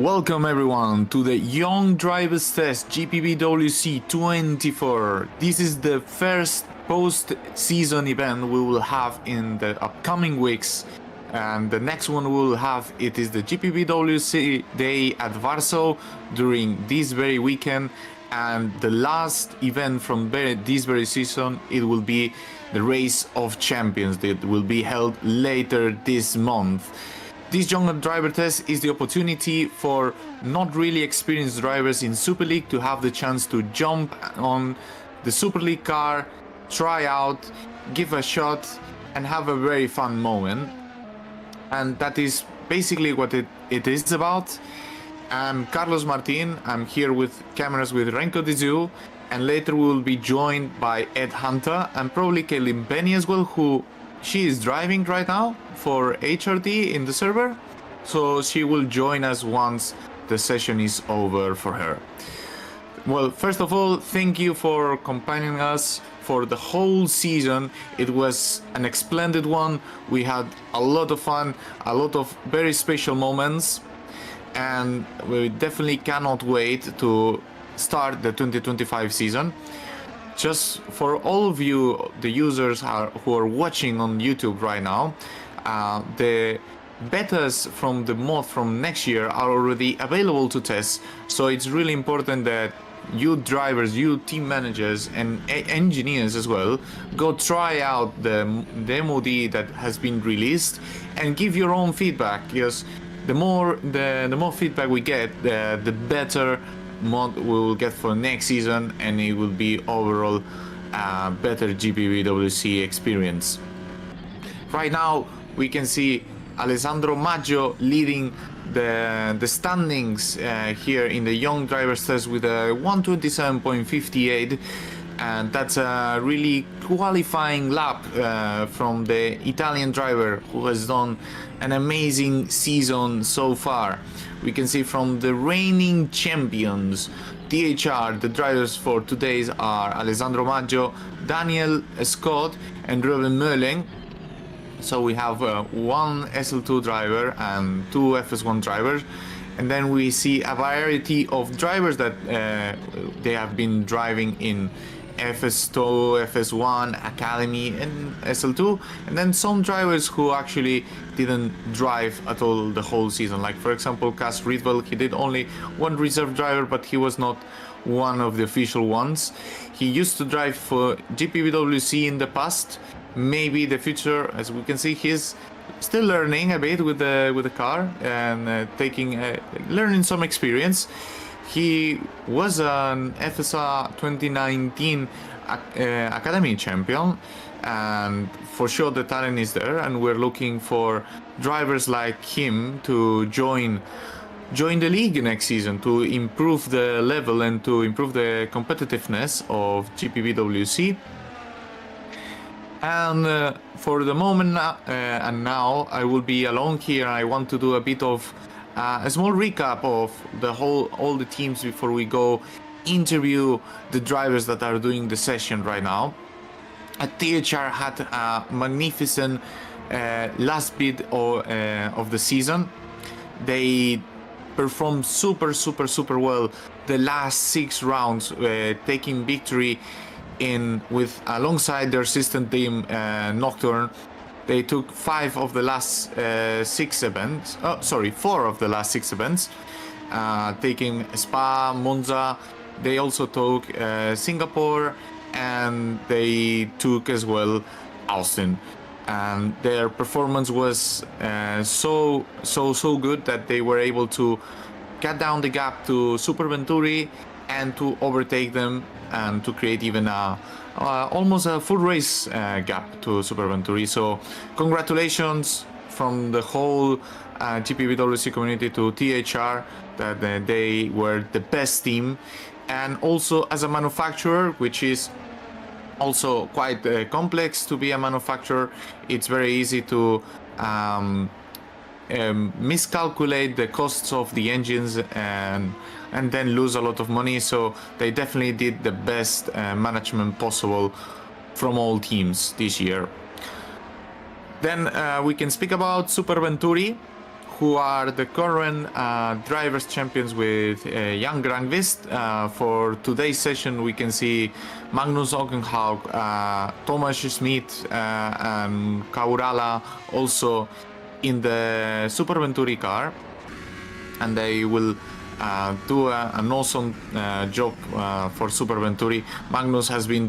Welcome everyone to the Young Drivers Test GPVWC 24. This is the first post-season event we will have in the upcoming weeks, and the next one we will have is the GPVWC day at Warsaw during this very weekend, and the last event from this very season it will be the Race of Champions that will be held later this month. This Young Driver Test is the opportunity for not really experienced drivers in Superleague to have the chance to jump on the Superleague car, try out, give a shot and have a very fun moment. And that is basically what it is about. I'm Carlos Martin, I'm here with cameras with Remco de Zeeuw, and later we will be joined by Ed Hunter and probably Kaylin Penny as well, who she is driving right now for HRD in the server, so she will join us once the session is over for her. Well, first of all, thank you for accompanying us for the whole season. It was an splendid one. We had a lot of fun, a lot of very special moments, and we definitely cannot wait to start the 2025 season. Just for all of you, the users who are watching on YouTube right now, the betas from the mod from next year are already available to test. So it's really important that you drivers, you team managers and engineers as well, go try out the MOD that has been released and give your own feedback, because the more feedback we get, the better mod we will get for next season, and it will be overall a better GPVWC experience. Right now we can see Alessandro Maggio leading the standings here in the Young Drivers Test with a 127.58, and that's a really qualifying lap from the Italian driver who has done an amazing season so far. We can see from the reigning champions, THR, the drivers for today's are Alessandro Maggio, Daniel Scott and Ruben Möhling. So we have one SL2 driver and two FS1 drivers, and then we see a variety of drivers that they have been driving in FS2, FS1, Academy and SL2, and then some drivers who actually didn't drive at all the whole season, like for example Cas Rietveld. He did only one reserve driver, but he was not one of the official ones. He used to drive for GPVWC in the past, maybe the future. As we can see, he's still learning a bit with the car and learning some experience. He was an FSA 2019 Academy champion, and for sure the talent is there, and we're looking for drivers like him to join the league next season to improve the level and to improve the competitiveness of GPVWC. And for the moment now I will be alone here. I want to do a bit of a small recap of all the teams before we go interview the drivers that are doing the session right now. THR had a magnificent last bit of the season. They performed super well the last 6 rounds, taking victory alongside their assistant team Nocturne. They took 4 of the last 6 events, taking Spa, Monza. They also took Singapore, and they took as well Austin. And their performance was so good that they were able to cut down the gap to Super Venturi and to overtake them, and to create even almost a full race gap to Super Venturi. So congratulations from the whole GPVWC community to THR, that they were the best team. And also as a manufacturer, which is also quite complex to be a manufacturer, it's very easy to miscalculate the costs of the engines and then lose a lot of money. So they definitely did the best management possible from all teams this year. Then we can speak about Super Venturi, who are the current drivers champions with Jan Granqvist. For today's session, we can see Magnus Aukenhaug, Thomas Schmidt, and Kaurala also in the Super Venturi car, and they will do an awesome job for Super Venturi. Magnus has been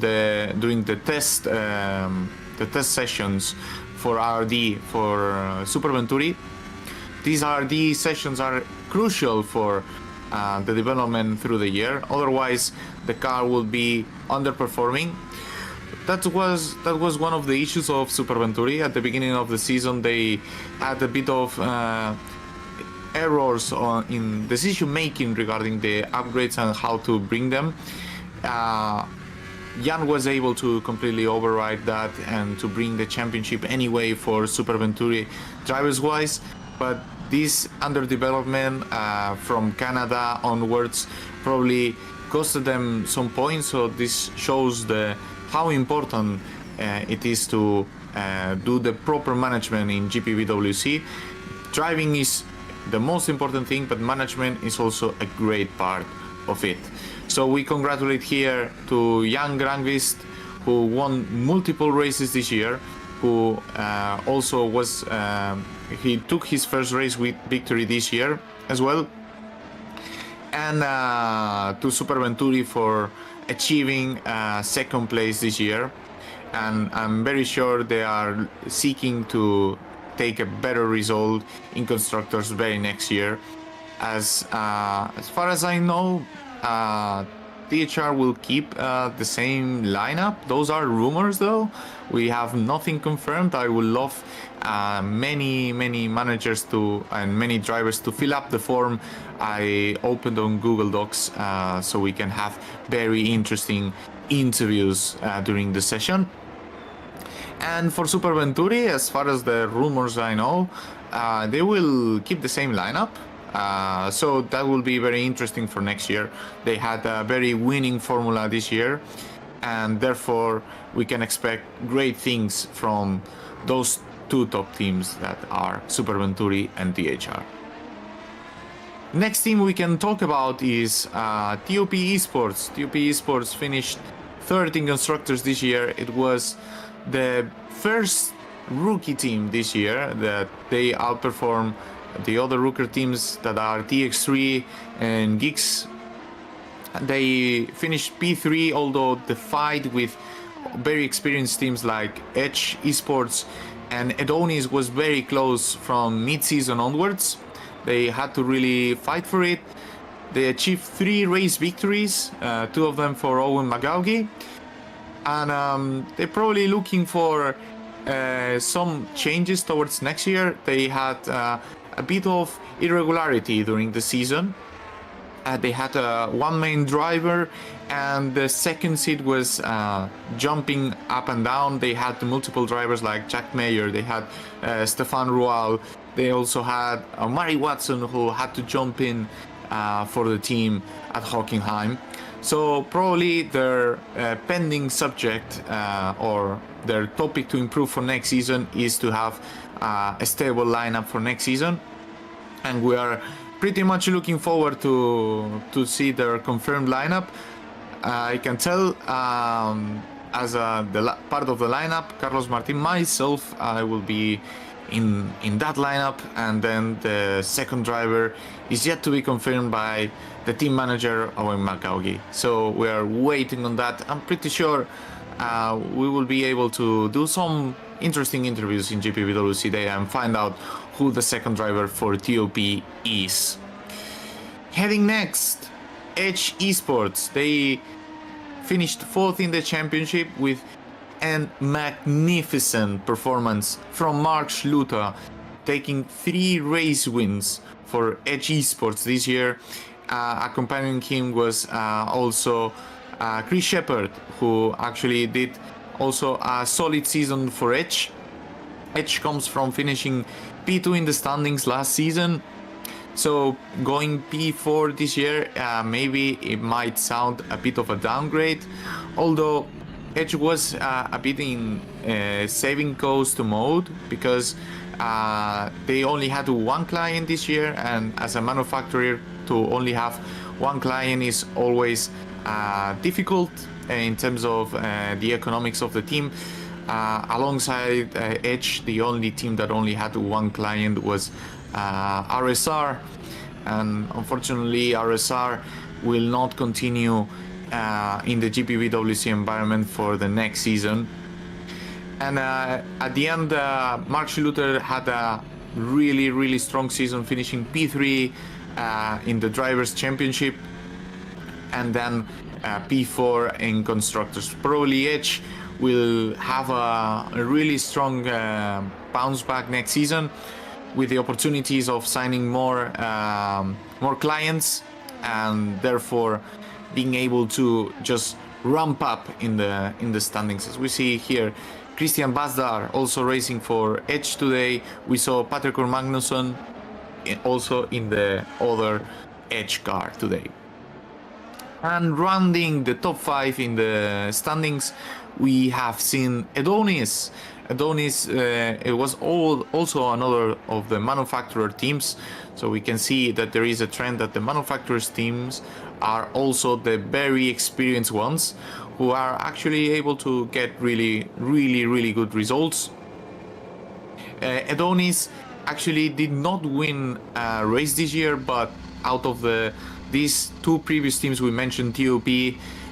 doing the test sessions for RD for Super Venturi. These RD sessions are crucial for the development through the year. Otherwise, the car will be underperforming. That was one of the issues of Super Venturi at the beginning of the season. They had a bit of errors in decision making regarding the upgrades and how to bring them. Jan was able to completely override that and to bring the championship anyway for Super Venturi drivers wise, but this underdevelopment from Canada onwards probably costed them some points. So this shows how important it is to do the proper management in GPVWC. Driving is the most important thing, but management is also a great part of it. So we congratulate here to Jan Granqvist, who won multiple races this year, who also was he took his first race with victory this year as well, and to Super Venturi for achieving second place this year, and I'm very sure they are seeking to take a better result in constructors very next year. As far as I know, THR will keep the same lineup. Those are rumors though. We have nothing confirmed. I would love many managers and many drivers to fill up the form I opened on Google Docs, so we can have very interesting interviews during the session. And for Super Venturi, as far as the rumors I know, they will keep the same lineup. So that will be very interesting for next year. They had a very winning formula this year, and therefore we can expect great things from those two top teams that are Super Venturi and THR. Next team we can talk about is TOP Esports. TOP Esports finished third in constructors this year. It was the first rookie team this year that they outperformed the other rookie teams that are TX3 and Geeks. They finished P3, although the fight with very experienced teams like Edge Esports and Edonis was very close from mid-season onwards. They had to really fight for it. They achieved 3 race victories, 2 of them for Owen Magaugi, and they're probably looking for some changes towards next year. They had a bit of irregularity during the season. They had one main driver, and the second seat was jumping up and down. They had multiple drivers like Jack Mayer, they had Stefan Rual, they also had Mari Watson, who had to jump in for the team at Hockenheim. So probably their pending subject or their topic to improve for next season is to have a stable lineup for next season, and we are pretty much looking forward to see their confirmed lineup. I can tell as the part of the lineup, Carlos Martin, myself, I will be in that lineup, and then the second driver is yet to be confirmed by the team manager Owen Magaugi. So we are waiting on that. I'm pretty sure we will be able to do some interesting interviews in GPVWC Day and find out who the second driver for TOP is. Heading next, Edge Esports. They finished 4th in the championship with a magnificent performance from Mark Schluter, taking 3 race wins for Edge Esports this year. Accompanying him was also Chris Shepard, who actually did also a solid season for Edge. Edge comes from finishing P2 in the standings last season, so going P4 this year, maybe it might sound a bit of a downgrade, although Edge was a bit in saving cost mode, because they only had one client this year, and as a manufacturer to only have one client is always difficult in terms of the economics of the team. Alongside Edge, the only team that only had one client was RSR, and unfortunately RSR will not continue in the GPVWC environment for the next season. And at the end, Mark Schluter had a really strong season, finishing P3 in the Drivers' Championship, and then P4 in Constructors. Probably Edge will have a really strong bounce back next season, with the opportunities of signing more clients, and therefore being able to just ramp up in the standings. As we see here, Christian Basdar also racing for Edge today. We saw Patrick Magnusson also in the other Edge car today. And rounding the top 5 in the standings, we have seen Adonis. It was also another of the manufacturer teams, so we can see that there is a trend that the manufacturers teams are also the very experienced ones who are actually able to get really good results. Adonis actually did not win a race this year, but out of these two previous teams we mentioned, TOP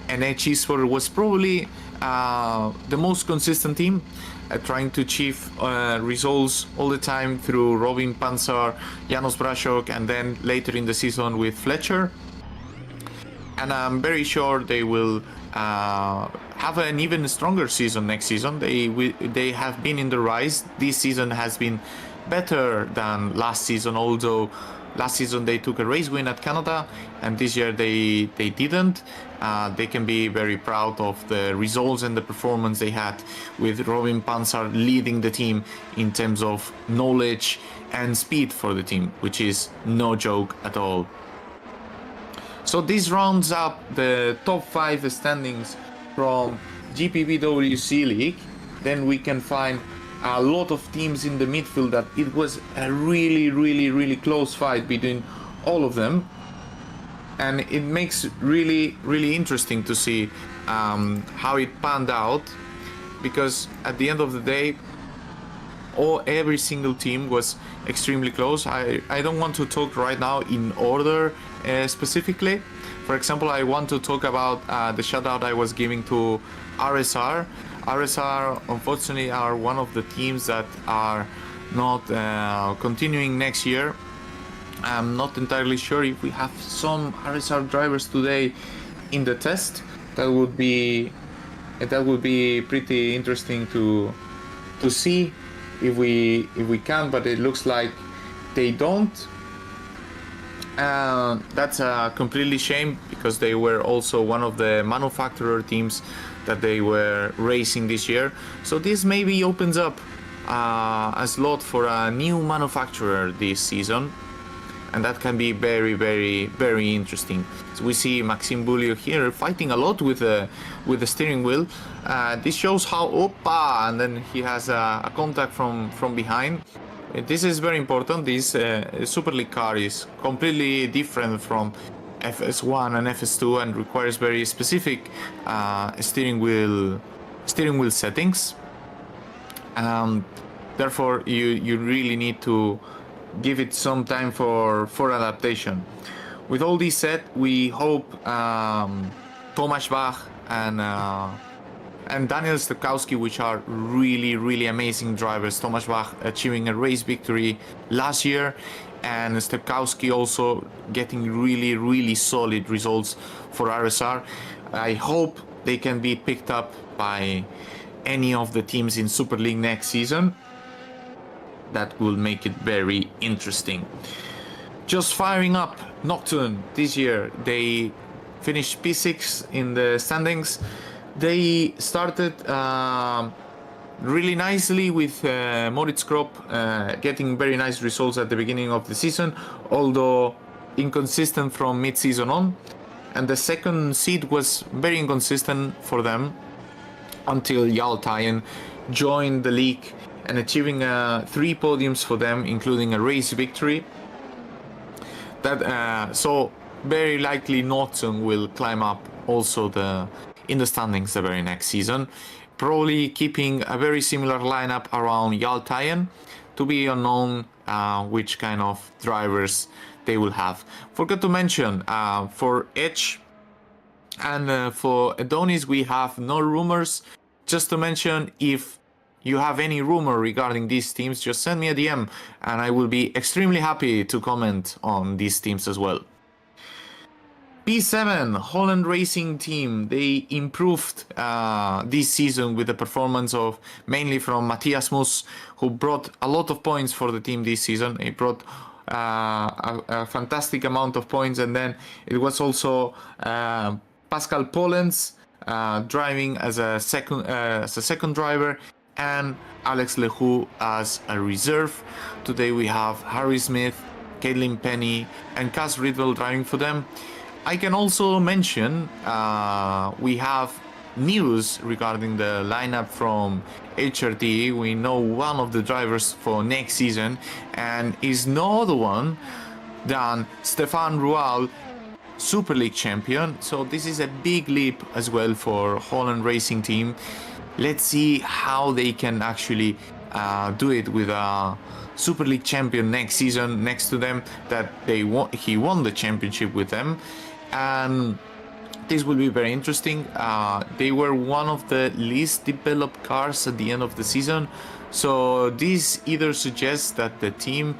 and Edge Eastford, was probably the most consistent team, trying to achieve results all the time through Robin Panzer, Janos Brashok, and then later in the season with Fletcher. And I'm very sure they will have an even stronger season next season. They have been in the rise. This season has been better than last season, although last season they took a race win at Canada, and this year they didn't. They can be very proud of the results and the performance they had, with Robin Panzer leading the team in terms of knowledge and speed for the team, which is no joke at all. So this rounds up the top 5 standings from GPVWC League. Then we can find a lot of teams in the midfield that it was a really close fight between all of them, and it makes really interesting to see how it panned out, because at the end of the day every single team was extremely close. I don't want to talk right now in order specifically. For example, I want to talk about the shout out I was giving to RSR. RSR unfortunately are one of the teams that are not continuing next year. I'm not entirely sure if we have some RSR drivers today in the test. That would be pretty interesting to see if we can, but it looks like they don't. That's a completely shame, because they were also one of the manufacturer teams that they were racing this year. So this maybe opens up a slot for a new manufacturer this season, and that can be very interesting. So we see Maxime Boulieu here fighting a lot with the steering wheel. This shows how and then he has a contact from behind. This is very important. This Superleague car is completely different from FS1 and FS2 and requires very specific steering wheel settings. Therefore, you really need to give it some time for adaptation. With all this said, we hope Tomasz Bach and Daniel Stepkowski, which are really amazing drivers. Tomasz Bach achieving a race victory last year, and Stepkowski also getting really solid results for RSR. I hope they can be picked up by any of the teams in Super League next season. That will make it very interesting. Just firing up Nocturne this year. They finished P6 in the standings. They started really nicely with Moritz Kropp getting very nice results at the beginning of the season, although inconsistent from mid-season on. And the second seed was very inconsistent for them until Jarl Tyen joined the league and achieving 3 podiums for them, including a race victory. So very likely Norton will climb up also in the standings the very next season, probably keeping a very similar lineup around Yaltayan, to be unknown which kind of drivers they will have. Forgot to mention, for Edge and for Adonis we have no rumors. Just to mention, if you have any rumor regarding these teams, just send me a DM and I will be extremely happy to comment on these teams as well. P7, Holland Racing team, they improved this season with the performance of mainly from Matthias Mus, who brought a lot of points for the team this season. He brought a fantastic amount of points, and then it was also Pascal Pollens driving as a second driver, and Alex Lehoux as a reserve. Today we have Harry Smith, Caitlin Penny, and Cass Ridwell driving for them. I can also mention we have news regarding the lineup from HRT. We know one of the drivers for next season, and is no other one than Stefan Rual, Super League champion. So this is a big leap as well for Holland Racing team. Let's see how they can actually do it with a Super League champion next season next to them, that he won the championship with them, and this will be very interesting. They were one of the least developed cars at the end of the season, so this either suggests that the team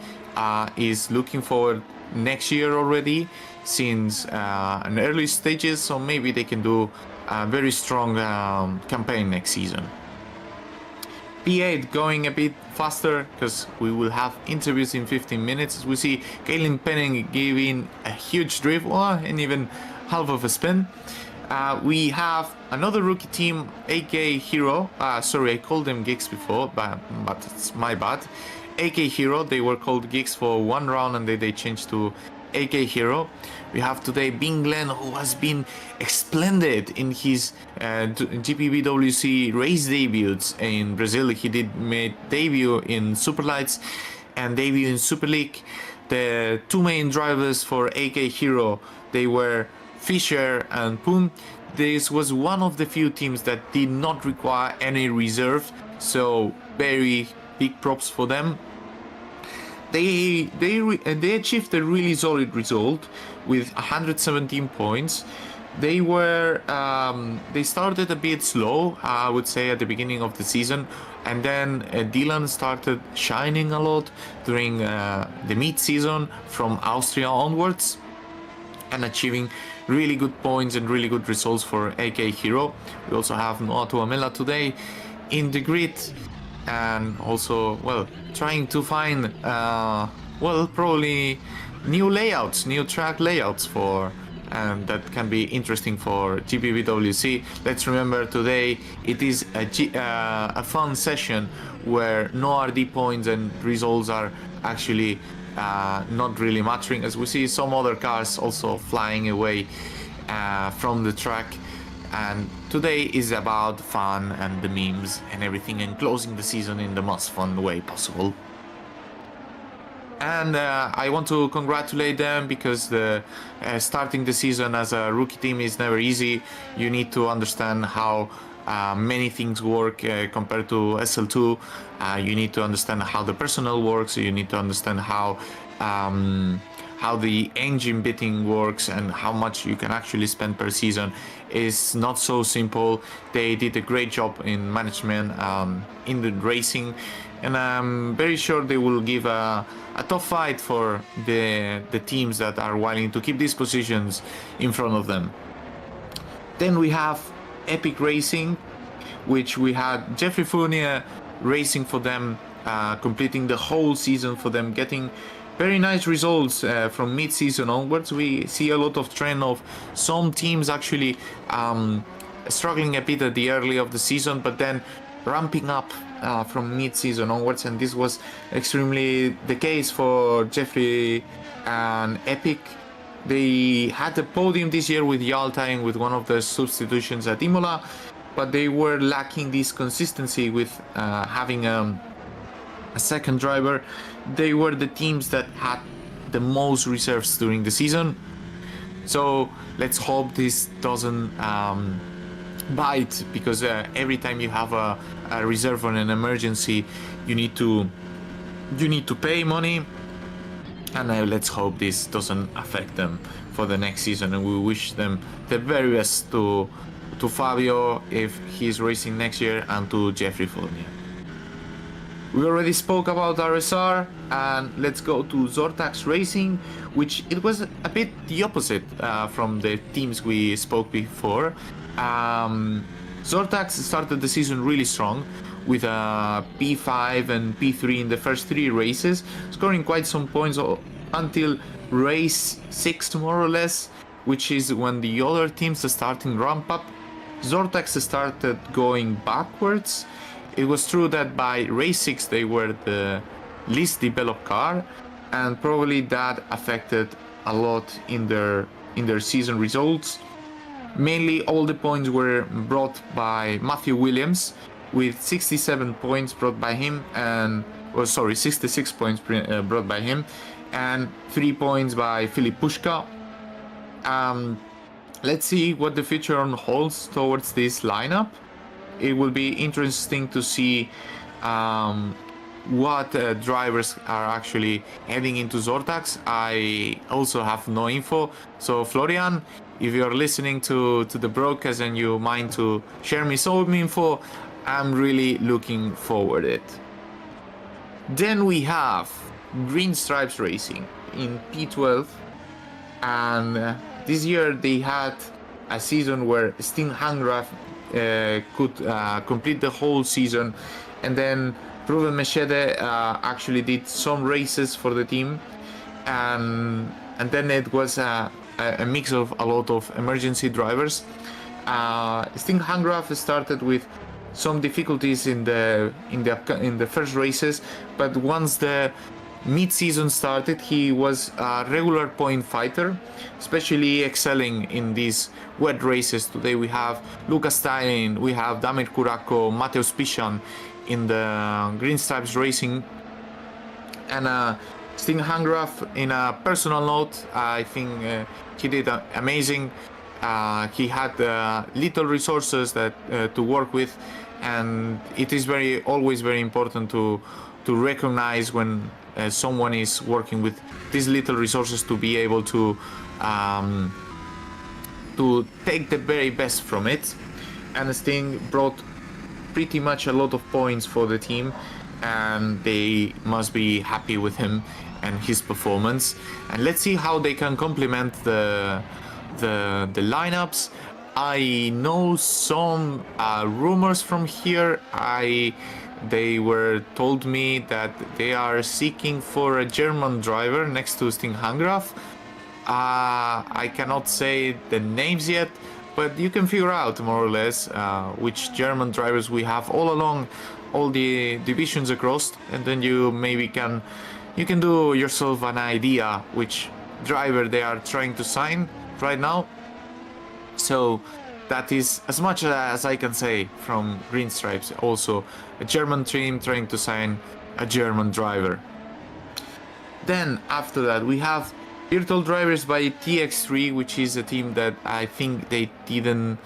is looking forward next year already since an early stages, so maybe they can do a very strong campaign next season. P8 going a bit faster because we will have interviews in 15 minutes. As we see Caitlin Penning giving a huge drift, and even half of a spin. We have another rookie team, AK Hero. Sorry, I called them Geeks before, but it's my bad. AK Hero, they were called Geeks for one round and they changed to AK Hero. We have today Bing Glenn, who has been splendid in his GPVWC race debuts in Brazil. He made debut in Super Lights and debut in Super League. The two main drivers for AK Hero, they were Fischer and Poon. This was one of the few teams that did not require any reserve, so very big props for them. They achieved a really solid result with 117 points. They started a bit slow, I would say, at the beginning of the season, and then Dylan started shining a lot during the mid-season from Austria onwards, and achieving really good points and really good results for AK Hero. We also have Noah Tuamela today in the grid, and also, well, trying to find probably new track layouts for, and that can be interesting for GPVWC. Let's remember, today it is a fun session where no RD points and results are actually not really mattering, as we see some other cars also flying away from the track. And today is about fun and the memes and everything, and closing the season in the most fun way possible. And I want to congratulate them, because starting the season as a rookie team is never easy. You need to understand how many things work compared to SL2. You need to understand how the personnel works. You need to understand how the engine bitting works and how much you can actually spend per season. Is not so simple. They did a great job in management, in the racing, and I'm very sure they will give a tough fight for the teams that are willing to keep these positions in front of them. Then we have Epic Racing, which we had Jeffrey Fournier racing for them, completing the whole season for them, getting very nice results from mid-season onwards. We see a lot of trend of some teams actually struggling a bit at the early of the season, but then ramping up from mid-season onwards, and this was extremely the case for Jeffrey and Epic. They had a podium this year with Yaltayan with one of the substitutions at Imola, but they were lacking this consistency with having a second driver. They were the teams that had the most reserves during the season. So let's hope this doesn't bite, because every time you have a reserve on an emergency, you need to pay money, and let's hope this doesn't affect them for the next season, and we wish them the very best to Fabio if he's racing next year, and to Jeffrey Fournier. We already spoke about RSR, and let's go to Zortax Racing, which it was a bit the opposite from the teams we spoke before. Zortax started the season really strong with a P5 and P3 in the first 3 races, scoring quite some points until race 6 more or less, which is when the other teams are starting ramp up. Zortax started going backwards. It was true that by race 6 they were the least developed car, and probably that affected a lot in their season results. Mainly all the points were brought by Matthew Williams, with 67 points brought by him, and 66 points brought by him, and 3 points by Filip Puška. Let's see what the future holds towards this lineup. It will be interesting to see what drivers are actually heading into Zortax. I also have no info, so Florian, if you're listening to the broadcast and you mind to share me some info, I'm really looking forward to it. Then we have Green Stripes Racing in P12, and this year they had a season where Steen Hangraf could complete the whole season, and then Ruben Mechede actually did some races for the team, and then it was a mix of a lot of emergency drivers. Steen Hangraf started with some difficulties in the first races, but once the mid-season started, he was a regular point fighter, especially excelling in these wet races. Today we have Lucas Stein, we have Damir Kurako, Mateusz Pishan in the Green Stripes Racing, and Steen Hangraf, in a personal note, I think he did amazing. He had little resources to work with, and it is always very important to recognize when someone is working with these little resources, to be able to take the very best from it. And Sting brought pretty much a lot of points for the team, and they must be happy with him and his performance. And let's see how they can complement the lineups. I know some rumors from here. They were told me that they are seeking for a German driver next to Steen Hangraf. I cannot say the names yet, but you can figure out more or less which German drivers we have all along all the divisions across, and then you can do yourself an idea which driver they are trying to sign right now. So that is as much as I can say from Green Stripes. Also a German team trying to sign a German driver. Then after that we have Virtual Drivers by TX3, which is a team that I think they didn't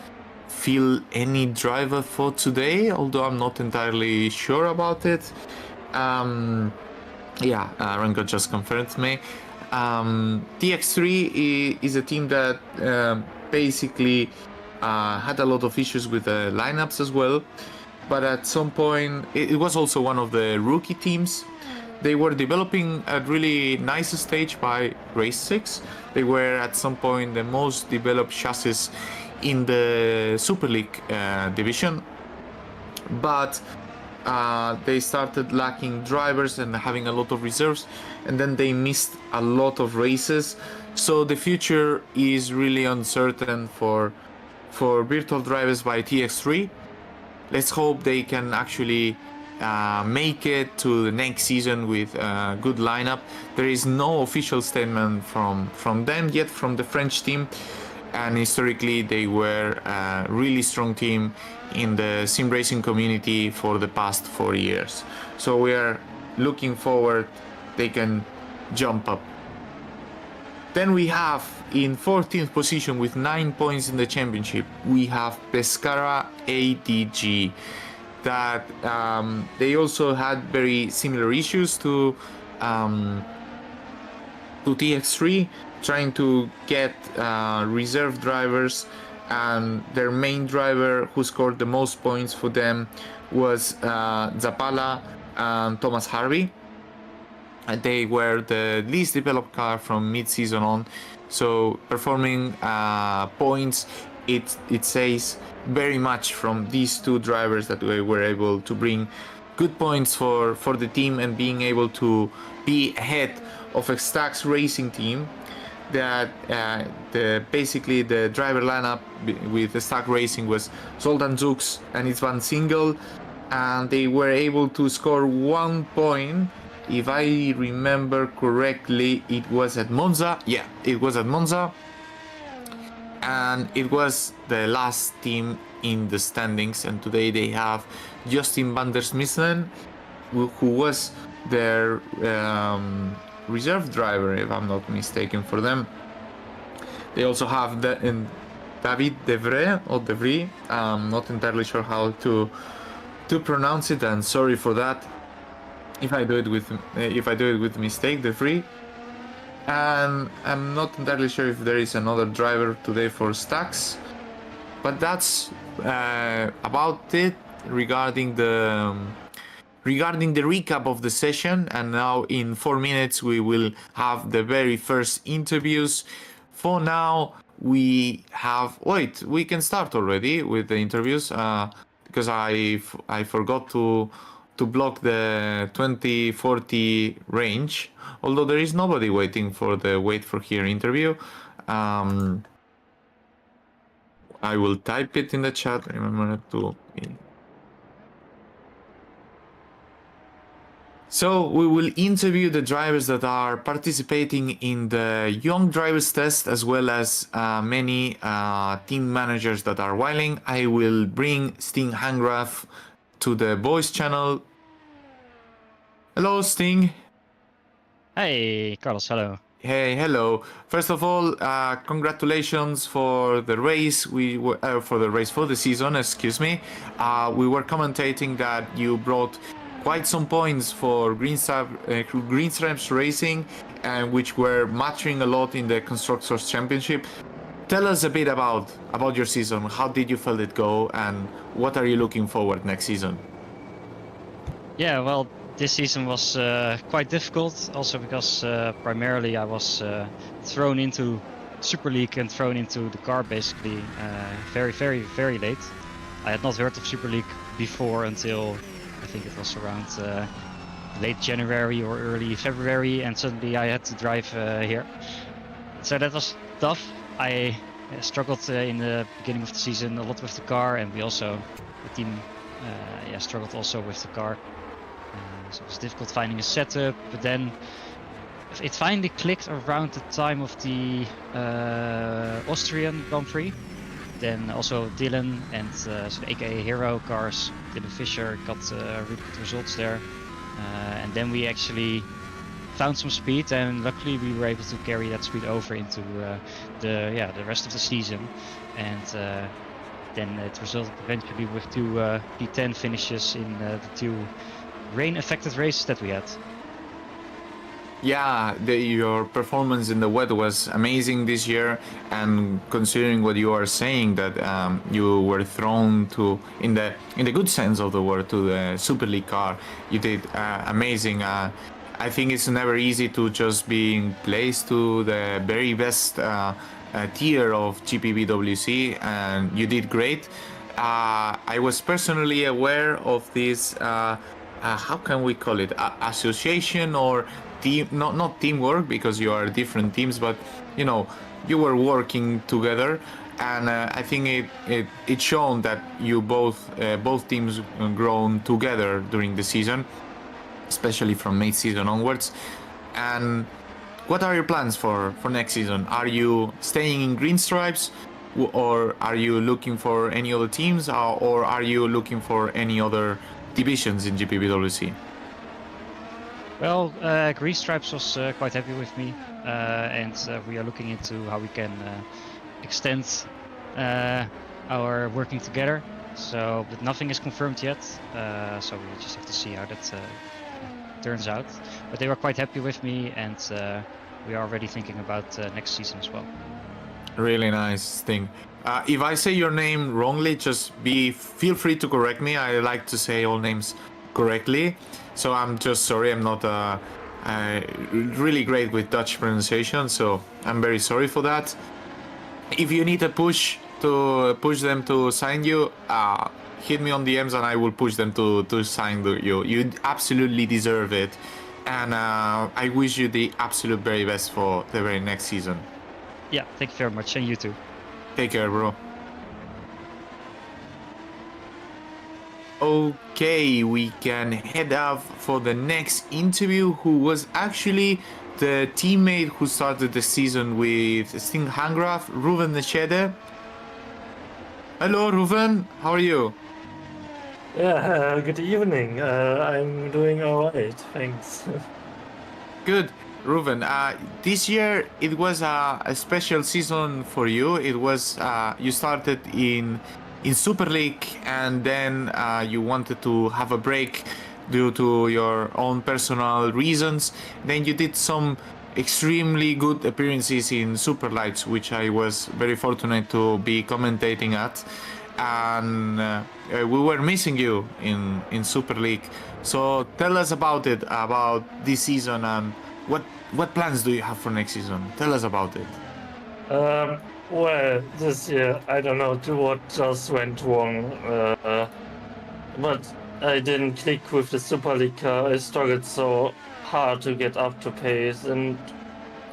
feel any driver for today, although I'm not entirely sure about it. Remco just confirmed me. TX3 is a team that basically had a lot of issues with the lineups as well, but at some point it was also one of the rookie teams. They were developing at really nice stage by race 6. They were at some point the most developed chassis in the Superleague division, but they started lacking drivers and having a lot of reserves, and then they missed a lot of races. So the future is really uncertain for Virtual Drivers by TX3. Let's hope they can actually make it to the next season with a good lineup. There is no official statement from them yet, from the French team, and historically they were a really strong team in the sim racing community for the past 4 years. So we are looking forward, they can jump up. Then we have in 14th position with 9 points in the championship, we have Pescara ADG. That they also had very similar issues to TX3, trying to get reserve drivers, and their main driver who scored the most points for them was Zappala and Thomas Harvey. They were the least developed car from mid-season on, so performing points, it says very much from these two drivers that we were able to bring good points for the team, and being able to be ahead of a Stax Racing team that basically the driver lineup with the Stax Racing was Zoltan Zux and Istvan Single, and they were able to score 1 point. If I remember correctly, it was at Monza. Yeah, it was at Monza. And it was the last team in the standings. And today they have Justin van der Smissen, who was their reserve driver, if I'm not mistaken, for them. They also have David Devray, or Devry. I'm not entirely sure how to pronounce it, and sorry for that. If I do it with mistake, the free. And I'm not entirely sure if there is another driver today for Stax, but that's about it regarding the recap of the session. And now in 4 minutes we will have the very first interviews. For now we have we can start already with the interviews because I forgot to block the 2040 range, although there is nobody waiting for the wait for here interview. I will type it in the chat. Remember to. So we will interview the drivers that are participating in the Young Drivers Test, as well as many team managers that are whiling. I will bring Sting Hangrath to the voice channel. Hello, Sting. Hey, Carlos, hello. Hey, hello. First of all, congratulations for the race. For the season, excuse me. We were commentating that you brought quite some points for Green Stripes Racing, and which were mattering a lot in the Constructors Championship. Tell us a bit about your season. How did you feel it go, and what are you looking forward next season? Yeah, well, this season was quite difficult, also because primarily I was thrown into Superleague and thrown into the car basically very, very, very late. I had not heard of Superleague before until I think it was around late January or early February, and suddenly I had to drive here. So that was tough. I struggled in the beginning of the season a lot with the car, and the team struggled also with the car. So it was difficult finding a setup, but then it finally clicked around the time of the Austrian Grand Prix. Then also Dylan and so the AKA Hero cars, Dylan Fisher got really good results there. And then we actually found some speed, and luckily we were able to carry that speed over into the rest of the season. And then it resulted eventually with two P10 finishes in the two rain-affected races that we had. Yeah, your performance in the wet was amazing this year, and considering what you are saying, that you were thrown to, in the good sense of the word, to the Super League car, you did amazing. I think it's never easy to just being placed to the very best tier of GPVWC, and you did great. I was personally aware of this. How can we call it? Association or team? Not teamwork, because you are different teams, but you were working together, and I think it shown that you both teams grown together during the season, especially from mid-season onwards. And what are your plans for next season? Are you staying in Green Stripes, or are you looking for any other teams, or are you looking for any other divisions in GPVWC? Well, Grease Stripes was quite happy with me, and we are looking into how we can extend our working together. So, but nothing is confirmed yet. So we just have to see how that turns out. But they were quite happy with me, and we are already thinking about next season as well. Really nice thing. If I say your name wrongly, just feel free to correct me. I like to say all names correctly, so I'm just sorry. I'm not really great with Dutch pronunciation, so I'm very sorry for that. If you need a push them to sign you, hit me on DMs and I will push them to sign you. You absolutely deserve it, and I wish you the absolute very best for the very next season. Yeah, thank you very much, and you too. Take care, bro. Okay, we can head off for the next interview, who was actually the teammate who started the season with Sting Hangraf, Ruven Nechede. Hello, Ruven. How are you? Yeah, good evening. I'm doing alright, thanks. Good. Ruven, this year it was a special season for you. It was you started in Super League, and then you wanted to have a break due to your own personal reasons. Then you did some extremely good appearances in Super Lights, which I was very fortunate to be commentating at, and we were missing you in Super League. So tell us about it, about this season, and what plans do you have for next season? Tell us about it. Well, this year, I don't know what just went wrong, but I didn't click with the Super League car. I struggled so hard to get up to pace, and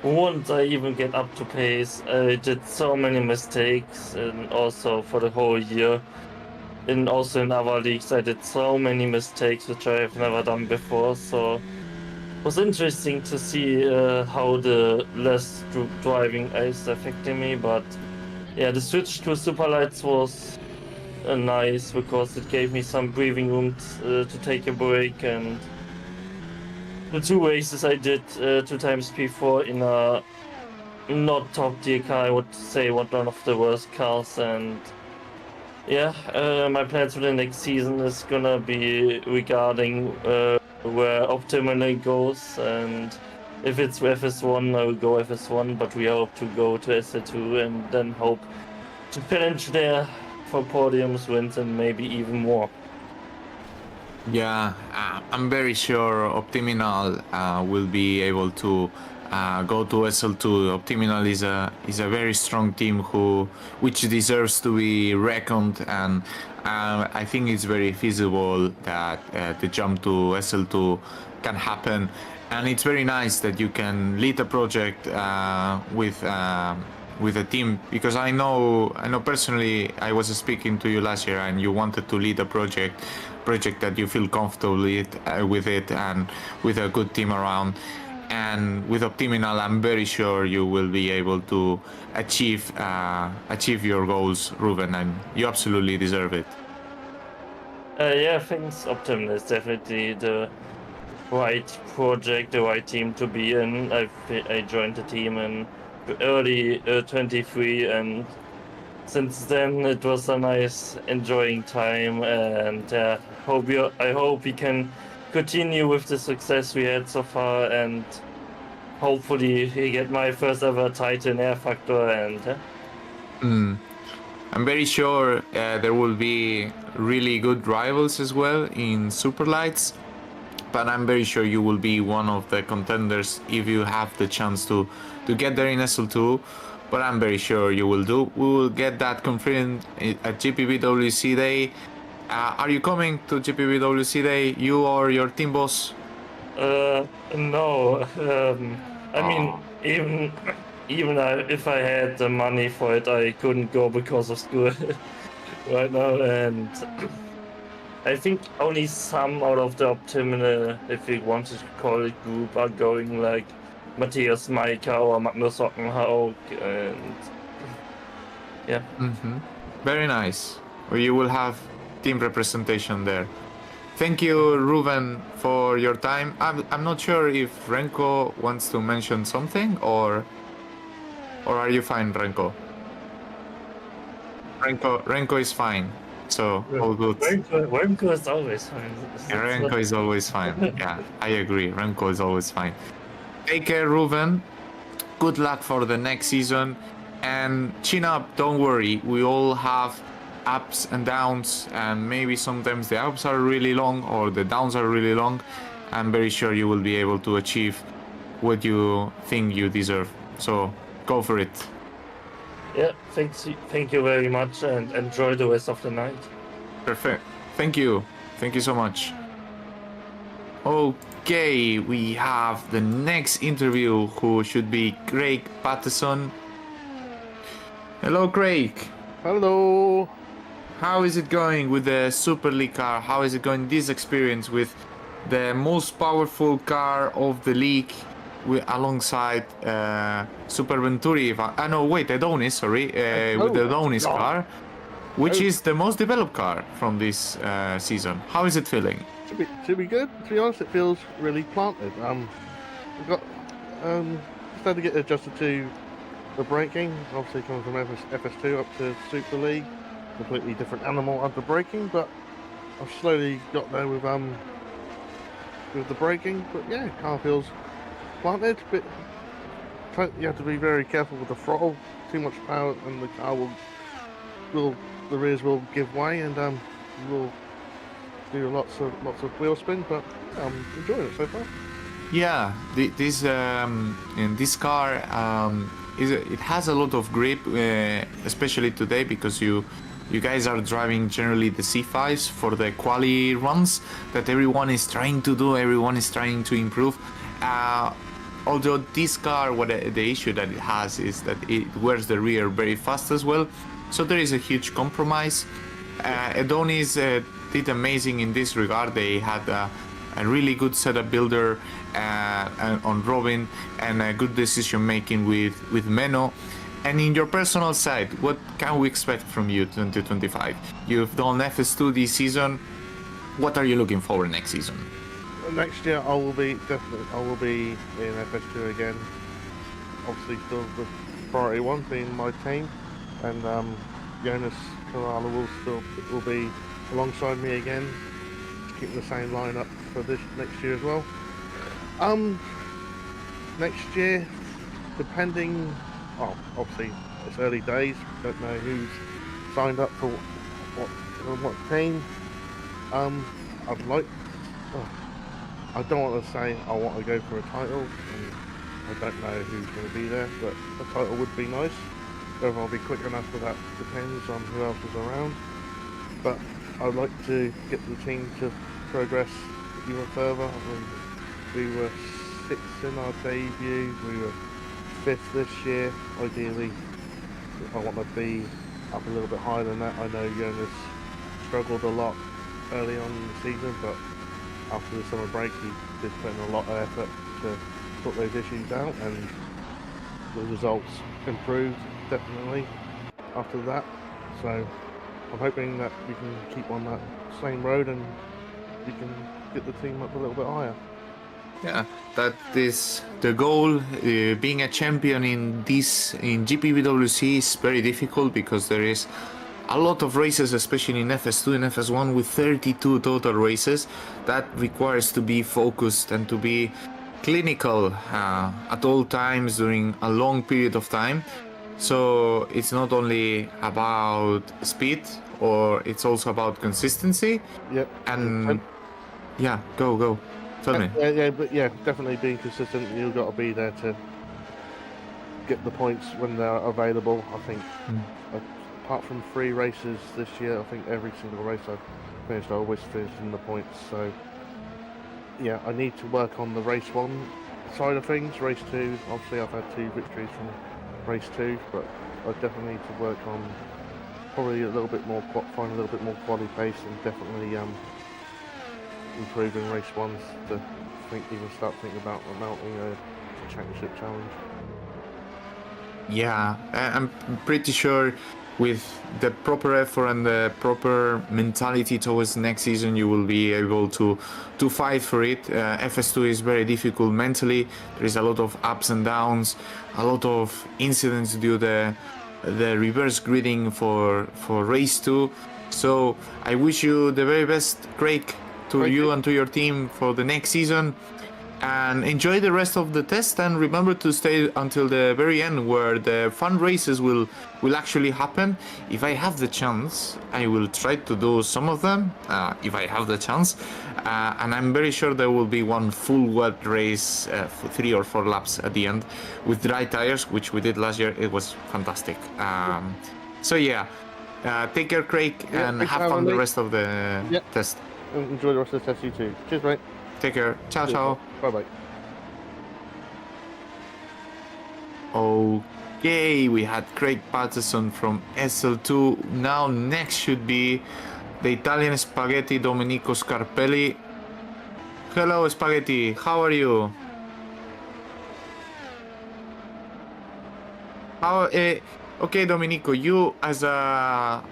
once I even get up to pace, I did so many mistakes, and also for the whole year. And also in other leagues, I did so many mistakes which I have never done before, so it was interesting to see how the less driving is affecting me. But yeah, the switch to Super Lights was nice because it gave me some breathing room to take a break. And the 2 races I did 2 times P4 in a not top tier car, I would say one of the worst cars. And yeah, my plans for the next season is gonna be regarding where Optimally goes, and if it's FS1, I will go FS1, but we hope to go to SL2 and then hope to challenge there for podiums, wins, and maybe even more. Yeah, I'm very sure Optiminal will be able to go to SL2. Optiminal is a very strong team which deserves to be reckoned, and I think it's very feasible that the jump to SL2 can happen. And it's very nice that you can lead a project with a team, because I know personally, I was speaking to you last year and you wanted to lead a project that you feel comfortable with it and with a good team around. And with Optiminal, I'm very sure you will be able to achieve your goals, Ruben, and you absolutely deserve it. Yeah, thanks. Optimal is definitely the right project, the right team to be in. I joined the team in early 23, and since then it was a nice, enjoying time. And I hope we can continue with the success we had so far, and hopefully get my first ever title in Air Factor. And I'm very sure there will be really good rivals as well in Super Lights, but I'm very sure you will be one of the contenders if you have the chance to get there in SL2. But I'm very sure you will do. We will get that confirmed at GPVWC Day. Are you coming to GPVWC Day, you or your team boss? No. I mean, even if I had the money for it, I couldn't go because of school right now. And I think only some out of the Optimal, if we wanted to call it group, are going, like Matthias Maika or Magnus Ockenhaug, and yeah. Very nice. Or you will have team representation there. Thank you, Ruben, for your time. I'm not sure if Remco wants to mention something, or are you fine, Remco? Remco is fine, so all good. Remco is always fine. Yeah, Remco is always fine. Yeah, I agree. Remco is always fine. Take care, Ruben. Good luck for the next season, and chin up. Don't worry. We all have ups and downs, and maybe sometimes the ups are really long or the downs are really long. I'm very sure you will be able to achieve what you think you deserve. So go for it. Yeah, thank you very much, and enjoy the rest of the night. Perfect. Thank you. Thank you so much. Okay, we have the next interview, who should be Craig Patterson. Hello, Craig. Hello. How is it going with the Superleague car? How is it going, this experience with the most powerful car of the league, alongside Super Venturi? No, wait, Adonis, sorry. With the Adonis car, which is the most developed car from this season. How is it feeling? To be good. To be honest, it feels really planted. We've got just had to get adjusted to the braking. Obviously, coming from FS2 up to Super League, completely different animal under braking. But I've slowly got there with the braking. But yeah, car feels planted. But you have to be very careful with the throttle. Too much power, and the car will the rears will give way, and will do lots of wheel spin. But I'm enjoying it so far. Yeah, this in this car it has a lot of grip, especially today, because you guys are driving generally the C5s for the quali runs that everyone is trying to do. Everyone is trying to improve. Although this car, the issue that it has is that it wears the rear very fast as well. So there is a huge compromise. Adonis did amazing in this regard. They had a really good setup builder on Robin, and a good decision making with Menno. And in your personal side, what can we expect from you 2025? You've done FS2 this season. What are you looking for next season? Next year I will be in FS2 again. Obviously still the priority one being my team, and Jonas Carrala will be alongside me again, keeping the same lineup for this next year as well. Next year, depending, obviously it's early days, don't know who's signed up for what team. I don't want to say I want to go for a title, and I don't know who's going to be there, but a title would be nice. Whether I'll be quick enough for that depends on who else is around. But I'd like to get the team to progress even further. I mean, we were 6th in our debut, we were 5th this year. Ideally, I want to be up a little bit higher than that. I know Jonas struggled a lot early on in the season, but after the summer break he did put in a lot of effort to sort those issues out, and the results improved definitely after that. So I'm hoping that we can keep on that same road and we can get the team up a little bit higher. Yeah, that is the goal. Being a champion in GPVWC is very difficult, because there is a lot of races, especially in FS2 and FS1, with 32 total races. That requires to be focused and to be clinical at all times during a long period of time. So it's not only about speed, or it's also about consistency. Yep. And yeah, go. Tell me. Yeah, definitely being consistent. You've got to be there to get the points when they're available. I think apart from 3 races this year, I think every single race I've finished, I always finished in the points. So yeah, I need to work on the race 1 side of things. Race 2, obviously I've had 2 victories from race 2, but I definitely need to work on probably a little bit more, find a little bit more quality pace, and definitely improving race 1s to start thinking about mounting a championship challenge. Yeah, I'm pretty sure with the proper effort and the proper mentality towards next season, you will be able to fight for it. FS2 is very difficult mentally. There is a lot of ups and downs, a lot of incidents due to the reverse gridding for race 2. So I wish you the very best, Craig, to you and to your team for the next season. And enjoy the rest of the test, and remember to stay until the very end, where the fun races will actually happen. If I have the chance, I will try to do some of them, if I have the chance. And I'm very sure there will be one full wet race, for 3 or 4 laps at the end, with dry tires, which we did last year. It was fantastic. So yeah, take care, Craig, and have fun the rest of the test. Enjoy the rest of the test, you too. Cheers, mate. Take care. Ciao, ciao. Bye-bye. Okay, we had Craig Patterson from SL2. Now next should be the Italian Spaghetti Domenico Scarpelli. Hello, Spaghetti. How are you? Okay, Domenico, you as a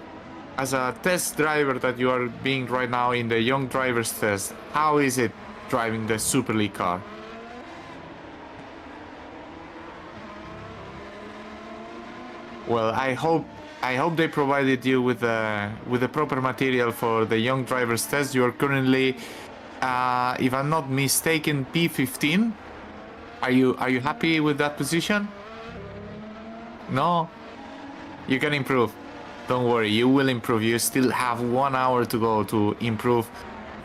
test driver that you are being right now in the young drivers test, how is it driving the Superleague car? Well, I hope they provided you with the proper material for the young drivers test. You are currently, if I'm not mistaken, P15. Are you happy with that position? No? You can improve. Don't worry, you will improve. You still have 1 hour to go to improve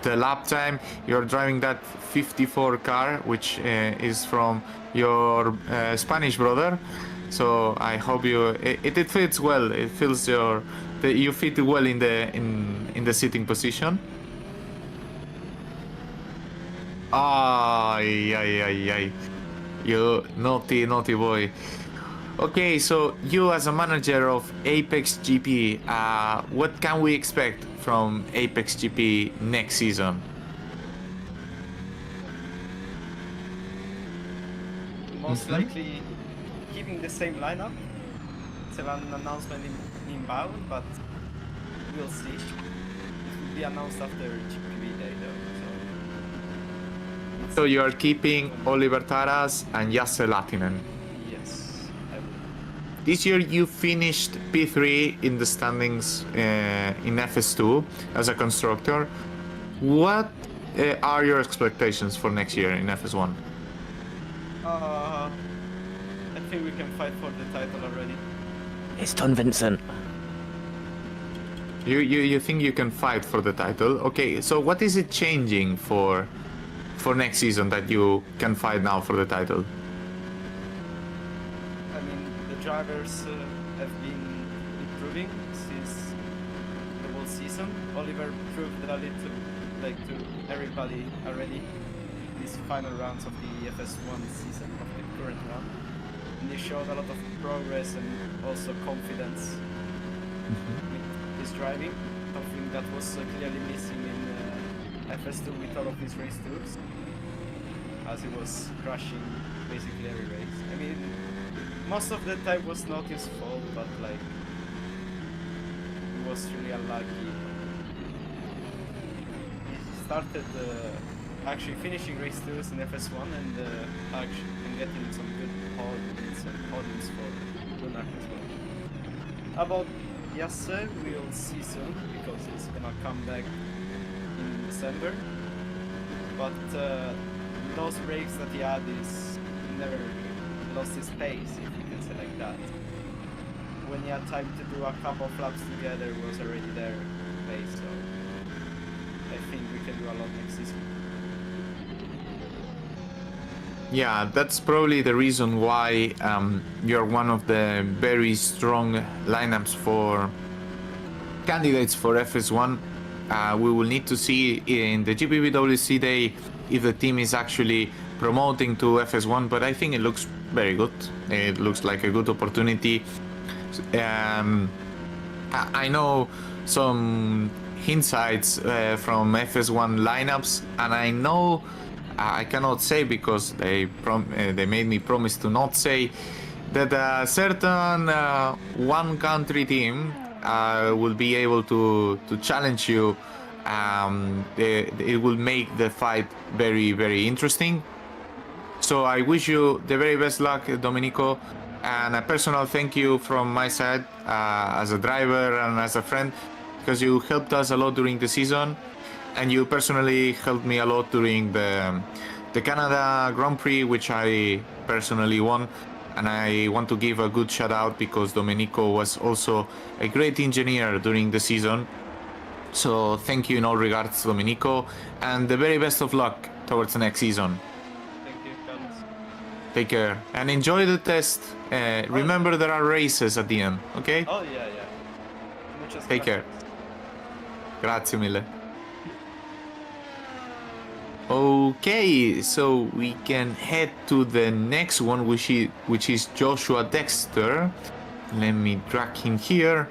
the lap time. You're driving that 54 car, which is from your Spanish brother. So I hope it fits well. It feels you fit well in the sitting position. Ay. You naughty boy. Okay, so you as a manager of Apex GP, what can we expect from Apex GP next season? Most likely keeping the same lineup. It's an announcement inbound, but we'll see. It will be announced after GPV Day though. So you are keeping Oliver Taras and Jasse Latinen. Yes, I will. This year you finished P3 in the standings in FS2 as a constructor. What are your expectations for next year in FS1? I think we can fight for the title already. It's Don Vincent. You think you can fight for the title? Okay, so what is it changing for next season that you can fight now for the title? I mean, the drivers have been improving since the whole season. Oliver proved a little, to everybody already these final rounds of the FS1 season, of the current round. And he showed a lot of progress and also confidence with his driving, something that was clearly missing in FS2 with all of his race tours, as he was crashing basically every race. I mean, most of the time was not his fault, but he was really unlucky. He started actually finishing race tours in FS1 and getting some good podiums for Lunar as well. About Jasse, we'll see soon because he's gonna come back in December. But those breaks that he had he never lost his pace, if you can say like that. When he had time to do a couple of laps together, he was already there pace, so I think we can do a lot next season. Yeah, that's probably the reason why you're one of the very strong lineups for candidates for FS1. We will need to see in the GPVWC day if the team is actually promoting to FS1, but I think it looks very good. It looks like a good opportunity. I know some insights from FS1 lineups, and I know I cannot say because they made me promise to not say, that a certain one country team will be able to challenge you. It will make the fight very, very interesting. So I wish you the very best luck, Domenico, and a personal thank you from my side as a driver and as a friend, because you helped us a lot during the season, and you personally helped me a lot during the Canada Grand Prix, which I personally won. And I want to give a good shout out because Domenico was also a great engineer during the season. So thank you in all regards, Domenico, and the very best of luck towards the next season. Thank you, Carlos. Take care and enjoy the test. Remember there are races at the end, okay? Oh, yeah, yeah. Muchas Take care. gracias. Grazie mille. Okay, so we can head to the next one, which is Joshua Dexter. Let me drag him here.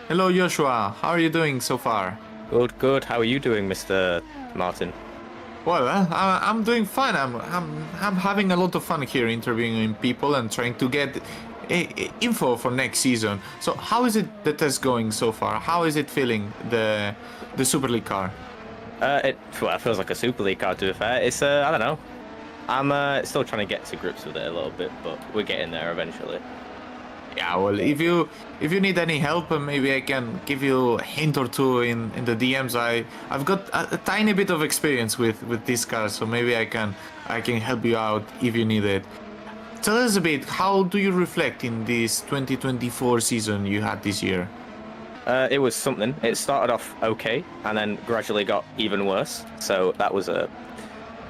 Hello, Joshua. How are you doing so far? Good, good. How are you doing, Mr. Martin? Well, I'm doing fine. I'm having a lot of fun here interviewing people and trying to get info for next season. So, how is the test going so far? How is it feeling, the Superleague car? It feels like a Super League car, to be fair. It's, I don't know. I'm still trying to get to grips with it a little bit, but we're getting there eventually. Yeah, well, if you need any help, maybe I can give you a hint or two in the DMs. I've got a tiny bit of experience with this car, so maybe I can help you out if you need it. Tell us a bit, how do you reflect in this 2024 season you had this year? It was something. It started off okay, and then gradually got even worse. So that was a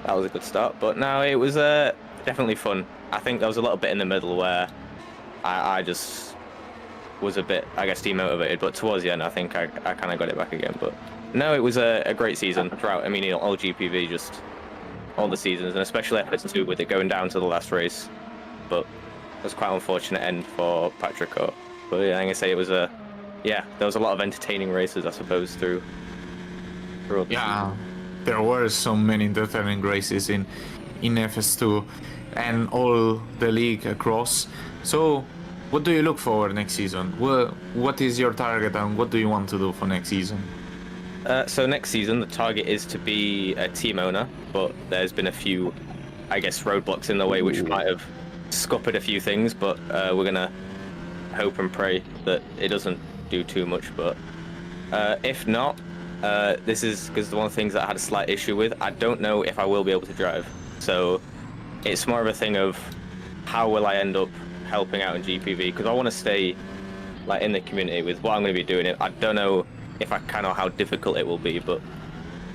good start. But no, it was definitely fun. I think there was a little bit in the middle where I just was a bit, I guess, demotivated. But towards the end, I think I kind of got it back again. But no, it was a great season throughout. I mean, all GPV, just all the seasons, and especially FS2 with it going down to the last race. But it was quite an unfortunate end for Patrick. But yeah, I'm gonna say it was yeah, there was a lot of entertaining races, I suppose, through all the Yeah, there were so many entertaining races in FS2 and all the league across. So, what do you look for next season? What is your target and what do you want to do for next season? So next season, the target is to be a team owner, but there's been a few, I guess, roadblocks in the way which might have scuppered a few things, but we're gonna hope and pray that it doesn't do too much. But if not, this is because one of the things that I had a slight issue with, I don't know if I will be able to drive. So it's more of a thing of how will I end up helping out in GPV, because I want to stay like in the community with what I'm going to be doing. I don't know if I can or how difficult it will be, but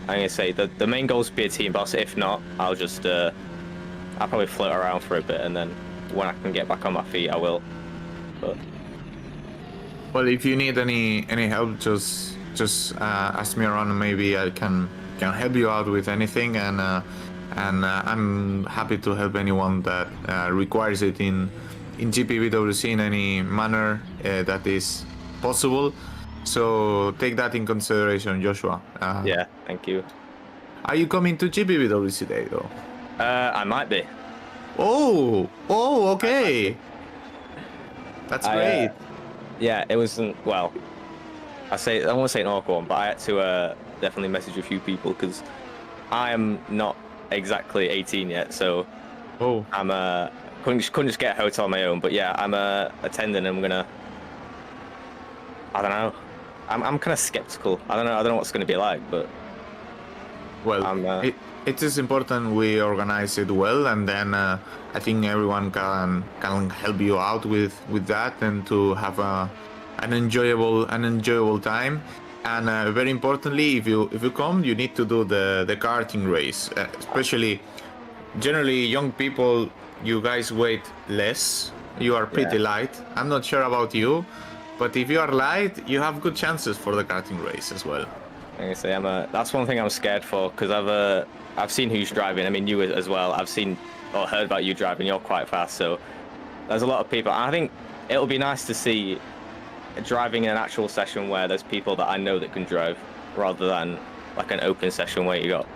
I'm going to say that the main goal is to be a team boss. If not, I'll just I'll probably float around for a bit, and then when I can get back on my feet, I will. But Well, if you need any help, just ask me around and maybe I can help you out with anything, and I'm happy to help anyone that requires it in GPVWC in any manner that is possible. So take that in consideration, Joshua. yeah, thank you. Are you coming to GPVWC today, though? I might be. Oh, okay. That's great. Yeah, it wasn't, well, I won't say an awkward one, but I had to definitely message a few people because I am not exactly 18 yet, so I'm couldn't just get a hotel on my own. But yeah, I'm attending. I'm gonna, I don't know, I'm kind of skeptical. I don't know what's gonna be like, but well, it is important we organize it well, and then I think everyone can help you out with that, and to have an enjoyable time. And very importantly, if you come, you need to do the karting race. Especially, generally, young people, you guys weight less. You are pretty light. I'm not sure about you, but if you are light, you have good chances for the karting race as well. Like I say, that's one thing I'm scared for, because I've seen who's driving. I mean, you as well. I've seen or heard about you driving. You're quite fast, so there's a lot of people. I think it'll be nice to see driving in an actual session where there's people that I know that can drive, rather than like an open session where you got.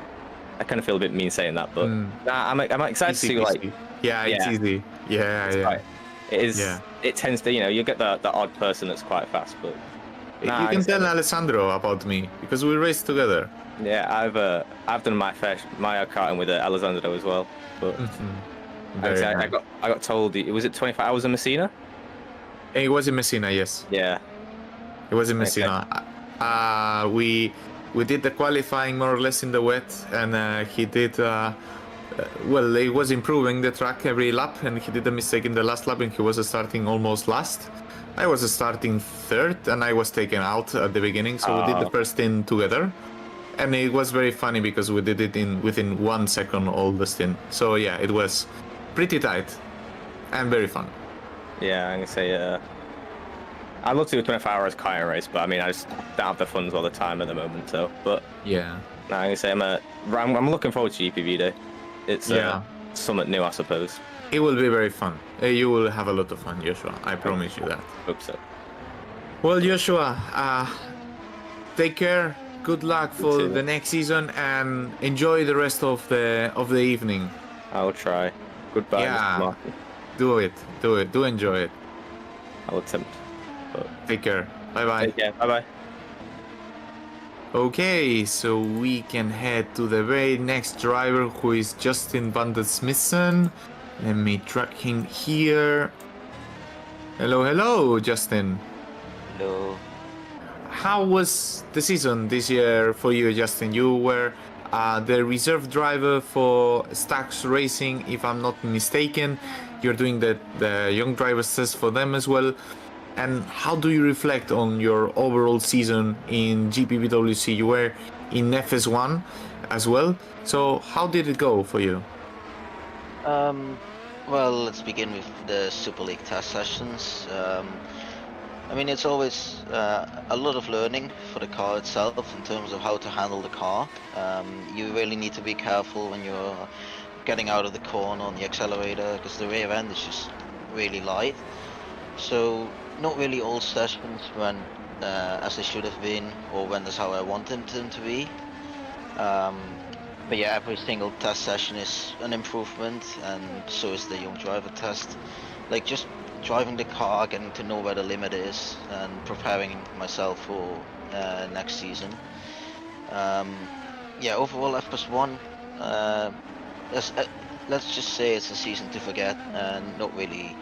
I kind of feel a bit mean saying that, but I'm excited to see like. Yeah, it's easy. Yeah, It's yeah. quite- it is. Yeah. It tends to, you get the odd person that's quite fast, but nah, You can I tell say- Alessandro about me because we raced together. yeah, I've done my karting with Alessandro as well, but Very I nice. got told it was it 24 hours in Messina. It was in Messina, yes. Yeah, It was in Okay. Messina. We did the qualifying more or less in the wet, and he did. Well, he was improving the track every lap, and he did a mistake in the last lap, and he was starting almost last. I was starting third, and I was taken out at the beginning, so we did the first stint together, and it was very funny because we did it within 1 second all the stint. So yeah, it was pretty tight and very fun. yeah. I'm gonna say I'd love to do a 24 hours karting race, but I mean I just don't have the funds all the time at the moment. So, but Yeah. no, I'm gonna say I'm looking forward to GPV Day. It's Yeah. something new, I suppose. It will be very fun. You will have a lot of fun, Joshua. I promise you that. Hope so. Well, Joshua, take care. Good luck for too. the next season, and enjoy the rest of the evening. I'll try. Goodbye, Yeah. Mr. Martin. Do it. Do enjoy it. I'll attempt. But Take care. Bye bye. take care. Bye bye. Okay, so we can head to the very next driver, who is Justin van der Smissen. Let me track him here. Hello, Justin. Hello. How was the season this year for you, Justin? You were the reserve driver for Stax Racing, if I'm not mistaken. You're doing the young drivers test for them as well. And how do you reflect on your overall season in GPVWC? You were in FS1 as well. So how did it go for you? Well, let's begin with the Superleague test sessions. I mean, it's always a lot of learning for the car itself in terms of how to handle the car. You really need to be careful when you're getting out of the corner on the accelerator, because the rear end is just really light. So not really all sessions went as they should have been, or went as how I wanted them to be. But yeah, every single test session is an improvement, and so is the young driver test. Like just driving the car, getting to know where the limit is, and preparing myself for next season. Yeah, overall FS1, let's just say it's a season to forget, and not really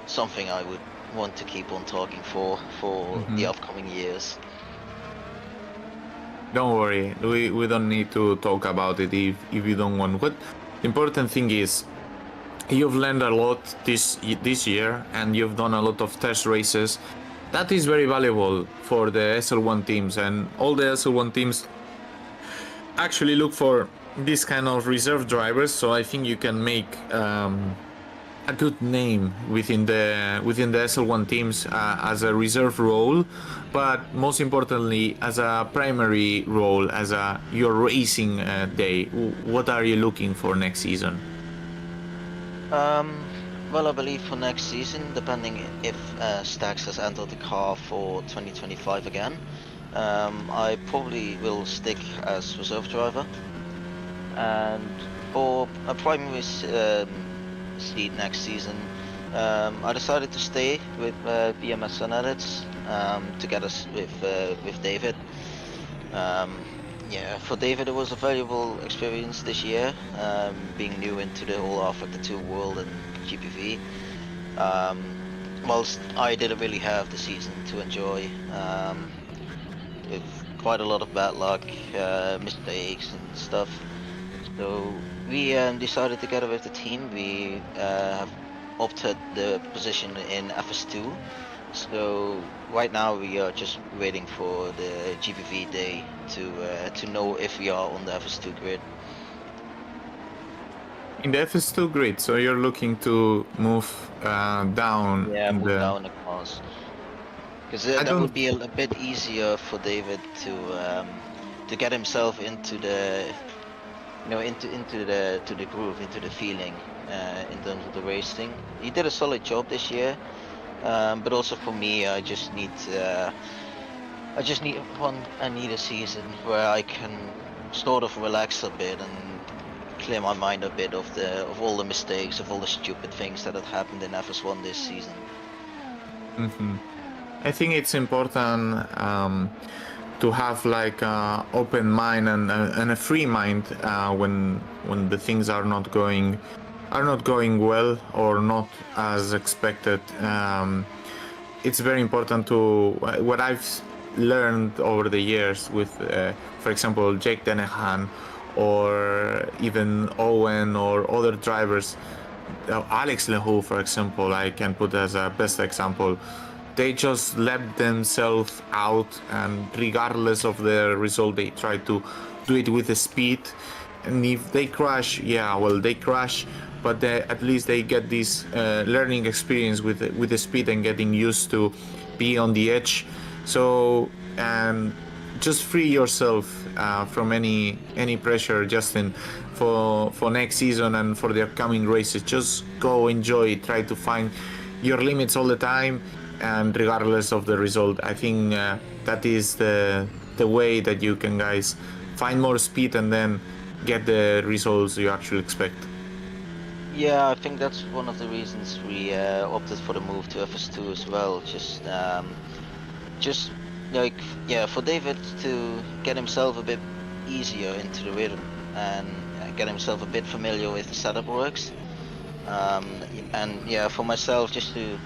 something I would want to keep on talking for the upcoming years. Don't worry, we don't need to talk about it if you don't want. What the important thing is, you've learned a lot this year, and you've done a lot of test races. That is very valuable for the SL1 teams, and all the SL1 teams actually look for this kind of reserve drivers. So I think you can make a good name within the SL1 teams as a reserve role, but most importantly as a primary role, as your racing day. What are you looking for next season? Well, I believe for next season, depending if Stax has entered the car for 2025 again, I probably will stick as reserve driver, and for a primary seat next season, I decided to stay with BMS and Edits together with David. Yeah, for David it was a valuable experience this year, being new into the whole Africa 2 world and GPV. Whilst I didn't really have the season to enjoy, with quite a lot of bad luck, mistakes and stuff. So we decided together with the team, we have opted the position in FS2. So right now we are just waiting for the GPV day to know if we are on the FS2 grid. In the FS2 grid, so you're looking to move down. Yeah, in move the... down the class. Because that would be a bit easier for David to get himself into the into the groove, into the feeling in terms of the racing. He did a solid job this year, but also for me, I need a season where I can sort of relax a bit and clear my mind a bit of all the mistakes, of all the stupid things that had happened in FS1 this season. I think it's important to have like a open mind and a free mind when the things are not going well or not as expected. It's very important to what I've learned over the years with, for example, Jake Denehan or even Owen or other drivers. Alex Lehoux, for example, I can put as a best example. They just let themselves out, and regardless of the result, they try to do it with the speed. And if they crash, they crash, but at least they get this learning experience with the speed and getting used to be on the edge. So, and just free yourself from any pressure, Justin, for next season and for the upcoming races. Just go enjoy, try to find your limits all the time, and regardless of the result. I think that is the way that you can, guys, find more speed and then get the results you actually expect. Yeah, I think that's one of the reasons we opted for the move to FS2 as well. Just like, yeah, for David to get himself a bit easier into the rhythm and get himself a bit familiar with the setup works. And yeah, for myself, just to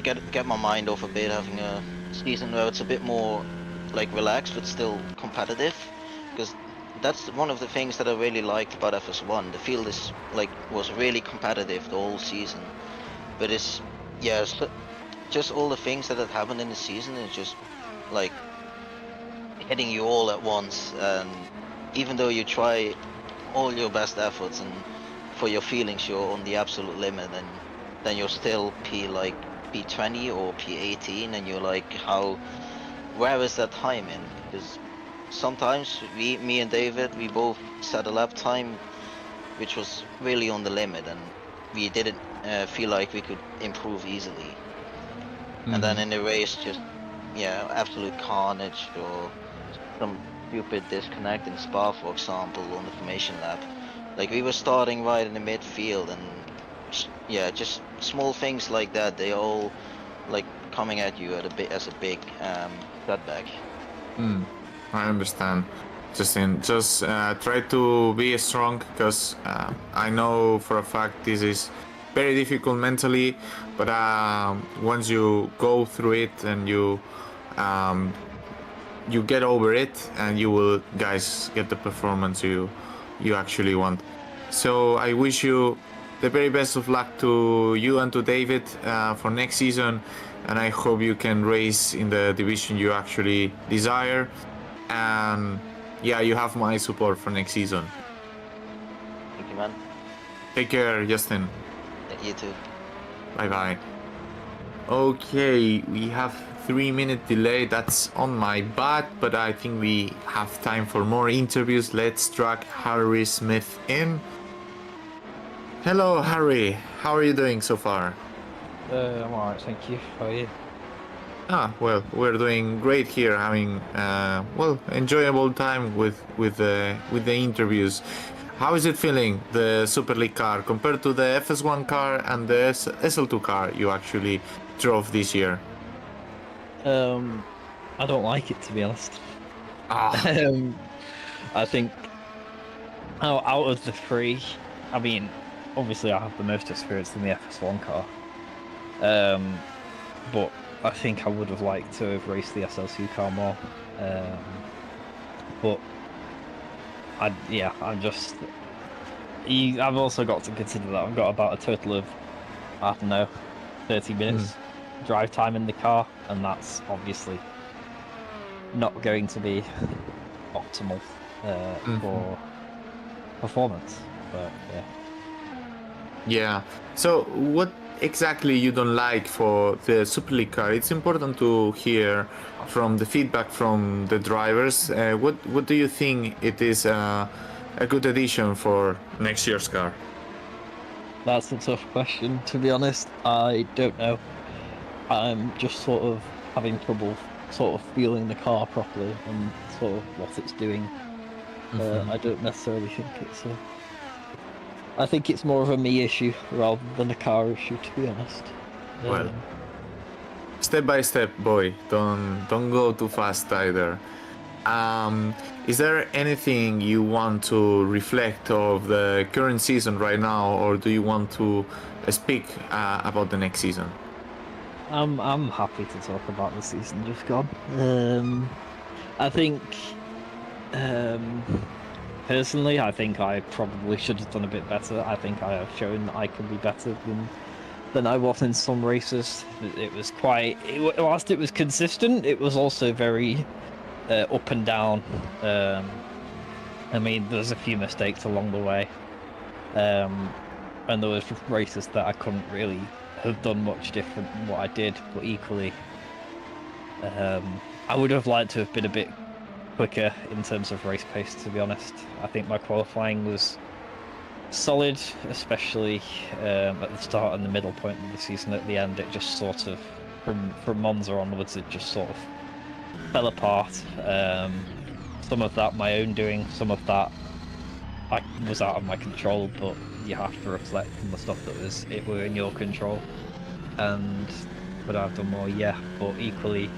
get my mind off a bit, having a season where it's a bit more like relaxed but still competitive, because that's one of the things that I really liked about FS1. The field was really competitive the whole season, but it's just all the things that had happened in the season is just like hitting you all at once, and even though you try all your best efforts and for your feelings you're on the absolute limit, and then you're still P20 or P18, and you're like, where is that time in? Because sometimes me and David, we both set a lap time which was really on the limit, and we didn't feel like we could improve easily. And then in the race, just absolute carnage, or some stupid disconnect in Spa, for example, on the formation lap. Like, we were starting right in the midfield, and just small things like that, they all like coming at you as a big setback. I understand. Justin, just try to be strong, because I know for a fact this is very difficult mentally, but once you go through it and you get over it, and you will, guys, get the performance you actually want. So I wish you the very best of luck to you and to David for next season, and I hope you can race in the division you actually desire. And you have my support for next season. Thank you, man. Take care, Justin. You too. Bye bye. Okay, we have 3-minute delay. That's on my bad, but I think we have time for more interviews. Let's drag Harry Smith in. Hello, Harry. How are you doing so far? I'm alright, thank you. How are you? Well, we're doing great here, having enjoyable time with the interviews. How is it feeling, the Superleague car, compared to the FS1 car and the SL2 car you actually drove this year? I don't like it, to be honest. I think out of the three, I mean, obviously I have the most experience in the FS1 car, but I think I would have liked to have raced the SL2 car more. But I've also got to consider that I've got about a total of, 30 minutes drive time in the car, and that's obviously not going to be optimal for performance. But yeah. So what exactly you don't like for the Superleague car? It's important to hear from the feedback from the drivers. What do you think it is a good addition for next year's car? That's a tough question, to be honest. I don't know. I'm just sort of having trouble sort of feeling the car properly and sort of what it's doing. I don't necessarily think it's I think it's more of a me issue rather than a car issue, to be honest. Well, step by step, boy. Don't go too fast either. Is there anything you want to reflect of the current season right now, or do you want to speak about the next season? I'm happy to talk about the season just gone. I think, personally, I think I probably should have done a bit better. I think I have shown that I can be better than I was in some races. It was whilst it was consistent, it was also very up and down. I mean, there's a few mistakes along the way, and there was races that I couldn't really have done much different than what I did, but equally, I would have liked to have been a bit quicker in terms of race pace, to be honest. I think my qualifying was solid, especially at the start and the middle point of the season. At the end, it just sort of, from Monza onwards, it just sort of fell apart. Some of that my own doing, some of that was out of my control, but you have to reflect on the stuff that were in your control. And could I have done more? Yeah, but equally,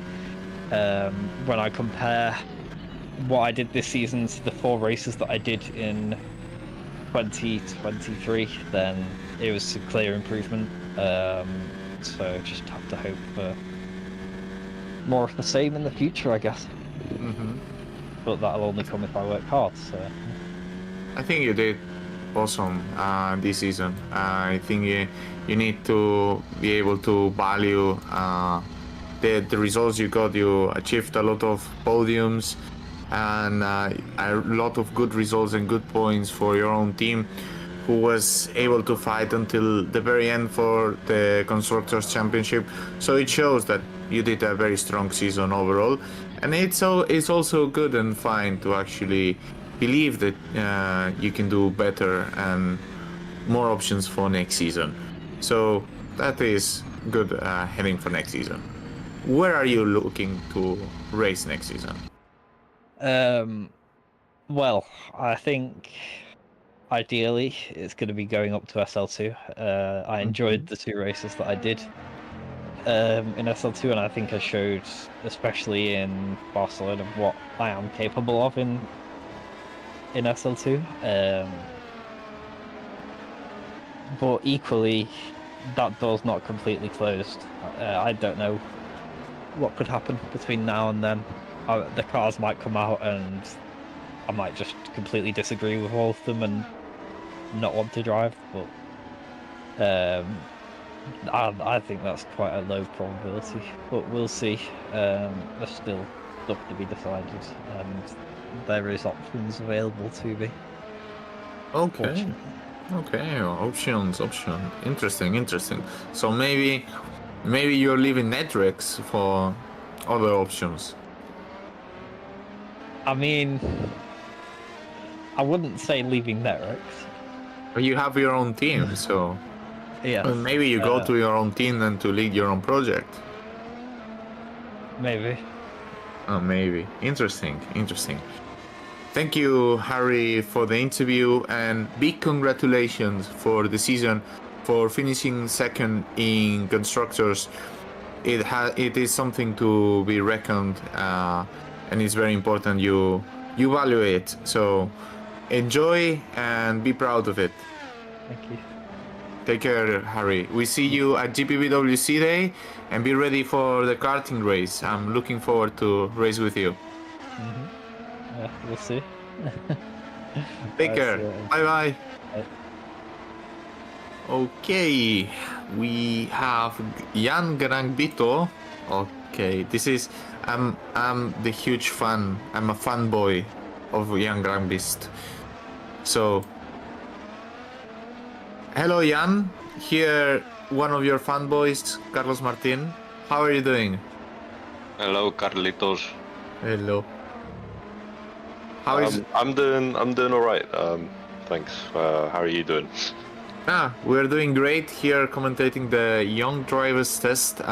when I compare what I did this season to the 4 races that I did in 2023, then it was a clear improvement. So just have to hope for more of the same in the future, I guess. Mm-hmm. But that'll only come if I work hard. So I think you did awesome this season. I think you need to be able to value the results you got. You achieved a lot of podiums and a lot of good results and good points for your own team, who was able to fight until the very end for the Constructors' Championship. So it shows that you did a very strong season overall. And it's also good and fine to actually believe that you can do better and more options for next season. So that is good heading for next season. Where are you looking to race next season? Well, I think ideally it's going to be going up to SL2. I enjoyed the 2 races that I did in SL2, and I think I showed, especially in Barcelona, what I am capable of in SL2. But equally, that door's not completely closed. I don't know what could happen between now and then. The cars might come out and I might just completely disagree with all of them and not want to drive, but I think that's quite a low probability, but we'll see. There's still stuff to be decided, and there is options available to me. Okay, options. Interesting. So maybe you're leaving Netrex for other options. I mean, I wouldn't say leaving Netrex. But you have your own team, so Yeah. well, maybe you go to your own team and to lead your own project. Maybe. Oh, maybe. Interesting. Thank you, Harry, for the interview, and big congratulations for the season, for finishing second in Constructors. It is something to be reckoned, and it's very important you value it. So enjoy and be proud of it. Thank you. Take care, Harry. We see you at GPVWC Day, and be ready for the karting race. I'm looking forward to race with you. Yeah, we'll see. Take care. Bye bye. Bye. Okay, we have Jan Grangbito. Okay, this is I'm the huge fan. I'm a fanboy of Jan Grangbist. So hello, Jan. Here, one of your fanboys, Carlos Martin. How are you doing? Hello, Carlitos. Hello. How is? I'm doing all right. Thanks. How are you doing? We're doing great here, commentating the Young Drivers Test.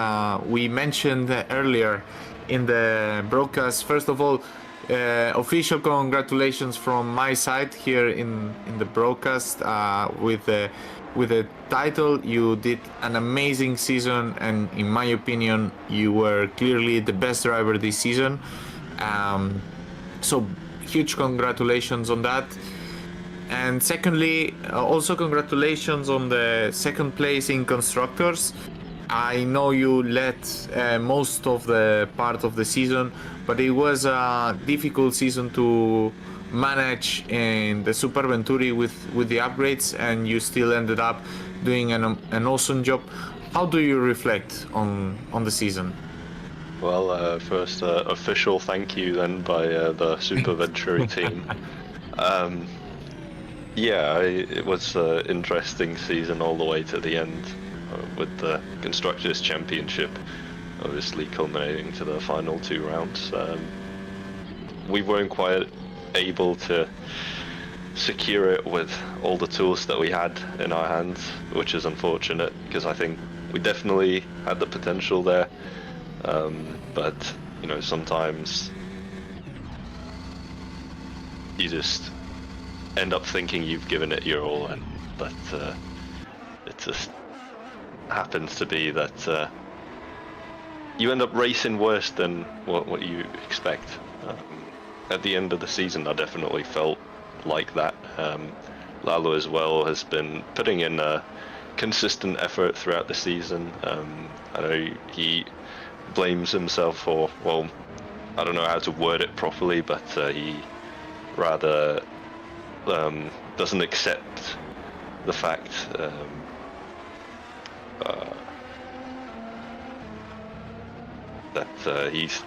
We mentioned earlier in the broadcast, first of all, official congratulations from my side here in the broadcast with the title. You did an amazing season, and in my opinion, you were clearly the best driver this season. So huge congratulations on that. And secondly, also congratulations on the second place in constructors. I know you led most of the part of the season, but it was a difficult season to manage in the Super Venturi with the upgrades, and you still ended up doing an awesome job. How do you reflect on the season? Well, first official thank you then by the Super Venturi team. Yeah, it was an interesting season all the way to the end. With the Constructors' Championship obviously culminating to the final 2 rounds. We weren't quite able to secure it with all the tools that we had in our hands, which is unfortunate because I think we definitely had the potential there. But, you know, sometimes you just end up thinking you've given it your all, and but it just happens to be that you end up racing worse than what you expect. At the end of the season, I definitely felt like that. Lalo as well has been putting in a consistent effort throughout the season. I know he blames himself for, well, I don't know how to word it properly, but he rather doesn't accept the fact that he's,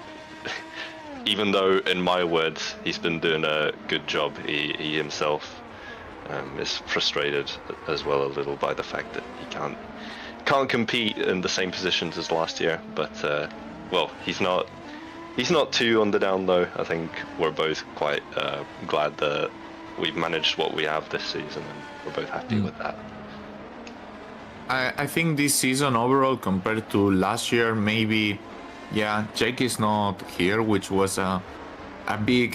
even though in my words he's been doing a good job, he himself is frustrated as well a little by the fact that he can't compete in the same positions as last year. But well, he's not too on the down though. I think we're both quite glad that we've managed what we have this season, and we're both happy with that. I think this season overall compared to last year, maybe, yeah, Jake is not here, which was a big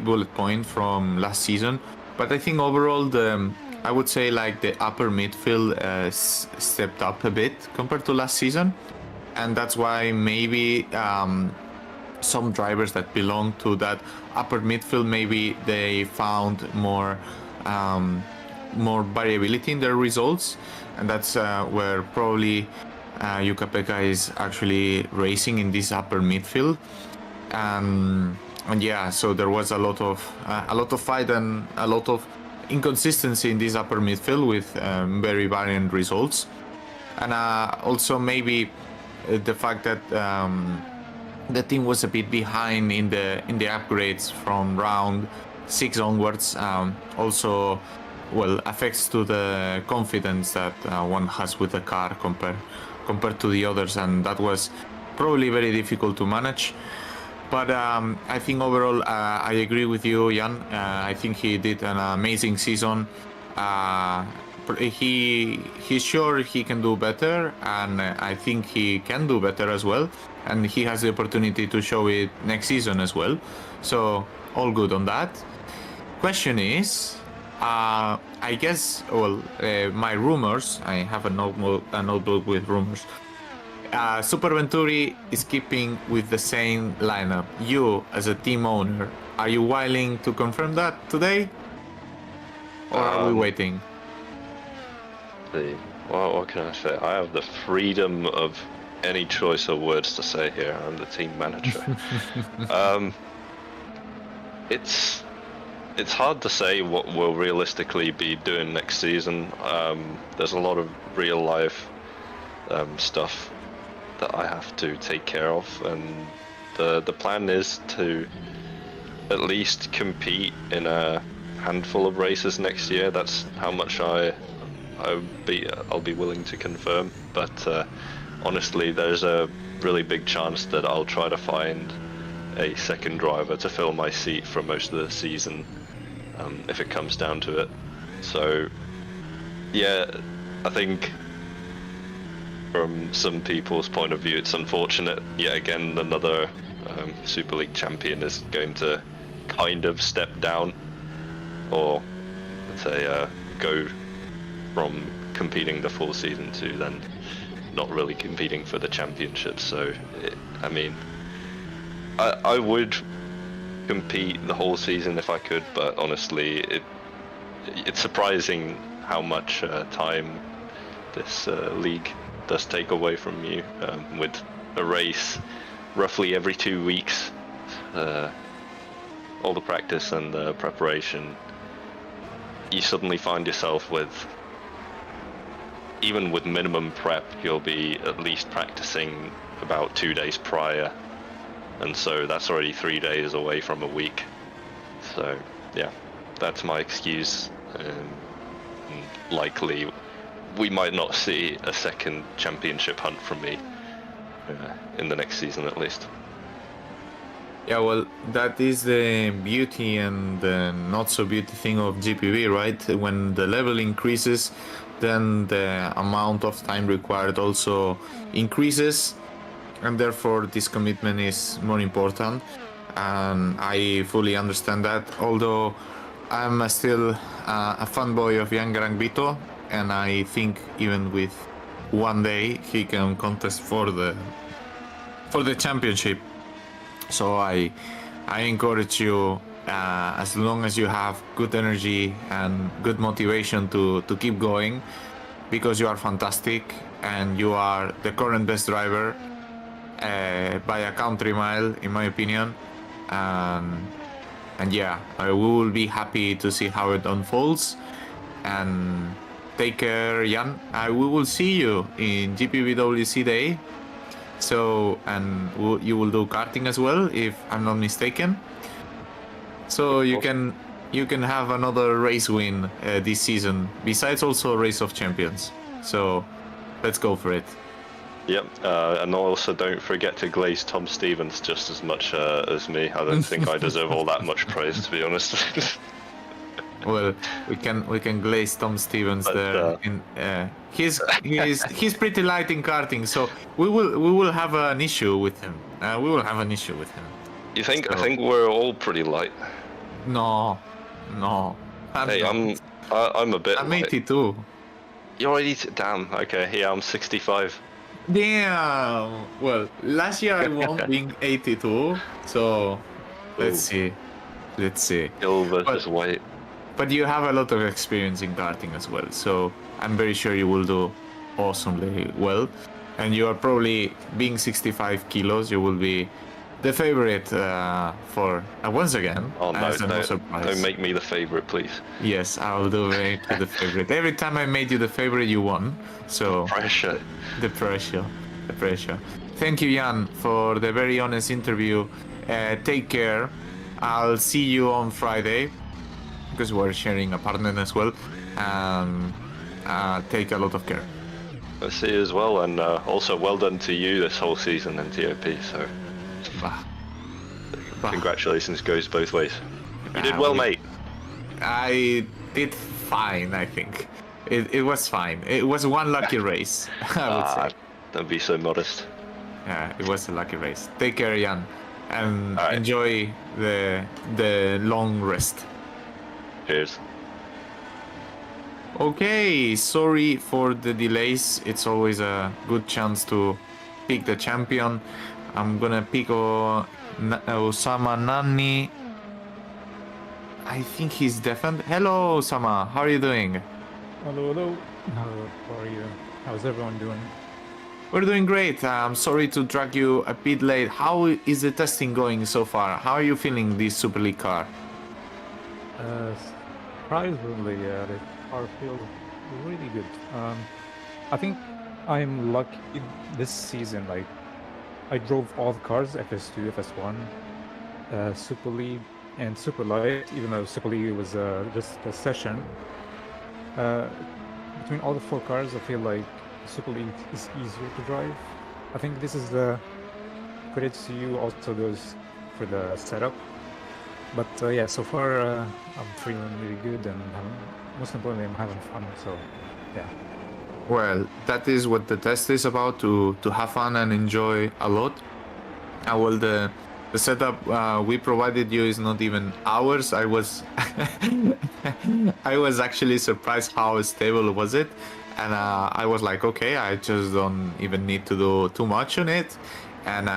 bullet point from last season. But I think overall I would say like the upper midfield stepped up a bit compared to last season, and that's why maybe some drivers that belong to that upper midfield, maybe they found more variability in their results, and that's where probably Yuka-Pekka is actually racing in this upper midfield. And yeah, so there was a lot of fight and a lot of inconsistency in this upper midfield with very variant results, and also maybe the fact that the team was a bit behind in the upgrades from round 6 onwards. Also, well, affects to the confidence that one has with the car compared to the others, and that was probably very difficult to manage. But I think overall I agree with you, Jan. I think he did an amazing season. He's sure he can do better, and I think he can do better as well, and he has the opportunity to show it next season as well. So all good on that. Question is, I guess, well, my rumors, I have a notebook with rumors. Super Venturi is keeping with the same lineup. You, as a team owner, are you willing to confirm that today? Or are we waiting? Well, what can I say? I have the freedom of any choice of words to say here. I'm the team manager. It's hard to say what we'll realistically be doing next season. There's a lot of real life stuff that I have to take care of, and the plan is to at least compete in a handful of races next year. That's how much I'll be willing to confirm. But honestly, there's a really big chance that I'll try to find a second driver to fill my seat for most of the season, if it comes down to it. So yeah, I think from some people's point of view, it's unfortunate. Yet again, another Super League champion is going to kind of step down, or let's say go from competing the full season to then not really competing for the championship. So, I mean, I would compete the whole season if I could, but honestly, it's surprising how much time this league does take away from you, with a race roughly every 2 weeks, all the practice and the preparation. You suddenly find yourself with, even with minimum prep, you'll be at least practicing about 2 days prior, and so that's already 3 days away from a week. So yeah, that's my excuse. Likely we might not see a second championship hunt from me in the next season at least. Yeah, well, that is the beauty and the not so beauty thing of GPV, right? When the level increases, then the amount of time required also increases, and therefore this commitment is more important. And I fully understand that, although I'm still a fanboy of Jan Garangbito, and I think even with one day he can contest for the championship. So I encourage you, as long as you have good energy and good motivation to keep going, because you are fantastic and you are the current best driver by a country mile, in my opinion. And yeah, we will be happy to see how it unfolds. And take care, Jan. We will see you in GPVWC Day. So, and you will do karting as well, if I'm not mistaken. So you can have another race win this season, besides also Race of Champions. So let's go for it. Yep, and also don't forget to glaze Tom Stevens just as much as me. I don't think I deserve all that much praise, to be honest. Well, we can glaze Tom Stevens, but, there. He's pretty light in karting, so we will have an issue with him. We will have an issue with him. You think? So, I think we're all pretty light. No. I'm a bit. I'm light. 82. You're 82. Damn. Okay. Yeah, I'm 65. Damn. Well, last year I won being 82. So let's see. Hill versus White. But you have a lot of experience in karting as well, so I'm very sure you will do awesomely well. And you are probably, being 65 kilos, you will be the favorite for once again. Oh no, don't make me the favorite, please. Yes, I will do make you the favorite. Every time I made you the favorite, you won. So The pressure. Thank you, Jan, for the very honest interview. Take care. I'll see you on Friday, because we're sharing a partner as well. Take a lot of care. I see you as well, and also well done to you this whole season in TOP. So congratulations goes both ways. You did well, mate. I did fine, I think. It was fine. It was one lucky race, I would say. Don't be so modest. Yeah, it was a lucky race. Take care, Jan, and enjoy the long rest. Cheers. Okay, sorry for the delays. It's always a good chance to pick the champion. I'm gonna pick Osama Nani. I think he's deafened. Hello, Osama. How are you doing? Hello. How are you? How's everyone doing? We're doing great. I'm sorry to drag you a bit late. How is the testing going so far? How are you feeling this Super League car? Surprisingly, the car feels really good. I think I'm lucky this season. Like, I drove all the cars, FS2, FS1, Super League, and Super Light, even though Super League was just a session. Between all the 4 cars, I feel like Super League is easier to drive. I think this is the credit to you also goes for the setup. But yeah, so far I'm feeling really good, and most importantly, I'm having fun. So yeah. Well, that is what the test is about, to have fun and enjoy a lot. Well, the setup we provided you is not even ours. I was I was actually surprised how stable was it, and I was like, okay, I just don't even need to do too much on it, and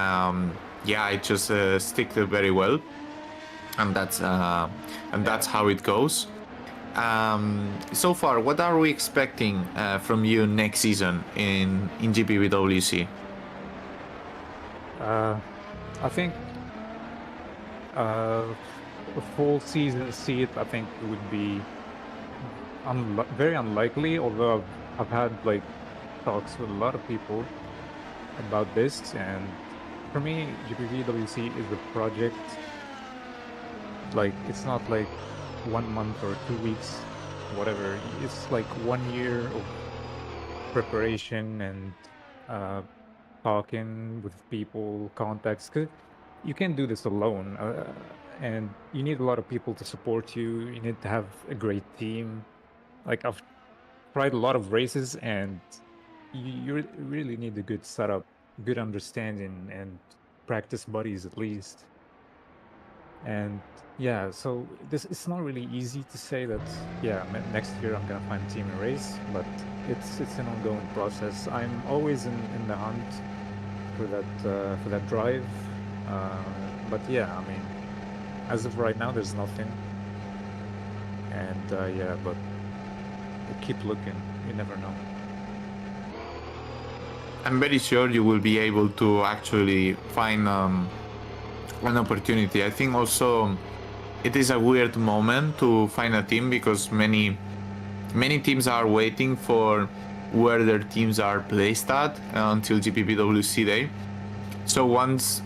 yeah, I just stick to it very well, and that's how it goes. So far, what are we expecting from you next season in GPVWC? I think a full season seat, I think it would be very unlikely, although I've had like talks with a lot of people about this, and for me, GPVWC is a project. Like, it's not like 1 month or 2 weeks, whatever. It's like 1 year of preparation and talking with people, contacts. 'Cause you can't do this alone, and you need a lot of people to support you. You need to have a great team. Like, I've tried a lot of races, and you really need a good setup, good understanding, and practice buddies at least. And yeah, so it's not really easy to say that, yeah, next year I'm gonna find a team and race, but it's an ongoing process. I'm always in the hunt for that drive. But yeah, I mean, as of right now, there's nothing. And yeah, but we'll keep looking. You never know. I'm very sure you will be able to actually find an opportunity. I think also it is a weird moment to find a team because many teams are waiting for where their teams are placed at until GPVWC Day. So once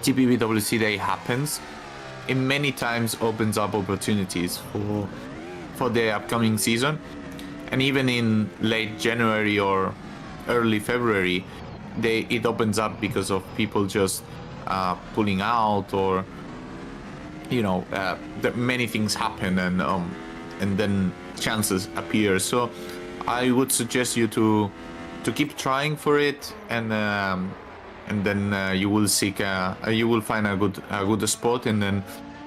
GPVWC Day happens, it many times opens up opportunities for the upcoming season, and even in late January or early February, it opens up because of people just pulling out, or many things happen, and then chances appear. So I would suggest you to keep trying for it, and then you will you will find a good spot. And then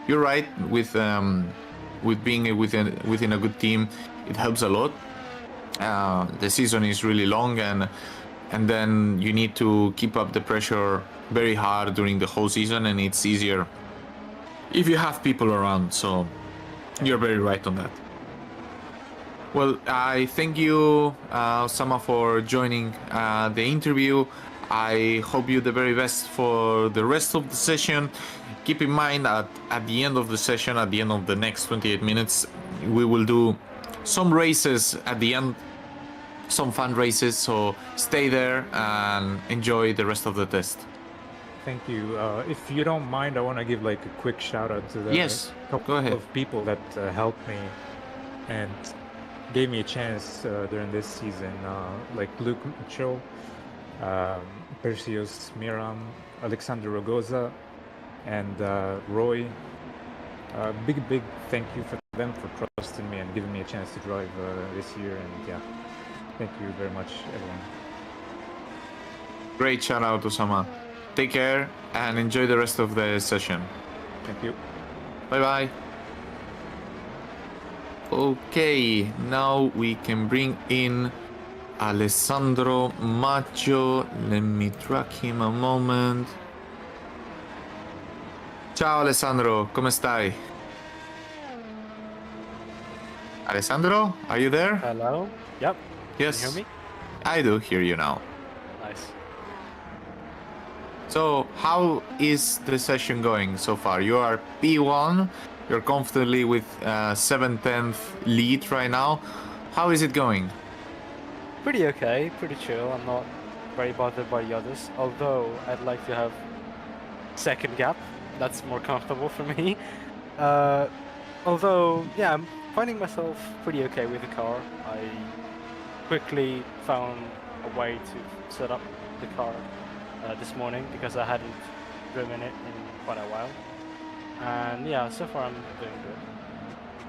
you're right, with being within a good team, it helps a lot. The season is really long, and then you need to keep up the pressure very hard during the whole season, and it's easier if you have people around. So you're very right on that. Well, I thank you, Sama, for joining the interview. I hope you the very best for the rest of the session. Keep in mind that at the end of the session, at the end of the next 28 minutes, we will do some races at the end, some fun races, so stay there and enjoy the rest of the test. Thank you. If you don't mind, I want to give like a quick shout out to the couple of people that helped me and gave me a chance during this season, like Luke Mitchell, Perseus Miram, Alexander Rogoza, and Roy. Big thank you for them for trusting me and giving me a chance to drive this year. And yeah, thank you very much, everyone. Great shout out, Osama. Take care and enjoy the rest of the session. Thank you. Bye bye. Okay, now we can bring in Alessandro Maggio. Let me track him a moment. Ciao Alessandro, come stai? Alessandro, are you there? Hello? Yep. Yes. Can you hear me? I do hear you now. Nice. So, how is the session going so far? You are P1, you're comfortably with 7/10 lead right now. How is it going? Pretty okay, pretty chill. I'm not very bothered by the others, although I'd like to have second gap. That's more comfortable for me. Although, yeah, I'm finding myself pretty okay with the car. I quickly found a way to set up the car this morning because I hadn't driven it in quite a while. And yeah, so far I'm doing good.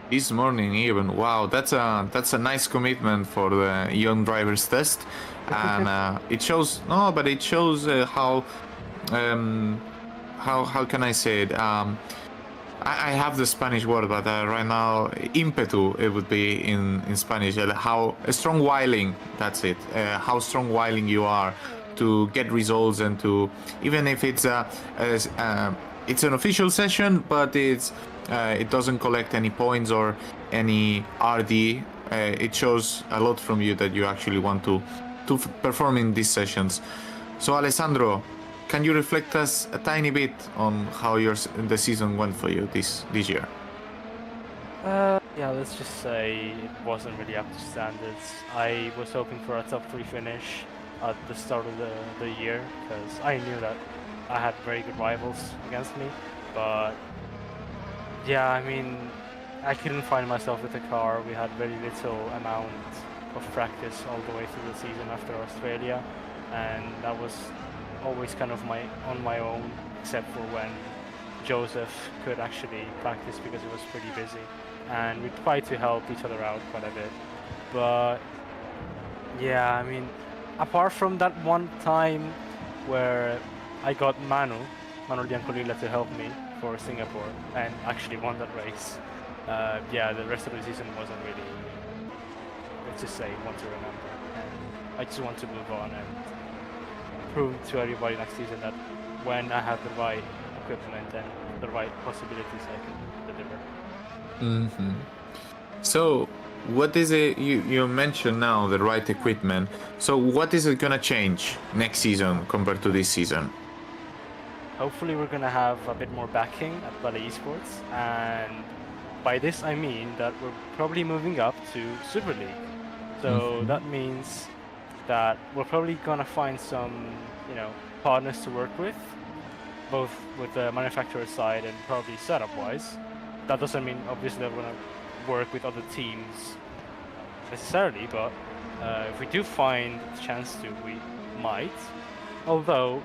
This morning even, wow, that's a nice commitment for the young drivers test, and it shows how how can I say it? I have the Spanish word, but right now, impetu, it would be in Spanish. How strong willing, that's it. How strong willing you are to get results and to, even if it's it's an official session, but it doesn't collect any points or any RD. It shows a lot from you that you actually want to perform in these sessions. So Alessandro, can you reflect us a tiny bit on how the season went for you this year? Yeah, let's just say it wasn't really up to standards. I was hoping for a top 3 finish at the start of the year, because I knew that I had very good rivals against me, but yeah, I mean, I couldn't find myself with the car. We had very little amount of practice all the way through the season after Australia, and that was always kind of on my own, except for when Joseph could actually practice because he was pretty busy, and we tried to help each other out quite a bit. But yeah, I mean, apart from that one time where I got Manu Liancolila to help me for Singapore and actually won that race, yeah, the rest of the season wasn't really, let's just say, one to remember, and I just want to move on and prove to everybody next season that when I have the right equipment and the right possibilities, I can deliver. Mm-hmm. So, what is it you mentioned now, the right equipment? So, what is it gonna change next season compared to this season? Hopefully, we're gonna have a bit more backing at Ballet Esports, and by this I mean that we're probably moving up to Superleague. So that means that we're probably gonna find some, partners to work with, both with the manufacturer side and probably setup-wise. That doesn't mean obviously that we're gonna work with other teams necessarily, but if we do find the chance to, we might. Although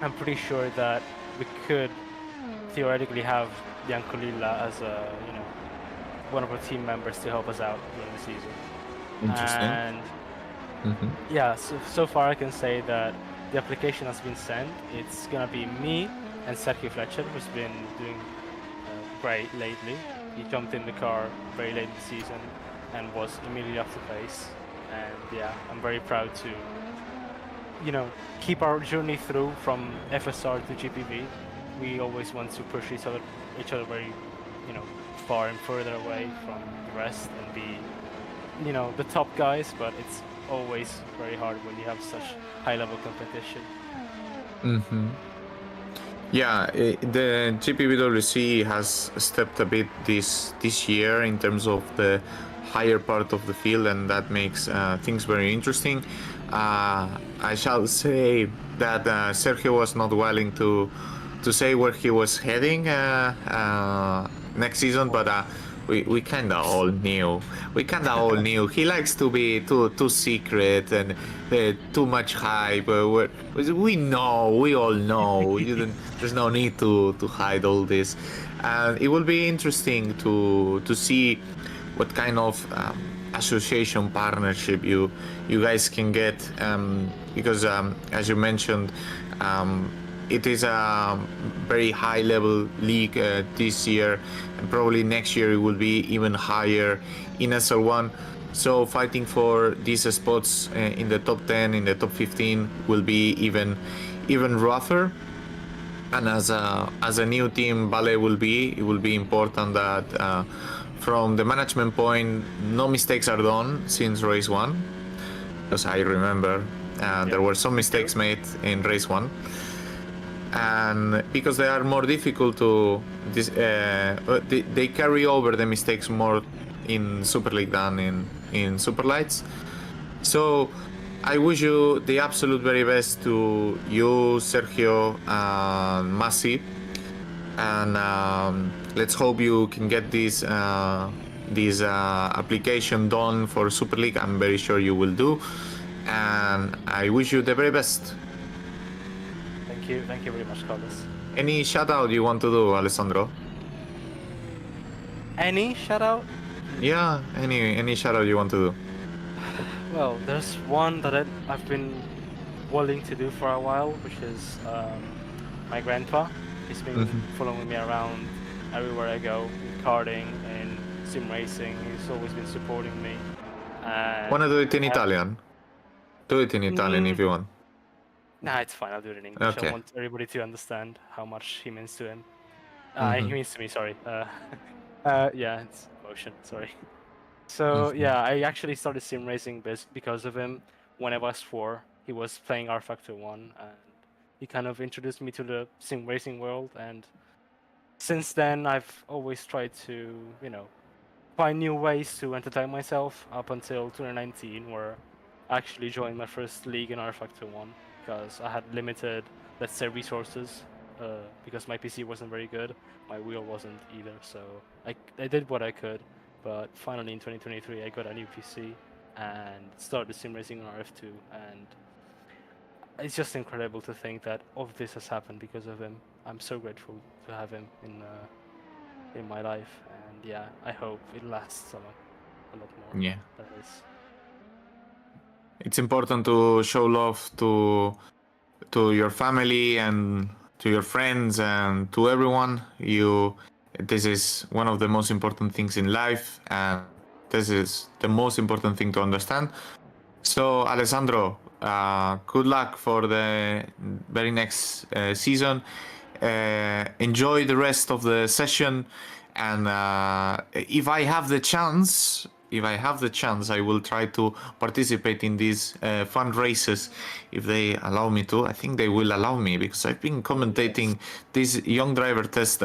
I'm pretty sure that we could theoretically have Biancolilla as one of our team members to help us out during the season. Interesting. And yeah, so far I can say that the application has been sent. It's gonna be me and Sergio Fletcher, who's been doing great lately. He jumped in the car very late in the season and was immediately off the pace. And yeah, I'm very proud to, keep our journey through from FSR to GPV. We always want to push each other very, far and further away from the rest and be, the top guys, but it's always very hard when you have such high-level competition. Yeah, the GPVWC has stepped a bit this year in terms of the higher part of the field, and that makes things very interesting. I shall say that Sergio was not willing to say where he was heading next season, but we kind of all knew. He likes to be too secret and too much hype. We all know. There's no need to hide all this. And it will be interesting to see what kind of association partnership you guys can get, because as you mentioned, it is a very high level league this year, and probably next year it will be even higher in SL1. So fighting for these spots in the top 10, in the top 15 will be even rougher. And as a new team Ballet it will be important that from the management point, no mistakes are done since race 1, because I remember there were some mistakes made in race 1, and because they are more difficult to they carry over the mistakes more in Super League than in Super Lights. So I wish you the absolute very best to you, Sergio, and Masi, and let's hope you can get this application done for Super League. I'm very sure you will do, and I wish you the very best. Thank you very much, Carlos. Any shout out you want to do, Alessandro? Any shout out? Yeah, any shout out you want to do? Well, there's one that I've been willing to do for a while, which is my grandpa. He's been following me around everywhere I go, in karting and sim racing. He's always been supporting me. Wanna do it in Italian? Do it in Italian if you want. Nah, it's fine. I'll do it in English. Okay. I want everybody to understand how much he means to him. Mhm. He means to me. Sorry. Yeah, it's emotion. Sorry. So yeah, I actually started sim racing because of him. When I was 4, he was playing R Factor 1, and he kind of introduced me to the sim racing world. And since then, I've always tried to, find new ways to entertain myself up until 2019, where I actually joined my first league in R Factor 1 because I had limited, let's say, resources because my PC wasn't very good, my wheel wasn't either, so I did what I could, but finally in 2023 I got a new PC and started sim racing on RF2, and it's just incredible to think that all of this has happened because of him. I'm so grateful to have him in my life, and yeah, I hope it lasts a lot more. Yeah. Than this. It's important to show love to your family and to your friends and to everyone. This is one of the most important things in life, and this is the most important thing to understand. So, Alessandro, good luck for the very next season. Enjoy the rest of the session, and if I have the chance, I will try to participate in these fun races if they allow me to. I think they will allow me because I've been commentating this young driver test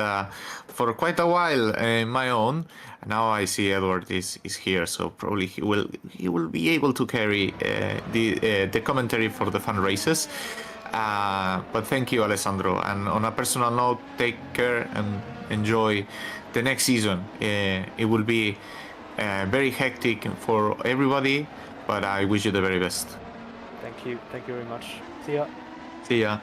for quite a while my own. Now I see Edward is here, so probably he will be able to carry the commentary for the fun races. But thank you, Alessandro. And on a personal note, take care and enjoy the next season. It will be very hectic for everybody, but I wish you the very best. Thank you very much. See ya. See ya.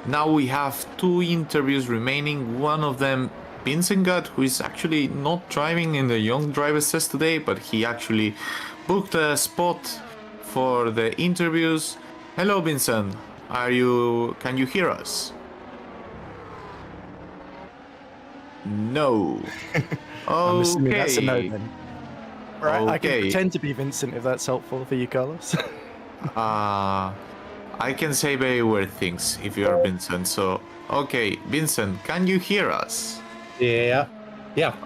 Now we have 2 interviews remaining. One of them, Vincent got, who is actually not driving in the Young Drivers Test today, but he actually booked a spot for the interviews. Hello, Vincent. Can you hear us? No. I'm assuming that's a no Okay. then. Right, I can Okay. pretend to be Vincent if that's helpful for you, Carlos. I can say very weird things if you are Vincent. So, okay, Vincent, can you hear us? Yeah.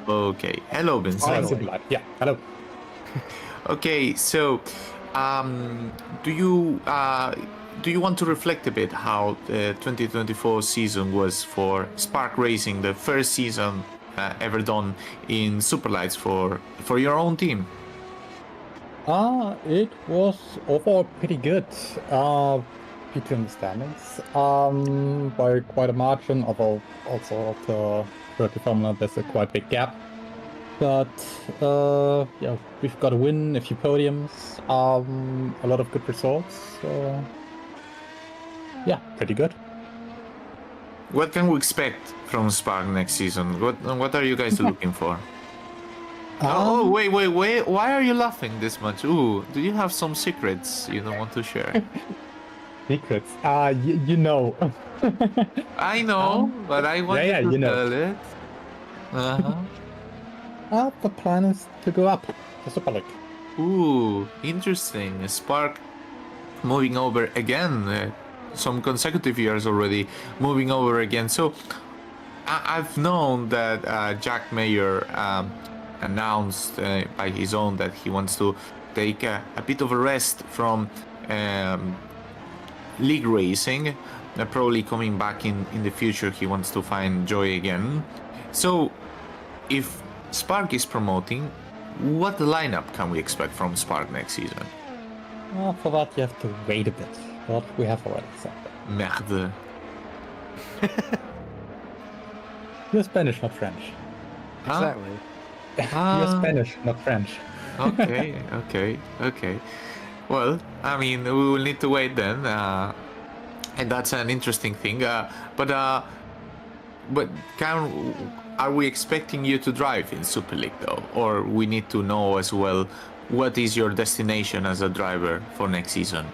Okay. Hello, Vincent. Yeah. Hello. Okay, so do you want to reflect a bit how the 2024 season was for Spark Racing, the first season ever done in Superlights for your own team? It was overall pretty good. P2 understandings. By quite a margin, although also the 30 Formula there's a quite big gap. But yeah, we've got a win, a few podiums, a lot of good results. Yeah, pretty good. What can we expect from Spark next season? What are you guys looking for? Oh, wait. Why are you laughing this much? Ooh, do you have some secrets you don't want to share? Secrets. You know. I know, but I want yeah, you to you know. tell it. The plan is to go up to Superleague. Ooh, interesting. Spark moving over again. Some consecutive years already moving over again. So I've known that Jack Mayer announced by his own that he wants to take a bit of a rest from league racing. Probably coming back in the future, he wants to find joy again. So if Spark is promoting, what lineup can we expect from Spark next season? For that you have to wait a bit, but we have already said that. Merde. You're Spanish, not French. Exactly. You're Spanish, not French. Okay. Well, I mean, we will need to wait then, and that's an interesting thing. But are we expecting you to drive in Super League though, or we need to know as well what is your destination as a driver for next season?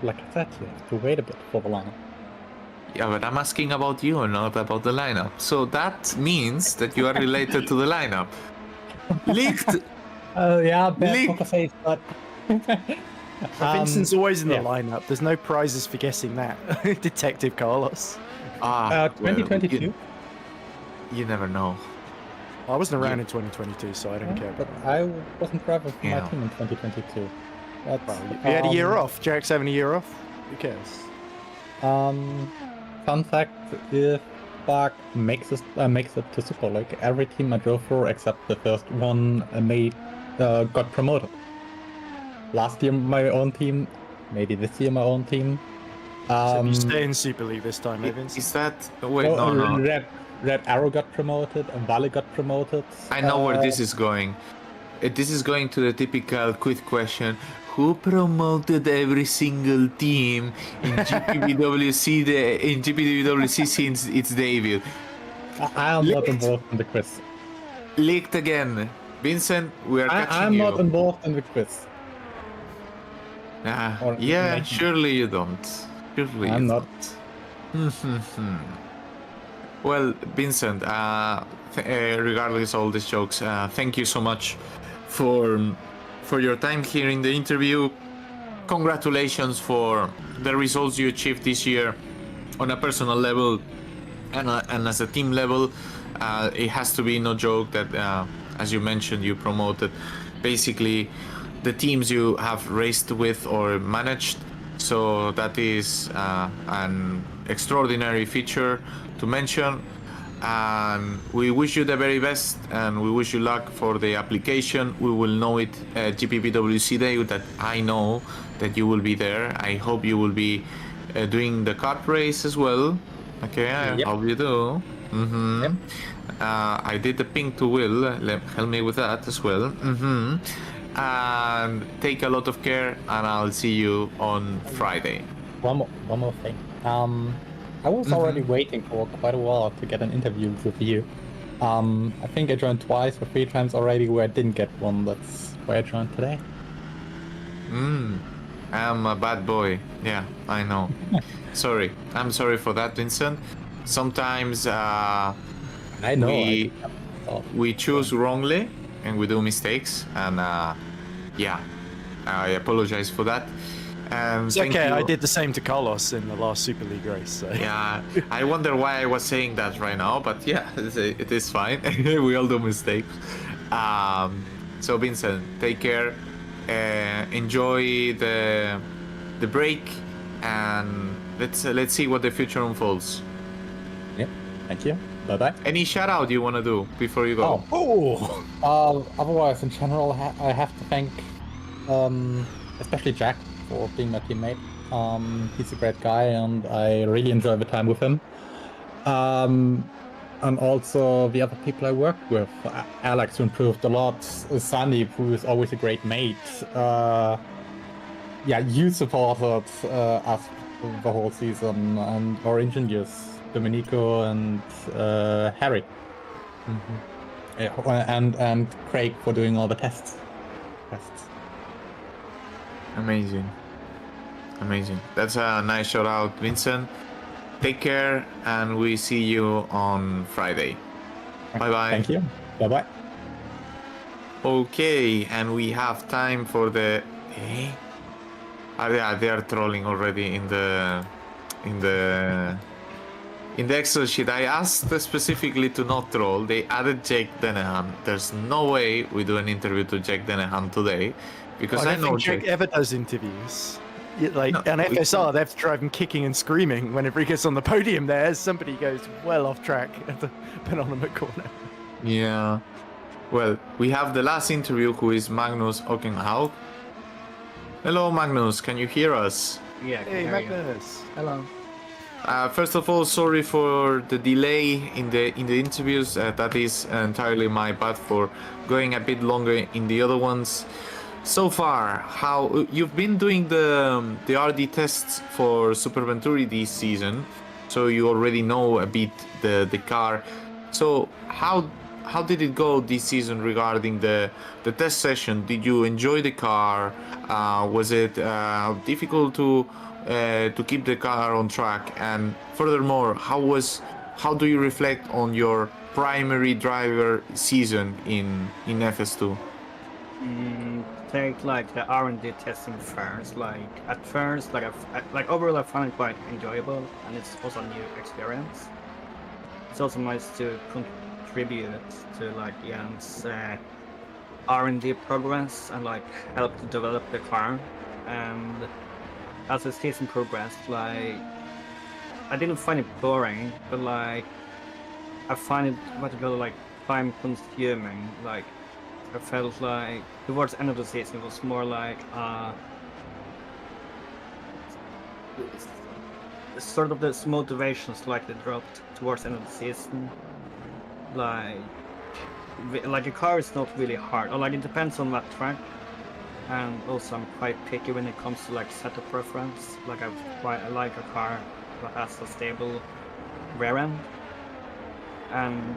Like I said, you have to wait a bit for the lineup. Yeah, but I'm asking about you and not about the lineup. So that means that you are related to the lineup. Leaked. Yeah, bad Leaked. poker face, but. Vincent's always in the yeah. lineup. There's no prizes for guessing that. Detective Carlos. 2022. You never know. I wasn't around in 2022, so I don't care. But I wasn't driver for Yeah. my team in 2022. That's, Well, you had a year off. Jack's having a year off. Who cares? Fun fact: if Bach makes it to Super League, every team I drove for except the first one got promoted. Last year my own team, maybe this year my own team. So you stay in Super League this time, Evans? Is that... Wait, no. Red Arrow got promoted, and Valley got promoted. I know where this is going. This is going to the typical quiz question. Who promoted every single team in GPVWC since its debut? I am not involved in the quiz. Leaked again. Vincent, we are catching I'm you. not involved in the quiz. Or Yeah, information. surely you don't. Surely I'm you not. don't. Well, Vincent, regardless of all these jokes, thank you so much for your time here in the interview. Congratulations for the results you achieved this year on a personal level and as a team level. It has to be no joke that, as you mentioned, you promoted basically the teams you have raced with or managed. So that is an extraordinary feature to mention, and we wish you the very best, and we wish you luck for the application. We will know it at GPVWC Day, that I know that you will be there. I hope you will be doing the kart race as well. Okay, I hope you do. I did the ping to Will. Help me with that as well. And take a lot of care, and I'll see you on Friday. One more thing. I was already waiting for quite a while to get an interview with you. I think I joined twice or 3 times already where I didn't get one. That's why I joined today. I'm a bad boy. Yeah, I know. Sorry. I'm sorry for that, Vincent. Sometimes I know. we choose wrongly and we do mistakes, and yeah, I apologize for that. It's okay, I did the same to Carlos in the last Super League race. So. Yeah, I wonder why I was saying that right now, but yeah, it is fine. We all do mistakes. So Vincent, take care. Enjoy the break, and let's see what the future unfolds. Yeah, thank you. Bye bye. Any shout out you want to do before you go? Otherwise, in general, I have to thank, especially Jack, for being my teammate. He's a great guy, and I really enjoy the time with him. And also the other people I worked with. Alex, who improved a lot. Sandy, who is always a great mate. Yeah, you supported us the whole season, and our engineers, Domenico and Harry. And Craig for doing all the tests. Amazing. That's a nice shout out, Vincent. Take care, and we see you on Friday. Bye bye. Thank you. Bye bye. Okay, and we have time for the. They are trolling already in the Excel sheet. I asked specifically to not troll. They added Jake Dennehan. There's no way we do an interview to Jake Dennehan today, because I don't know think Jake ever does interviews. Like on FSR, they have to drive him kicking and screaming whenever he gets on the podium. There, somebody goes well off track at the penultimate corner. Yeah. Well, we have the last interview, who is Magnus Okenhaug. Hello, Magnus. Can you hear us? Yeah. Hey, Magnus. Hello. First of all, sorry for the delay in the interviews. That is entirely my bad for going a bit longer in the other ones. So far, how you've been doing the RD tests for Super Venturi this season, so you already know a bit the car. So how how did it go this season regarding the test session? Did you enjoy the car? Was it difficult to keep the car on track? And furthermore, how do you reflect on your primary driver season in FS2? Take like the R&D testing first. Like at first, like overall, I found it quite enjoyable, and it's also a new experience. It's also nice to contribute to like Jan's R&D progress and like help to develop the car. And as the season progressed, like I didn't find it boring, but like I find it like time consuming. Like I felt like towards the end of the season it was more like sort of this motivation slightly dropped towards the end of the season. Like a car is not really hard, or like it depends on that track. And also I'm quite picky when it comes to like setup preference. Like I like a car that has a stable rear end, and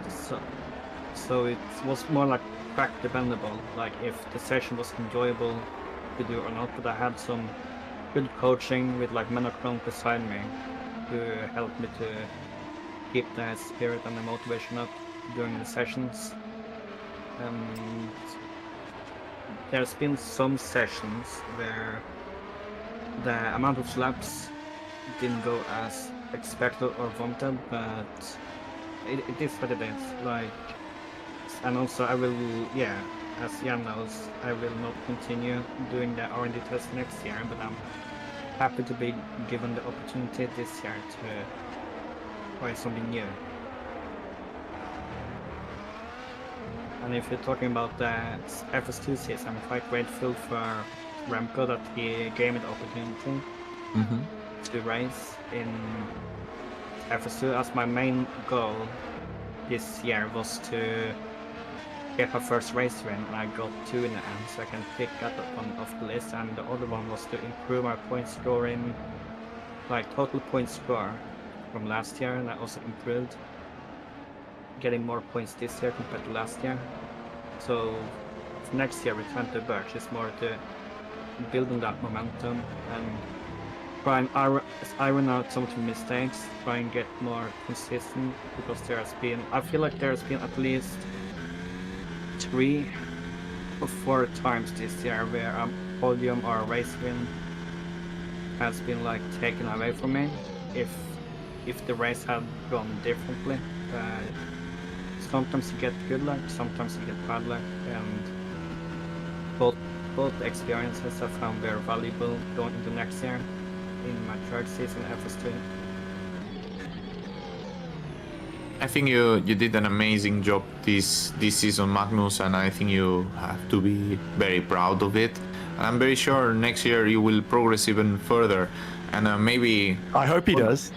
so it was more like track dependable, like if the session was enjoyable to do or not. But I had some good coaching with like Menno Klont beside me who helped me to keep the spirit and the motivation up during the sessions. And there's been some sessions where the amount of laps didn't go as expected or wanted, but it is what it is. Like, and also I will, yeah, as Jan knows, I will not continue doing the R&D test next year, but I'm happy to be given the opportunity this year to try something new. And if you're talking about the FS2 season, I'm quite grateful for Remco that he gave me the opportunity to race in FS2, as my main goal this year was to get my first race win, and I got 2 in the end, so I can pick that one off the list. And the other one was to improve my point scoring, like total point score from last year, and I also improved, getting more points this year compared to last year. So for next year, return to Birch is more to building that momentum and try and iron out some of the mistakes, try and get more consistent, because I feel like there's been at least 3 or 4 times this year where a podium or a race win has been like taken away from me if the race had gone differently. Sometimes you get good luck, sometimes you get bad luck, and both experiences I found very valuable going into next year in my 3rd season FS2. I think you did an amazing job this season, Magnus, and I think you have to be very proud of it. I'm very sure next year you will progress even further, and maybe... I hope he does.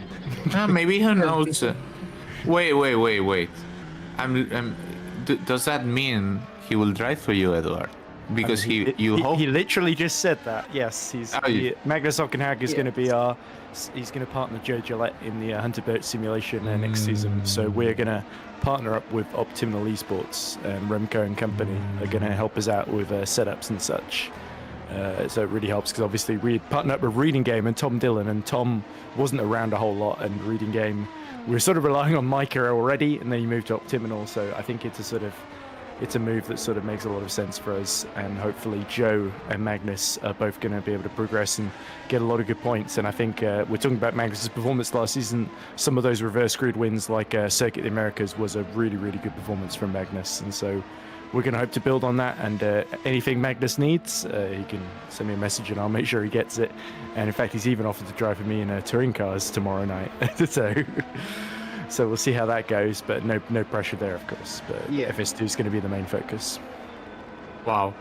Maybe, who knows? Wait. Does that mean he will drive for you, Edward? Because he literally just said that. Yes, Magnus Ockenhag is going to be he's going to partner Joe Gillette in the Hunter Birch simulation next season. So we're going to partner up with Optimal Esports, and Remco and company are going to help us out with setups and such. So it really helps, because obviously we partnered up with Reading Game and Tom Dillon, and Tom wasn't around a whole lot, and Reading Game, we were sort of relying on Micah already, and then he moved to Optimal. So I think it's a move that sort of makes a lot of sense for us, and hopefully Joe and Magnus are both going to be able to progress and get a lot of good points. And I think we're talking about Magnus's performance last season. Some of those reverse grid wins, like Circuit of the Americas, was a really, really good performance from Magnus, and so we're going to hope to build on that. And anything Magnus needs, he can send me a message and I'll make sure he gets it. And in fact, he's even offered to drive for me in touring cars tomorrow night. So we'll see how that goes, but no pressure there, of course. But yeah, FS2 is going to be the main focus. Wow.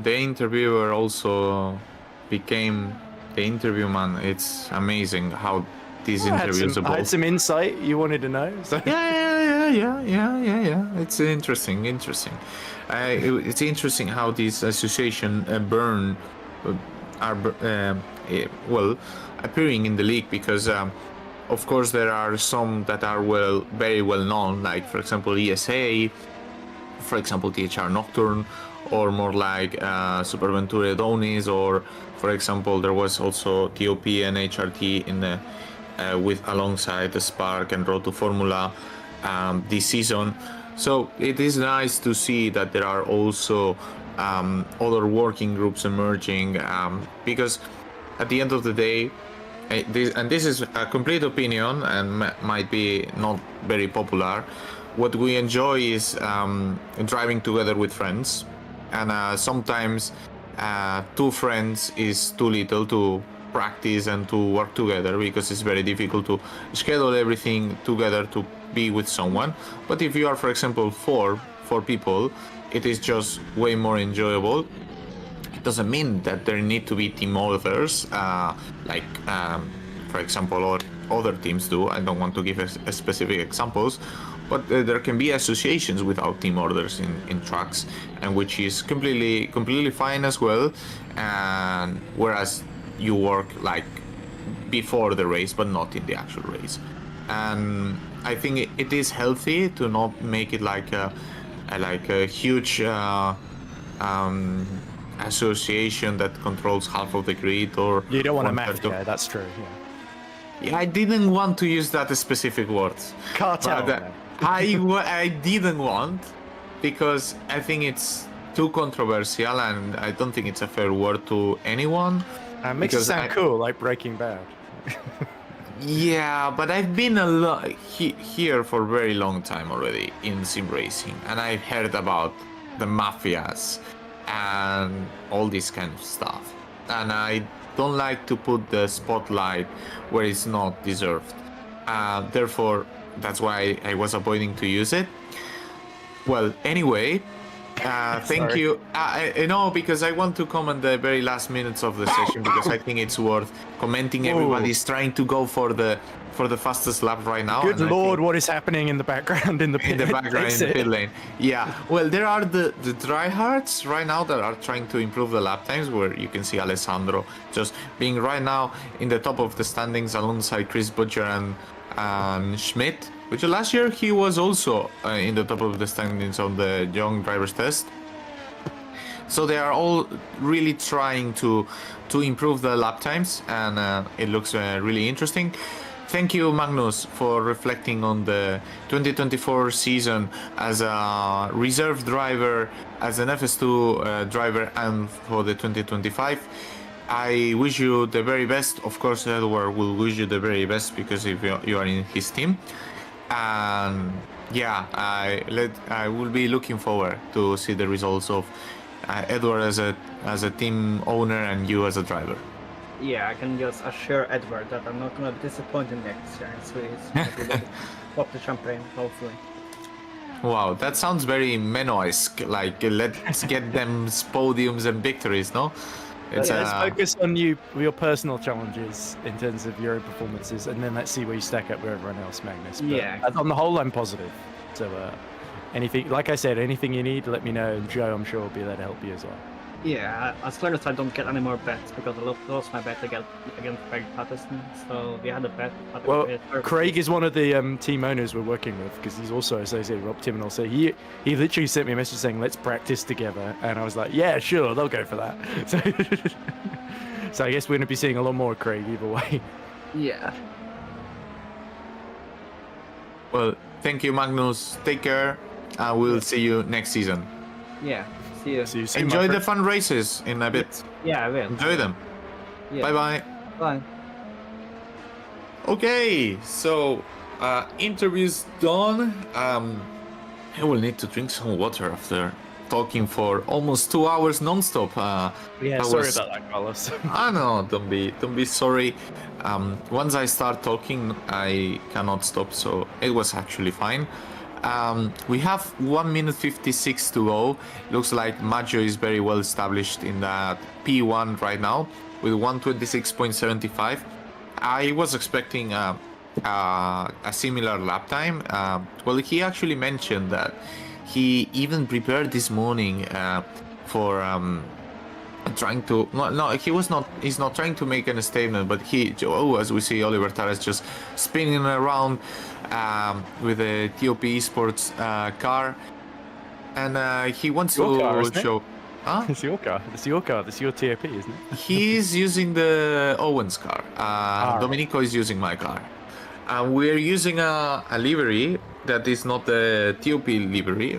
The interviewer also became the interview man. It's amazing how these interviews evolve. I had some insight you wanted to know. So. Yeah. It's interesting. It's interesting how this association are appearing in the league, because of course there are some that are very well known, like for example ESA, for example, THR Nocturne, or more like Superventure Donis, or for example, there was also TOP and HRT in the with alongside the Spark and Road to Formula this season. So it is nice to see that there are also other working groups emerging, because at the end of the day, this is a complete opinion and might be not very popular, what we enjoy is driving together with friends, and sometimes 2 friends is too little to practice and to work together, because it's very difficult to schedule everything together to be with someone. But if you are, for example, four people, it is just way more enjoyable. It doesn't mean that there need to be team orders, for example, or other teams do. I don't want to give specific examples, but there can be associations without team orders in trucks, and which is completely fine as well. And whereas you work like before the race, but not in the actual race. And I think it is healthy to not make it like a huge association that controls half of the grid, or you don't want a mafia. That's true. Yeah, I didn't want to use that specific word. Cartel. But, I didn't want, because I think it's too controversial, and I don't think it's a fair word to anyone. Makes it sound cool, like Breaking Bad. Yeah, but I've been a lot here for a very long time already in sim racing, and I've heard about the mafias and all this kind of stuff, and I don't like to put the spotlight where it's not deserved. Therefore, that's why I was avoiding to use it. Well, anyway, thank you. No, because I want to comment the very last minutes of the session, because I think it's worth commenting. Everybody's trying to go for the fastest lap right now. Good lord, what is happening in the background in the pit lane? Yeah, well, there are the tryhards right now that are trying to improve the lap times, where you can see Alessandro just being right now in the top of the standings alongside Chris Butcher and Schmidt, which last year he was also in the top of the standings on the young drivers test. So they are all really trying to improve the lap times, and it looks really interesting. Thank you, Magnus, for reflecting on the 2024 season as a reserve driver, as an FS2 driver, and for the 2025. I wish you the very best. Of course, Edward will wish you the very best, because if you are in his team. And yeah, I will be looking forward to see the results of Edward as a team owner and you as a driver. Yeah, I can just assure Edward that I'm not going to disappoint him next year. It's pop the champagne, hopefully. Wow, that sounds very Menno-esque. Like, let's get them podiums and victories, no? Let's focus on your personal challenges in terms of your own performances, and then let's see where you stack up with everyone else, Magnus. But yeah. On the whole, I'm positive. So, anything, like I said, anything you need, let me know. And Joe, I'm sure, will be there to help you as well. Yeah, as long as I don't get any more bets, because I lost my bet against Craig Patterson, so we had a bet. Well, Craig is one of the team owners we're working with, because he's also associated with Optiminal. So he literally sent me a message saying, let's practice together. And I was like, yeah, sure, they'll go for that. So I guess we're going to be seeing a lot more of Craig either way. Yeah. Well, thank you, Magnus. Take care. We'll see you next season. Yeah. See you. Enjoy the fun races in a bit. Yeah, I will. Enjoy them. Yeah. Bye-bye. Bye. Okay, so interviews done. I will need to drink some water after talking for almost 2 hours non-stop. Sorry about that, Carlos. I know, don't be sorry. Once I start talking, I cannot stop, so it was actually fine. We have 1 minute 56 to go. Looks like Maggio is very well established in that P1 right now with 126.75. I was expecting a similar lap time. Well, he actually mentioned that he even prepared this morning for trying to he's not trying to make a statement, but as we see Oliver Taras just spinning around with a TOP Esports car. and he wants Your to car, isn't it? show. Huh? It's your car. It's your car. It's your TOP, isn't it? He's using the Owen's car. right. Domenico is using my car. We're using a livery that is not the TOP livery,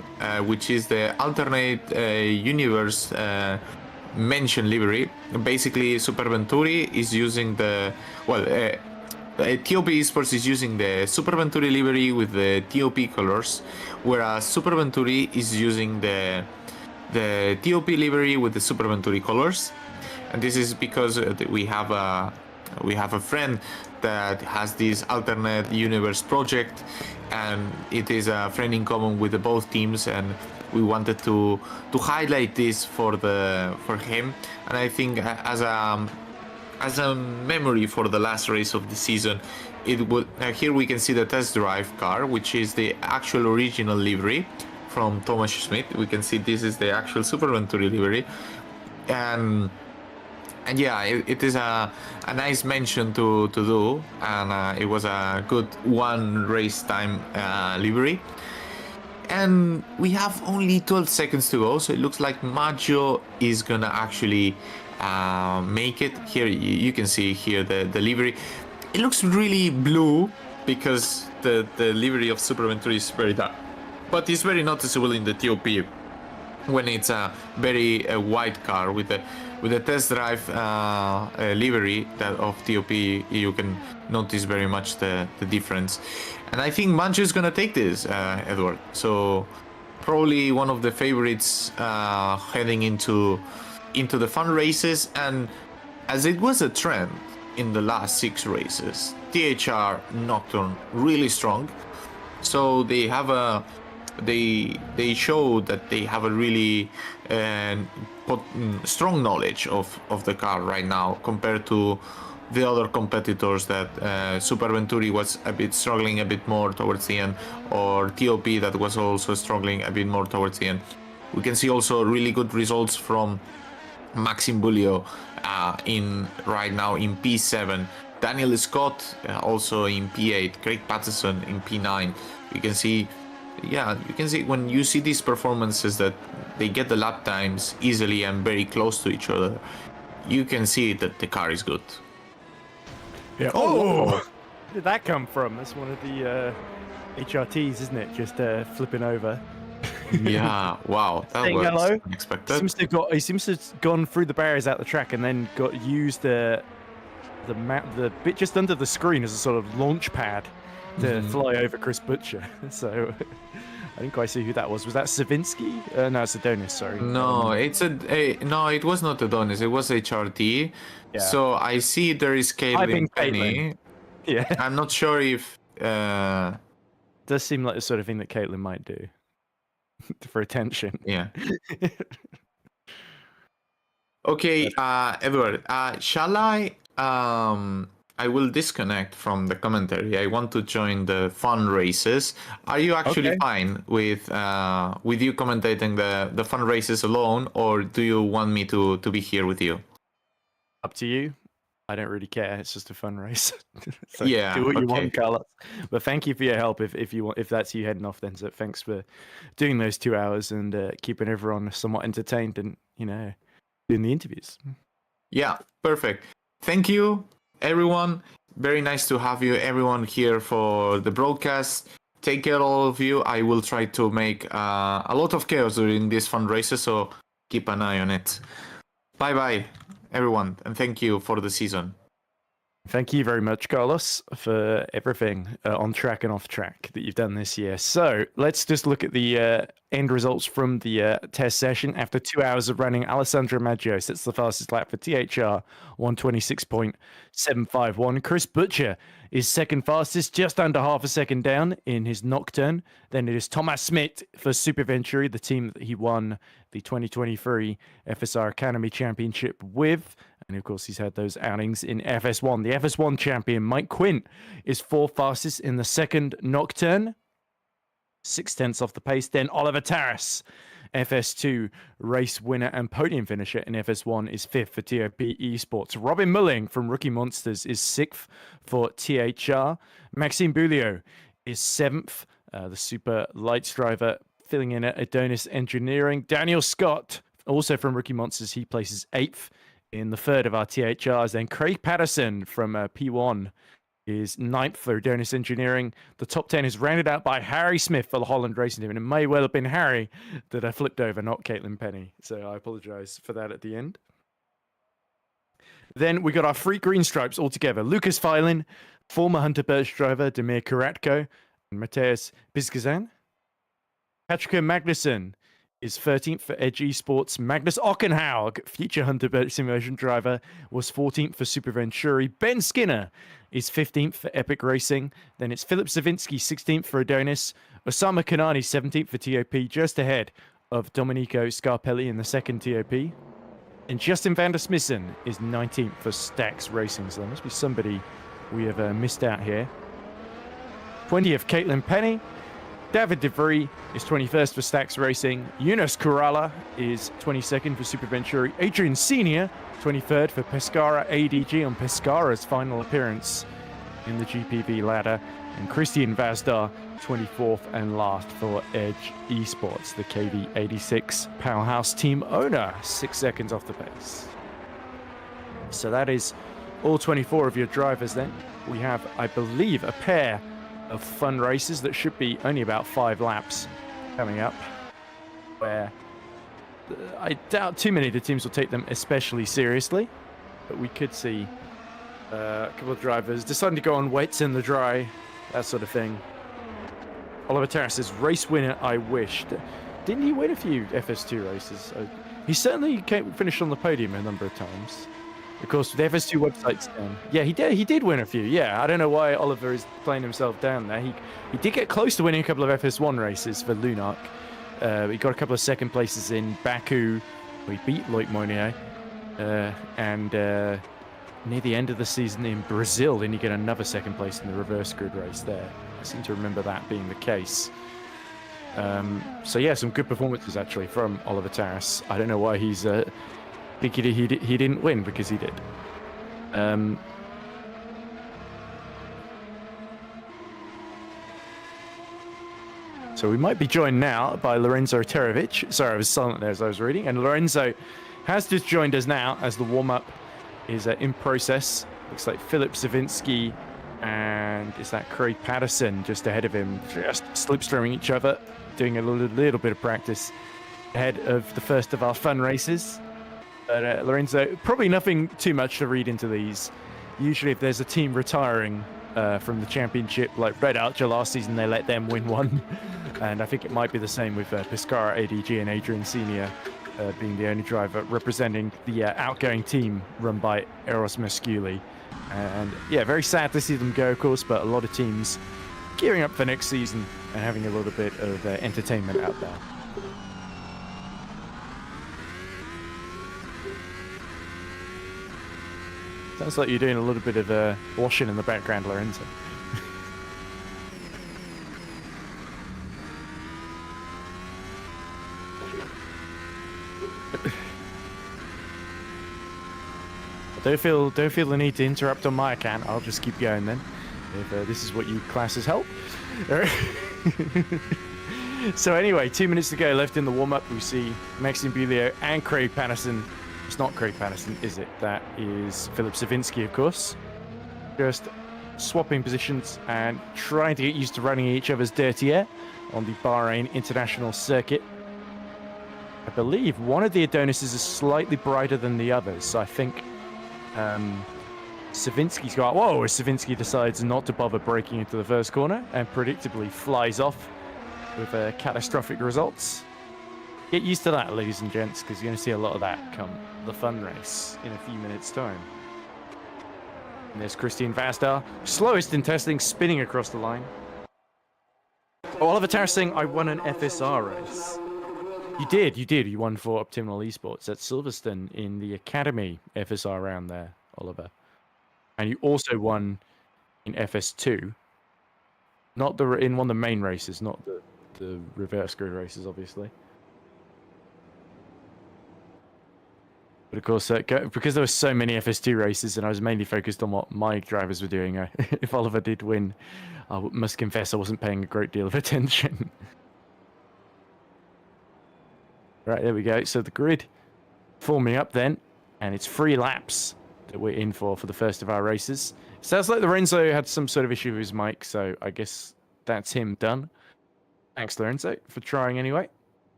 which is the alternate universe mention livery. Basically, Super Venturi is using the TOP Esports is using the Super Venturi livery with the TOP colors, whereas Super Venturi is using the TOP livery with the Super Venturi colors. And this is because we have a friend that has this alternate universe project, and it is a friend in common with both teams, and we wanted to highlight this for him. And I think as a memory for the last race of the season, it would here we can see the test drive car, which is the actual original livery from Thomas Schmidt. We can see this is the actual Super Venturi livery, and yeah, it is a nice mention to do, and it was a good one race time livery. And we have only 12 seconds to go, so it looks like Maggio is gonna actually make it. Here you can see here the livery. It looks really blue because the livery of Super Venturi is very dark, but it's very noticeable in the TOP when it's a very white car with a test drive livery that of TOP. You can notice very much the difference, and I think Maggio is gonna take this, Edward. So probably one of the favorites heading into the fun races. And as it was a trend in the last 6 races, THR Nocturne really strong, so they have they show that they have a really strong knowledge of the car right now compared to the other competitors that Super Venturi was a bit struggling a bit more towards the end, or TOP that was also struggling a bit more towards the end. We can see also really good results from Maxime Bulliot in right now in P7, Daniel Scott also in P8, Craig Patterson in P9. You can see when you see these performances that they get the lap times easily and very close to each other, you can see that the car is good. Yeah. Oh, where did that come from? That's one of the HRTs, isn't it? Just flipping over. Yeah, wow, that was hello. unexpected. He seems to have gone through the barriers out the track and then used the bit just under the screen as a sort of launch pad to fly over Chris Butcher. So I didn't quite see who that was. Was that Savinsky? No, it's Adonis. Sorry. No, no, it was not Adonis. It was HRT. Yeah. So I see there is Caitlin Penny. Yeah, I'm not sure if. Does seem like the sort of thing that Caitlin might do for attention. Yeah. Okay, Edward. Shall I? I will disconnect from the commentary. I want to join the fun races. Are you actually fine with you commentating the fun races alone, or do you want me to be here with you? Up to you. I don't really care. It's just a fun race. So yeah. Do what you want, Carlos. But thank you for your help. If that's you heading off, then so thanks for doing those 2 hours and keeping everyone somewhat entertained and doing the interviews. Yeah, perfect. Thank you, everyone. Very nice to have you, everyone, here for the broadcast. Take care, all of you. I will try to make a lot of chaos during these fun races, so keep an eye on it. Bye-bye, everyone, and thank you for the season. Thank you very much, Carlos, for everything on track and off track that you've done this year. So let's just look at the end results from the test session. After 2 hours of running, Alessandro Maggio sets the fastest lap for THR, 126.751. Chris Butcher is second fastest, just under half a second down in his Nocturne. Then it is Thomas Schmidt for Super Venturi, the team that he won the 2023 FSR Academy Championship with. And of course, he's had those outings in FS1. The FS1 champion, Mike Quint, is fourth fastest in the second Nocturne. 0.6 off the pace. Then Oliver Taras, FS2 race winner and podium finisher in FS1, is fifth for TOP Esports. Robin Mulling from Rookie Monsters is sixth for THR. Maxime Bulliot is seventh, the Super Lights driver, filling in at Adonis Engineering. Daniel Scott, also from Rookie Monsters, he places 8th in the third of our THRs. Then Craig Patterson from P1 is 9th for Adonis Engineering. The top 10 is rounded out by Harry Smith for the Holland Racing Team, and it may well have been Harry that I flipped over, not Caitlin Penny. So I apologize for that at the end. Then we got our 3 green stripes all together. Lucas Filin, former Hunter Birch driver Demir Karatko, and Mateus Bizgazan. Patrick Magnussen is 13th for Edge Esports. Magnus Ockenhaug, future Hunter Birch Simulation driver, was 14th for Super Venturi. Ben Skinner is 15th for Epic Racing. Then it's Philip Savinsky, 16th for Adonis. Osama Kanani, 17th for TOP, just ahead of Domenico Scarpelli in the second TOP. And Justin van der Smissen is 19th for Stax Racing. So there must be somebody we have missed out here. 20th, Caitlin Penny. David DeVry is 21st for Stax Racing. Yunus Kurala is 22nd for Super Venturi. Adrian Senior, 23rd for Pescara ADG on Pescara's final appearance in the GPV ladder. And Christian Vazdar, 24th and last for Edge Esports, the KV86 powerhouse team owner, 6 seconds off the pace. So that is all 24 of your drivers then. We have, I believe, a pair of fun races that should be only about 5 laps coming up, where I doubt too many of the teams will take them especially seriously, but we could see a couple of drivers deciding to go on wets in the dry, that sort of thing. Oliver Terrace says, race winner I wished. Didn't he win a few FS2 races? He certainly finished on the podium a number of times. Of course, the FS2 website's down. Yeah, he did win a few. Yeah, I don't know why Oliver is playing himself down there. He did get close to winning a couple of FS1 races for Lunark. He got a couple of second places in Baku. We beat Loic Mounier. And near the end of the season in Brazil, didn't he get another second place in the reverse grid race there? I seem to remember that being the case. So yeah, some good performances actually from Oliver Terrace. I don't know why he's thinking he didn't win, because he did. So we might be joined now by Lorenzo Terovic. Sorry, I was silent there as I was reading. And Lorenzo has just joined us now as the warm-up is in process. Looks like Philip Savinsky and is that Craig Patterson just ahead of him, just slipstreaming each other, doing a little bit of practice ahead of the first of our fun races. But Lorenzo, probably nothing too much to read into these. Usually if there's a team retiring from the championship, like Red Archer last season, they let them win one. And I think it might be the same with Pescara ADG and Adrian Senior being the only driver representing the outgoing team run by Eros Mesculi. And yeah, very sad to see them go, of course, but a lot of teams gearing up for next season and having a little bit of entertainment out there. Sounds like you're doing a little bit of washing in the background, Lorenzo. Don't feel the need to interrupt on my account. I'll just keep going then, if this is what you class as help. So anyway, 2 minutes to go left in the warm-up. We see Maxime Bulio and Craig Patterson. It's not Craig Patterson, is it? That is Philip Savinsky, of course. Just swapping positions and trying to get used to running each other's dirty air on the Bahrain International Circuit. I believe one of the Adonises is slightly brighter than the others, so I think Savinsky's got... Whoa, as Savinsky decides not to bother breaking into the first corner and predictably flies off with catastrophic results. Get used to that, ladies and gents, because you're going to see a lot of that come the fun race in a few minutes' time. And there's Christian Vazdar, slowest in testing, spinning across the line. Oliver Terrace saying, I won an FSR race. You did. You won for Optimal Esports at Silverstone in the Academy FSR round there, Oliver. And you also won in FS2. Not in one of the main races, not the reverse grid races, obviously. But of course, because there were so many FS2 races and I was mainly focused on what my drivers were doing, if Oliver did win, I must confess I wasn't paying a great deal of attention. Right, there we go. So the grid forming up then, and it's 3 laps that we're in for the first of our races. Sounds like Lorenzo had some sort of issue with his mic, so I guess that's him done. Thanks, Lorenzo, for trying anyway.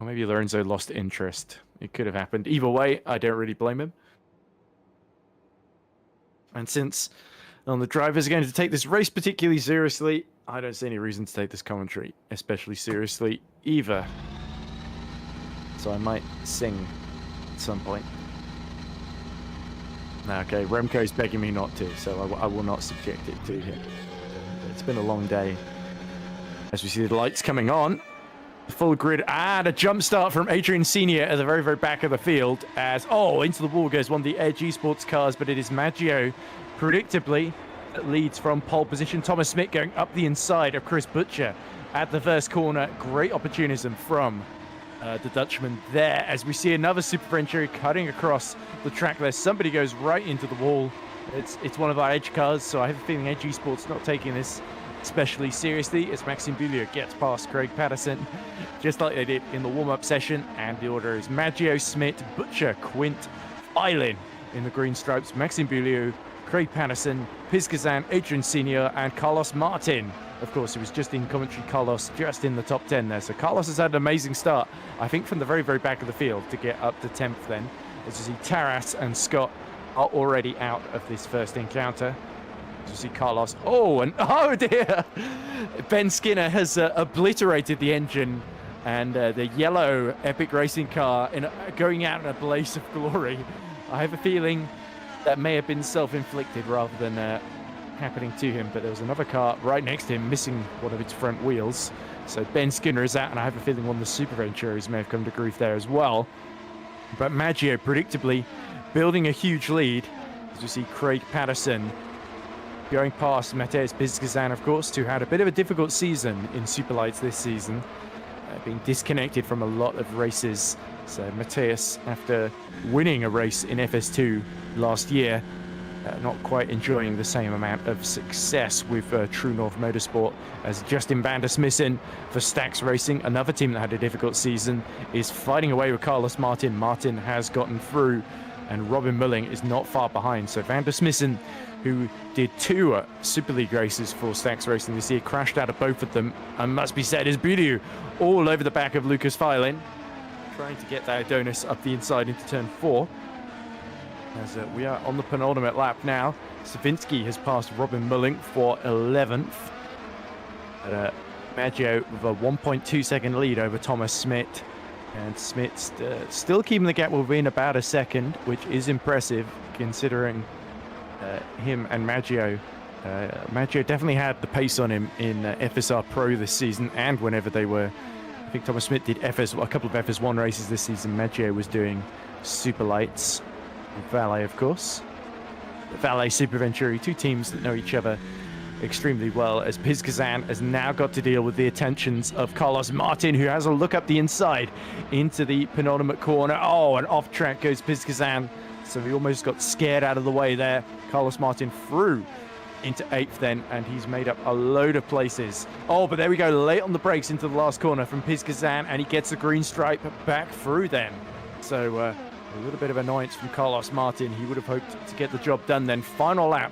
Or maybe Lorenzo lost interest. It could have happened. Either way, I don't really blame him. And since the drivers are going to take this race particularly seriously, I don't see any reason to take this commentary especially seriously either. So I might sing at some point. Okay, Remco's begging me not to, so I will not subject it to him. It's been a long day. As we see the lights coming on, the full grid, and a jump start from Adrian Senior at the very, very back of the field. As, into the wall goes one of the Edge Esports cars, but it is Maggio, predictably, that leads from pole position. Thomas Smith going up the inside of Chris Butcher at the first corner. Great opportunism from the Dutchman there, as we see another Super Venturi cutting across the track there. Somebody goes right into the wall. It's one of our Edge cars, so I have a feeling Edge Esports not taking this especially seriously, as Maxime Beaulieu gets past Craig Patterson, just like they did in the warm-up session. And the order is Maggio, Smith, Butcher, Quint, Eileen in the green stripes, Maxime Beaulieu, Craig Patterson, Pizkazan, Adrian Senior, and Carlos Martin. Of course, it was just in commentary, Carlos just in the top 10 there. So Carlos has had an amazing start, I think, from the very, very back of the field to get up to 10th then. As you see, Taras and Scott are already out of this first encounter. As you see Carlos, oh dear! Ben Skinner has obliterated the engine, and the yellow Epic Racing car going out in a blaze of glory. I have a feeling that may have been self-inflicted rather than happening to him, but there was another car right next to him missing one of its front wheels. So Ben Skinner is out, and I have a feeling one of the Super Venturis may have come to grief there as well. But Maggio predictably building a huge lead, as you see Craig Patterson going past Mateusz Pizkazan, of course, who had a bit of a difficult season in Superlights this season, being disconnected from a lot of races. So Mateusz, after winning a race in FS2 last year, not quite enjoying the same amount of success with True North Motorsport, as Justin van der Smissen for Stax Racing, another team that had a difficult season, is fighting away with Carlos Martin. Martin has gotten through, and Robin Mulling is not far behind. So van der Smissen, who did 2 Super League races for Stax Racing this year, crashed out of both of them, and must be said is Beaulieu all over the back of Lucas Filin, trying to get that Adonis up the inside into turn 4. As we are on the penultimate lap now. Savinsky has passed Robin Mulling for 11th. Maggio with a 1.2 second lead over Thomas Smith. And Smith still keeping the gap within about a second, which is impressive considering him and Maggio. Maggio definitely had the pace on him in FSR Pro this season, and whenever they were, I think Thomas Smith did a couple of FS1 races this season. Maggio was doing Super Lights. Valet, of course. Valet, Super Venturi, 2 teams that know each other extremely well, as Pizkazan has now got to deal with the attentions of Carlos Martin, who has a look up the inside into the penultimate corner. And off track goes Pizkazan, so he almost got scared out of the way there. Carlos Martin through into 8th then, and he's made up a load of places. But there we go, late on the brakes into the last corner from Pizkazan, and he gets the green stripe back through then. So a little bit of annoyance from Carlos Martin. He would have hoped to get the job done then. Final lap,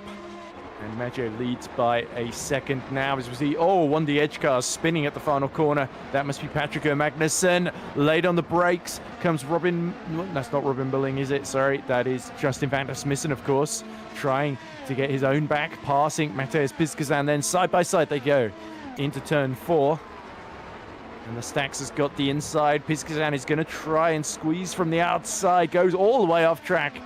and Maggio leads by a second now, as we see, one of the Edge cars spinning at the final corner. That must be Patrick O'Magnussen. Late on the brakes comes Robin. That's not Robin Bulling, is it? Sorry, that is Justin van der Smissen, of course, trying to get his own back, passing Mateusz Pizkazan. Then side by side they go into turn 4. And the Stax has got the inside. Pizkazan is going to try and squeeze from the outside. Goes all the way off track.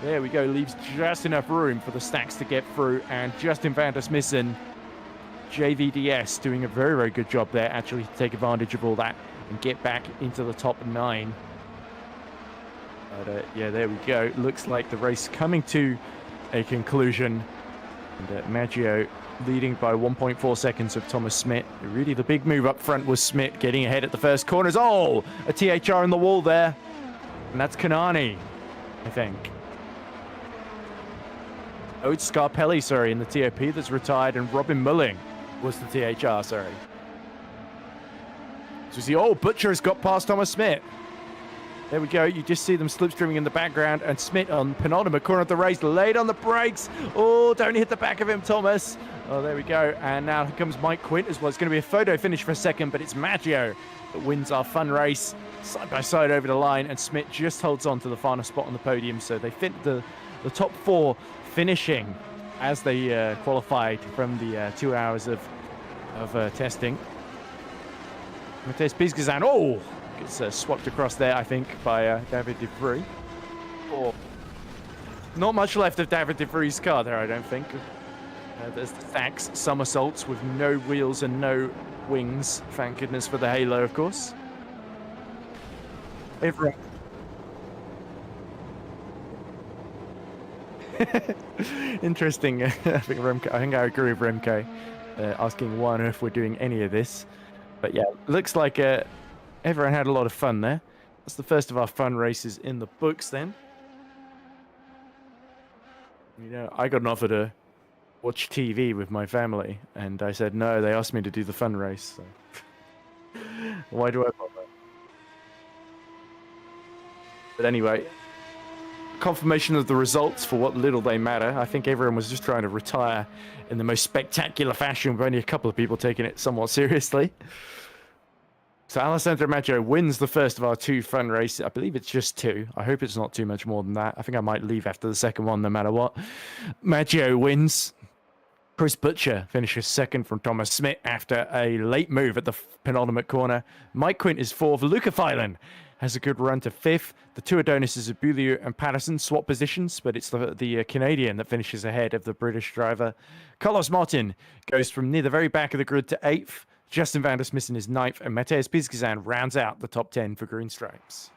There we go. Leaves just enough room for the Stax to get through. And Justin van der Smissen, JVDS, doing a very, very good job there, actually, to take advantage of all that and get back into the top 9. But yeah, there we go. Looks like the race coming to a conclusion. And Maggio leading by 1.4 seconds of Thomas Smith. Really, the big move up front was Smith getting ahead at the first corners. A THR in the wall there. And that's Kanani, I think. It's Scarpelli, sorry, in the TOP that's retired, and Robin Mulling was the THR, sorry. So we see, oh, Butcher's got past Thomas Smith. There we go. You just see them slipstreaming in the background, and Smith on penultimate corner of the race, late on the brakes. Oh, don't hit the back of him, Thomas. Oh, there we go. And now here comes Mike Quint as well. It's going to be a photo finish for a second, but it's Maggio that wins our fun race side by side over the line, and Smith just holds on to the final spot on the podium. So they fit the top 4 finishing as they qualified from the 2 hours of testing. Mathias Pisgazan, oh, gets swapped across there, I think, by David De Vrij. Oh. Not much left of David De Vrij's car there, I don't think. There's the Thax somersaults with no wheels and no wings. Thank goodness for the halo, of course. Everyone. Interesting. I think I agree with Remco, asking why on earth we're doing any of this. But yeah, looks like everyone had a lot of fun there. That's the first of our fun races in the books then. You know, I got an offer to watch TV with my family, and I said no. They asked me to do the fun race. So. Why do I bother? But anyway, confirmation of the results for what little they matter. I think everyone was just trying to retire in the most spectacular fashion, with only a couple of people taking it somewhat seriously. So Alessandro Maggio wins the first of our 2 fun races. I believe it's just 2. I hope it's not too much more than that. I think I might leave after the second one no matter what. Maggio wins. Chris Butcher finishes second from Thomas Smith after a late move at the penultimate corner. Mike Quint is 4th. Luca Phelan has a good run to 5th. The 2 Adonises of Beaulieu and Patterson swap positions, but it's the Canadian that finishes ahead of the British driver. Carlos Martin goes from near the very back of the grid to 8th. Justin Van der Smissen is 9th, and Mathias Pisgazan rounds out the top 10 for Green Stripes.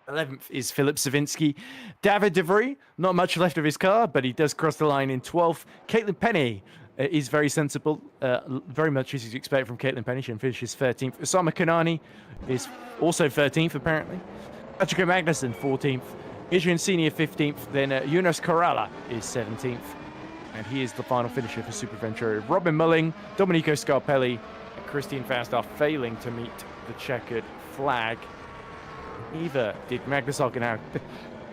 11th is Philip Savinsky. David De Vrij, not much left of his car, but he does cross the line in 12th. Caitlin Penny is very sensible, very much as you'd expect from Caitlin Penny. She finishes 13th. Osama Kanani is also 13th, apparently. Patrick Magnussen, 14th. Adrian Senior, 15th. Then Jonas Corrala is 17th. And he is the final finisher for Super Venturi. Robin Mulling, Domenico Scarpelli, and Christine Faust are failing to meet the checkered flag. Neither did Magnus Hockenhauer,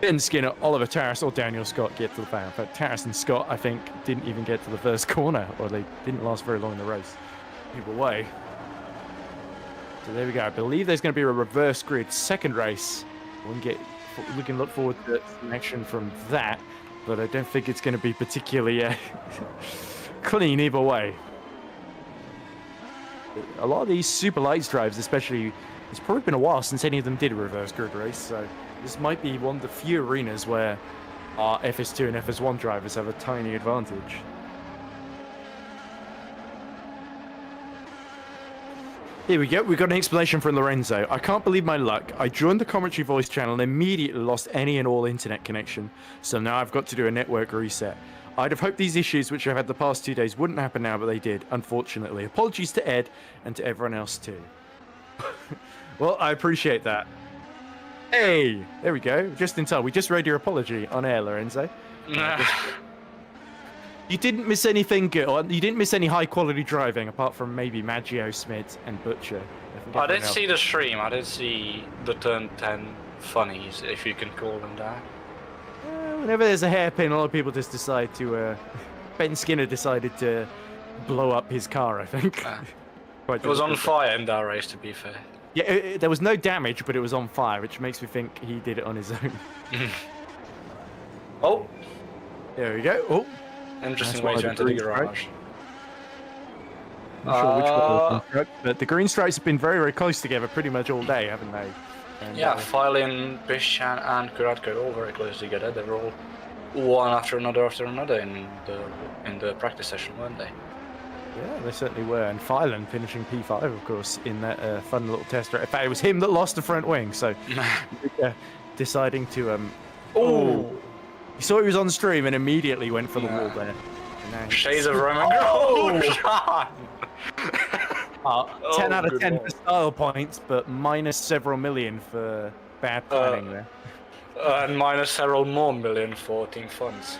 Ben Skinner, Oliver Taras, or Daniel Scott get to the final. But Taras and Scott, I think, didn't even get to the first corner, or they didn't last very long in the race. Either way. So there we go. I believe there's going to be a reverse grid second race. We can look forward to some action from that, but I don't think it's going to be particularly clean either way. A lot of these Super Lights drives, especially, it's probably been a while since any of them did a reverse grid race, so this might be one of the few arenas where our FS2 and FS1 drivers have a tiny advantage. Here we go, we got an explanation from Lorenzo. I can't believe my luck. I joined the commentary voice channel and immediately lost any and all internet connection, so now I've got to do a network reset. I'd have hoped these issues, which I've had the past 2 days, wouldn't happen now, but they did, unfortunately. Apologies to Ed and to everyone else too. Well, I appreciate that. Hey, there we go, just in time. We just read your apology on air, Lorenzo. You didn't miss anything good, or you didn't miss any high-quality driving, apart from maybe Maggio, Smith, and Butcher. I did see the stream. I did see the turn 10 funnies, if you can call them that. Whenever there's a hairpin, a lot of people just decide to... Ben Skinner decided to blow up his car, I think. It was on fire in that race, to be fair. Yeah, there was no damage, but it was on fire, which makes me think he did it on his own. Oh! There we go. Oh! Interesting way to enter the garage. Not sure which one was but the Green Stripes have been very, very close together pretty much all day, haven't they? And, yeah, Filin, Bishan, and Kuratko all very close together. They were all one after another in the practice session, weren't they? Yeah, they certainly were. And Filin finishing P5, of course, in that fun little test race. In fact, it was him that lost the front wing, so deciding to... Oh! He saw he was on stream and immediately went for the wall there. Shades of Remco. 10 out of 10 for style points, but minus several million for bad planning there. And minus several more million for team funds.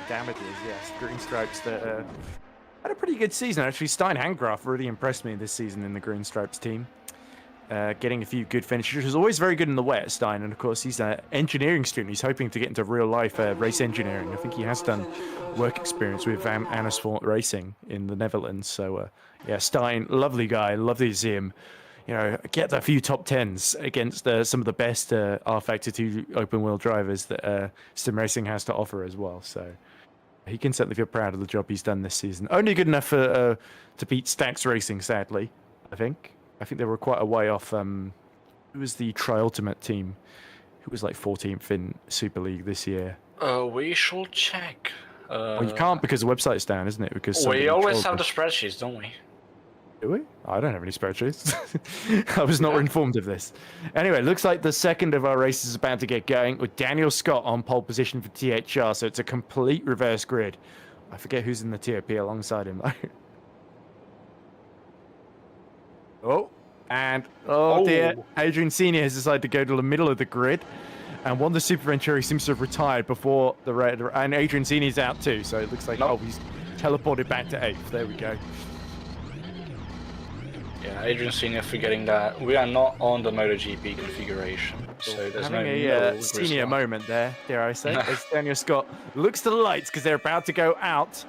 Damages, yes. Green Stripes that had a pretty good season, actually. Stein Handgraf really impressed me this season in the Green Stripes team. Getting a few good finishes. He's always very good in the wet, Stein, and of course he's an engineering student. He's hoping to get into real-life race engineering. I think he has done work experience with Van Amersfoort Racing in the Netherlands. So, yeah, Stein, lovely guy, lovely to see him. You know, get a few top 10s against some of the best R-Factor 2 open-wheel drivers that Sim Racing has to offer as well. So he can certainly feel proud of the job he's done this season. Only good enough to beat Stax Racing, sadly, I think. I think they were quite a way off. Who was the Tri-Ultimate team? Who was like 14th in Super League this year? We should check. Well, you can't because the website's down, isn't it? Because we always have the spreadsheets, don't we? Do we? I don't have any spreadsheets. I was not informed of this. Anyway, looks like the second of our races is about to get going with Daniel Scott on pole position for THR. So it's a complete reverse grid. I forget who's in the TOP alongside him, though. Oh dear, Adrian Senior has decided to go to the middle of the grid, and one of the Super Venturi seems to have retired before the red, and Adrian Senior's out too, so it looks like he's teleported back to 8th. There we go. Yeah, Adrian Senior forgetting that we are not on the MotoGP configuration, so there's having no a senior moment there, dare I say, as Daniel Scott looks to the lights because they're about to go out,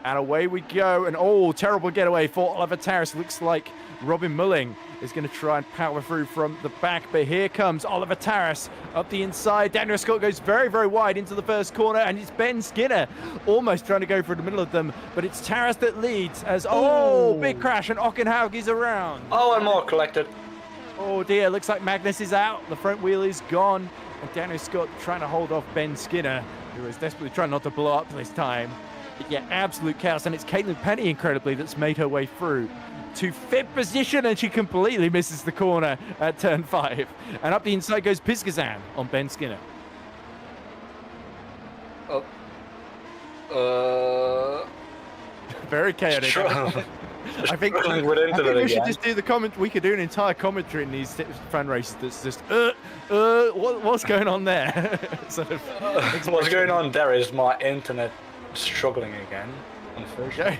and away we go, and terrible getaway for Oliver Tarras. Looks like Robin Mulling is going to try and power through from the back, but here comes Oliver Tarras up the inside. Daniel Scott goes very, very wide into the first corner, and it's Ben Skinner almost trying to go for the middle of them, but it's Tarras that leads as, big crash, and Ockenhaug is around. And more collected. Oh dear, looks like Magnus is out. The front wheel is gone, and Daniel Scott trying to hold off Ben Skinner, who is desperately trying not to blow up this time. But yeah, absolute chaos, and it's Caitlin Penny, incredibly, that's made her way through to 5th position, and she completely misses the corner at turn 5. And up the inside goes Piskazan on Ben Skinner. Very chaotic. Sure. I think we should just do the comment. We could do an entire commentary in these fan races that's just what's going on there? Sort of what's going on there is my internet struggling again, unfortunately.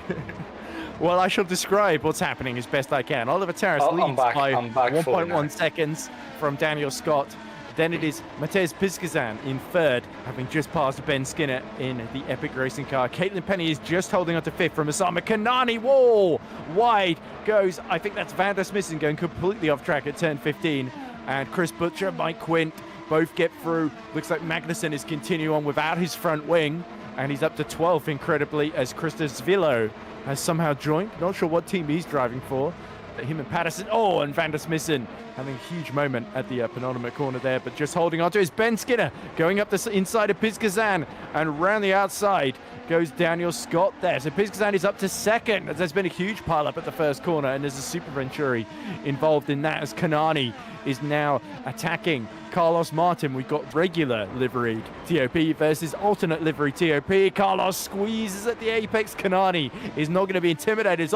Well, I shall describe what's happening as best I can. Oliver Tarras leads by 1.1 seconds from Daniel Scott. Then it is Matej Piskazan in 3rd, having just passed Ben Skinner in the Epic Racing car. Caitlin Penny is just holding on to 5th from Osama Kanani. Whoa! Wide goes, I think that's Van der Smissen going completely off track at turn 15. And Chris Butcher, Mike Quint, both get through. Looks like Magnussen is continuing on without his front wing. And he's up to 12th, incredibly, as Christos Zvillo has somehow joined. Not sure what team he's driving for. Him and Patterson. And Van der Smissen having a huge moment at the penultimate corner there, but just holding on to his Ben Skinner going up the inside of Piskazan, and around the outside goes Daniel Scott there. So Piskazan is up to 2nd. There's been a huge pile up at the first corner, and there's a Super Venturi involved in that as Kanani is now attacking Carlos Martin. We've got regular liveried TOP versus alternate livery TOP. Carlos squeezes at the apex. Kanani is not going to be intimidated.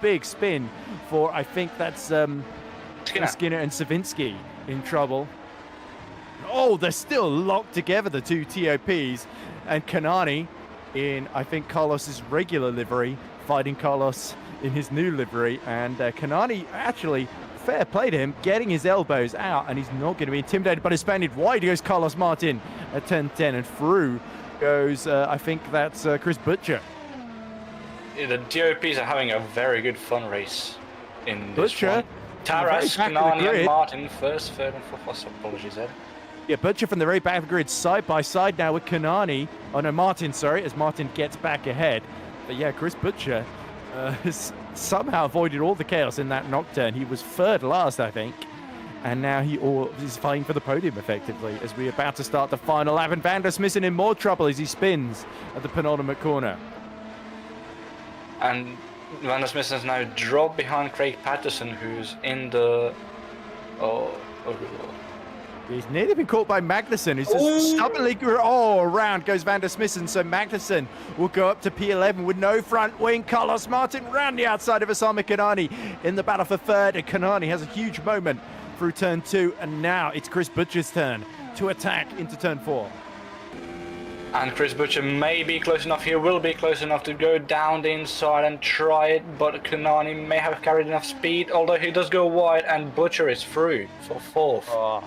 Big spin for, I think that's Skinner and Savinsky in trouble. They're still locked together, the two TOPs, and Kanani in, I think, Carlos's regular livery, fighting Carlos in his new livery, and Kanani, actually, fair play to him, getting his elbows out, and he's not going to be intimidated, but expanded wide goes Carlos Martin at turn 10, and through goes, I think that's Chris Butcher. Yeah, the TOPs are having a very good fun race in this Butcher, one. Tarras, Kanani, and Martin, 1st, 3rd, and 4th. Apologies, Ed. Yeah, Butcher from the very back of the grid, side by side now with Kanani. Martin, sorry, as Martin gets back ahead. But yeah, Chris Butcher has somehow avoided all the chaos in that nocturne. He was 3rd last, I think. And now he is fighting for the podium, effectively, as we're about to start the final lap. And Van der Smissen in more trouble as he spins at the penultimate corner. And Van der Smissen is now dropped behind Craig Patterson, who's in the... He's nearly been caught by Magnussen, who's just stubbornly around goes Van der Smissen. So Magnussen will go up to P11 with no front wing. Carlos Martin round the outside of Osama Kanani in the battle for 3rd. And Kanani has a huge moment through turn 2. And now it's Chris Butcher's turn to attack into turn 4. And Chris Butcher may be close enough here, will be close enough to go down the inside and try it, but Kanani may have carried enough speed, although he does go wide, and Butcher is through for 4th. Oh,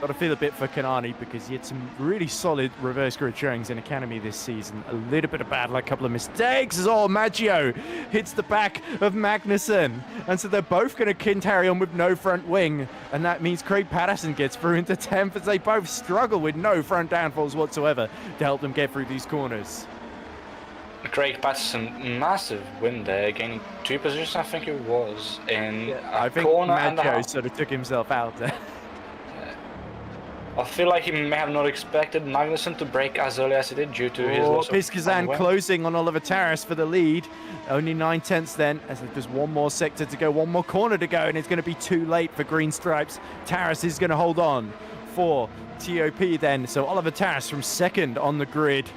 got to feel a bit for Kanani because he had some really solid reverse grid showings in Academy this season. A little bit of bad luck, a couple of mistakes. Oh, Maggio hits the back of Magnussen. And so they're both going to carry on with no front wing. And that means Craig Patterson gets through into 10th as they both struggle with no front downfalls whatsoever to help them get through these corners. Craig Patterson, massive win there, gaining 2 positions, I think it was, in I think corner and a Maggio half. sort of took himself out there. I feel like he may have not expected Magnussen to break as early as he did due to his loss of Piskazan wing. closing on Oliver Taras for the lead. Only 9/10 then, as there's one more sector to go, one more corner to go, and it's going to be too late for Green Stripes. Taras is going to hold on for TOP then. So Oliver Taras from 2nd on the grid.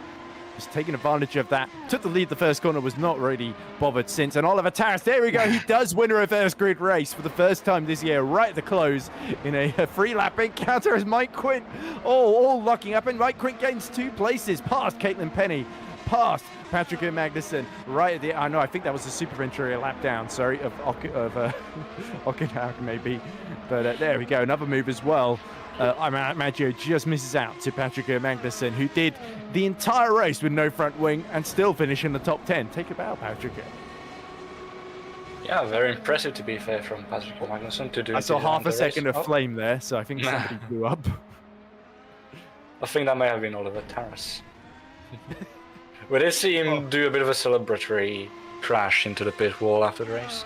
Just taking advantage of that. Took the lead the first corner, was not really bothered since. And Oliver Taras, there we go. He does win a reverse grid race for the first time this year, right at the close in a free lap encounter as Mike Quint. All locking up. And Mike Quint gains 2 places past Caitlin Penny, past Patrick Magnussen, right at the... I know, I think that was a Super Venturi lap down, sorry, of Ockenhaug maybe. But there we go. Another move as well. Maggio just misses out to Patrick Magnussen, who did the entire race with no front wing and still finish in the top 10. Take a bow, Patrick. Yeah, very impressive to be fair from Patrick Magnussen to do. I saw half a second of flame there, so I think somebody blew up. I think that may have been Oliver Taras. We did see him do a bit of a celebratory crash into the pit wall after the race.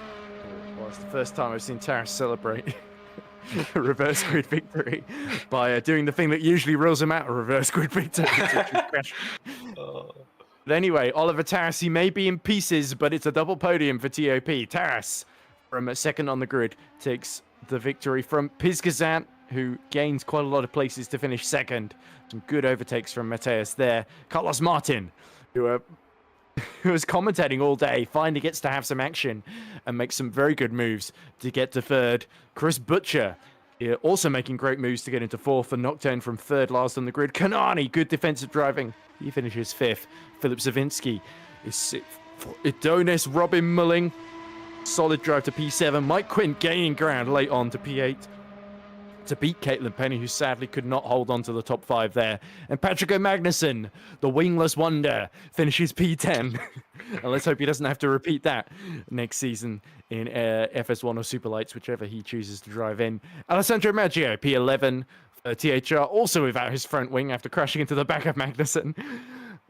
Well, it's the first time I've seen Taras celebrate a reverse grid victory by doing the thing that usually rules him out, a reverse grid victory. But anyway, Oliver Taras, he may be in pieces, but it's a double podium for TOP. Taras, from 2nd on the grid, takes the victory from Piskazan, who gains quite a lot of places to finish 2nd. Some good overtakes from Mateus there. Carlos Martin, who was commentating all day, finally gets to have some action and makes some very good moves to get to 3rd. Chris Butcher also making great moves to get into 4th, and Nocturne from 3rd last on the grid. Kanani, good defensive driving. He finishes 5th. Philip Savinsky is 6th. Adonis, Robin Mulling, solid drive to P7. Mike Quinn gaining ground late on to P8 to beat Caitlin Penny, who sadly could not hold on to the top 5 there. And Patrick Magnussen, the wingless wonder, finishes P10. And let's hope he doesn't have to repeat that next season in FS1 or Super Lights, whichever he chooses to drive in. Alessandro Maggio, P11 for THR, also without his front wing after crashing into the back of Magnussen.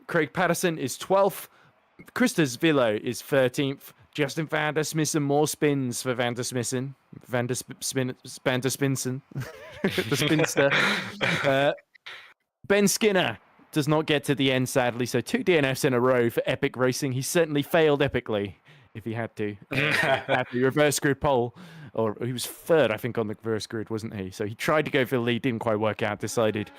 Craig Patterson is 12th. Christus Villo is 13th. Justin van der Smissen, more spins for Van der Smissen. Van der Spinsen. The spinster. Ben Skinner does not get to the end, sadly. So 2 DNFs in a row for Epic Racing. He certainly failed epically, if he had to. At the reverse grid pole. Or he was 3rd, I think, on the reverse grid, wasn't he? So he tried to go for the lead, didn't quite work out, decided,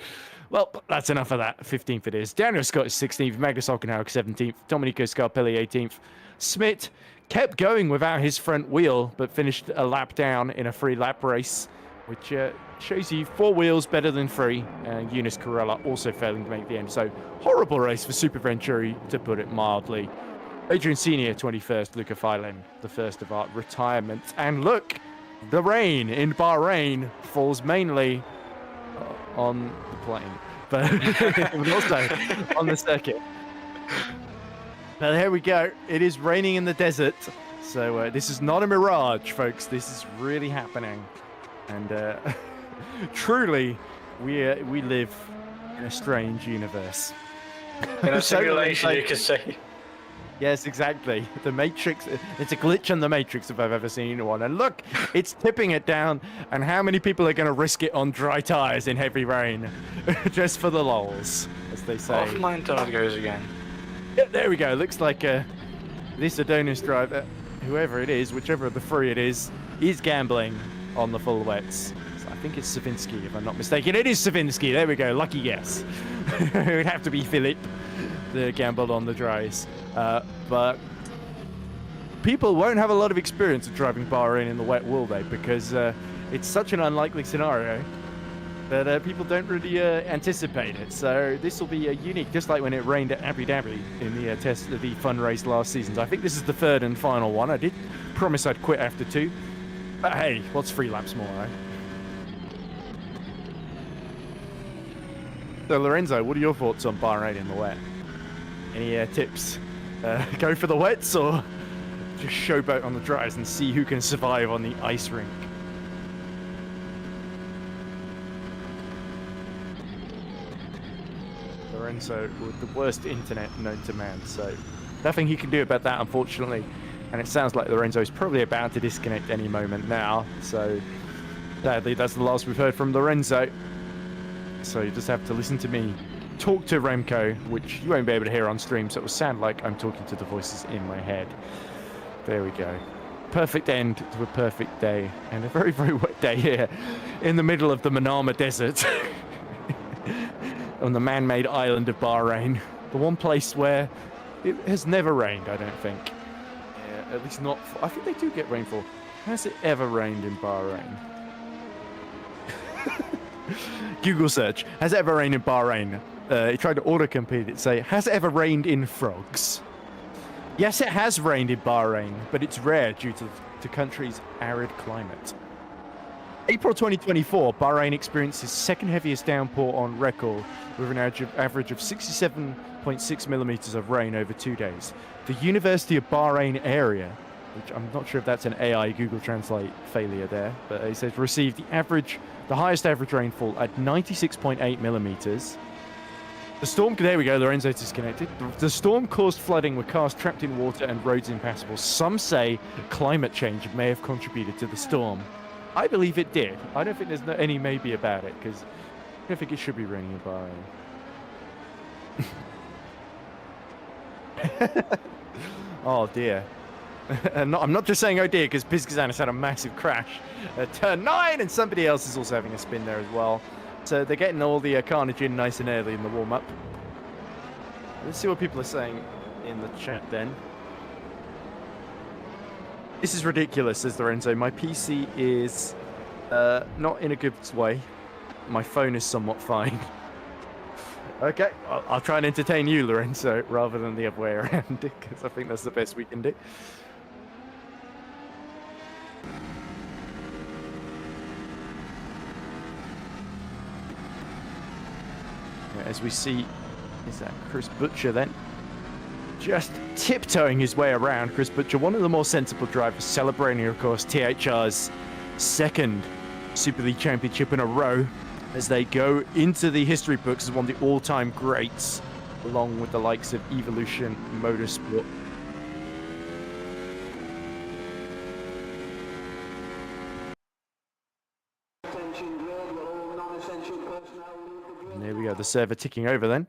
well, that's enough of that. 15th it is. Daniel Scott is 16th. Magnus Ockenhaug 17th. Domenico Scarpelli 18th. Smith kept going without his front wheel, but finished a lap down in a 3-lap race, which shows you 4 wheels better than 3. Eunice Corella also failing to make the end. So horrible race for Super Venturi, to put it mildly. Adrian Senior 21st, Luca Filen, the first of our retirements. And look, the rain in Bahrain falls mainly on the plane, but also on the circuit. Now, here we go. It is raining in the desert. So this is not a mirage, folks. This is really happening. And truly, we live in a strange universe. In a simulation, you could say. Yes, exactly. The Matrix, it's a glitch in the Matrix if I've ever seen one. And look, it's tipping it down. And how many people are going to risk it on dry tires in heavy rain? Just for the lols, as they say. Off my internet goes again. Yeah, there we go. Looks like this Adonis driver, whoever it is, whichever of the 3 it is gambling on the full wets. So I think it's Savinsky, if I'm not mistaken. It is Savinsky. There we go. Lucky guess. It would have to be Philip that gambled on the dries. But people won't have a lot of experience of driving Bahrain in the wet, will they? Because it's such an unlikely scenario. but people don't really anticipate it. So this will be unique, just like when it rained at Abu Dhabi in the fun race last season. So I think this is the third and final one. I did promise I'd quit after 2, but hey, what's 3 laps more, eh? So Lorenzo, what are your thoughts on Bahrain in the wet? Any tips? Go for the wets or just showboat on the dries and see who can survive on the ice rink? Lorenzo with the worst internet known to man, so nothing he can do about that, unfortunately. And it sounds like Lorenzo's probably about to disconnect any moment now, so sadly that's the last we've heard from Lorenzo. So you just have to listen to me talk to Remco, which you won't be able to hear on stream, so it will sound like I'm talking to the voices in my head. There we go. Perfect end to a perfect day, and a very, very wet day here in the middle of the Manama Desert on the man-made island of Bahrain. The one place where it has never rained, I don't think. Yeah, at least not... I think they do get rainfall. Has it ever rained in Bahrain? Google search. Has it ever rained in Bahrain? He tried to auto-compete it, say, has it ever rained in frogs? Yes, it has rained in Bahrain, but it's rare due to the country's arid climate. April 2024, Bahrain experienced its second heaviest downpour on record, with an average of 67.6 millimeters of rain over 2 days. The University of Bahrain area, which I'm not sure if that's an AI Google Translate failure there, but it says received the highest average rainfall at 96.8 millimeters. The storm, there we go, Lorenzo disconnected. The storm caused flooding with cars trapped in water and roads impassable. Some say climate change may have contributed to the storm. I believe it did. I don't think there's any maybe about it, because I don't think it should be raining in Bahrain. Oh dear. I'm not just saying oh dear, because Pizkazan has had a massive crash at turn 9, and somebody else is also having a spin there as well. So they're getting all the carnage in nice and early in the warm-up. Let's see what people are saying in the chat then. This is ridiculous, says Lorenzo. My PC is not in a good way. My phone is somewhat fine. Okay, I'll try and entertain you, Lorenzo, rather than the other way around, because I think that's the best we can do. As we see, is that Chris Butcher then? Just tiptoeing his way around. Chris Butcher, one of the more sensible drivers, celebrating, of course, THR's second Super League championship in a row as they go into the history books as one of the all-time greats, along with the likes of Evolution Motorsport. And there we go, the server ticking over then.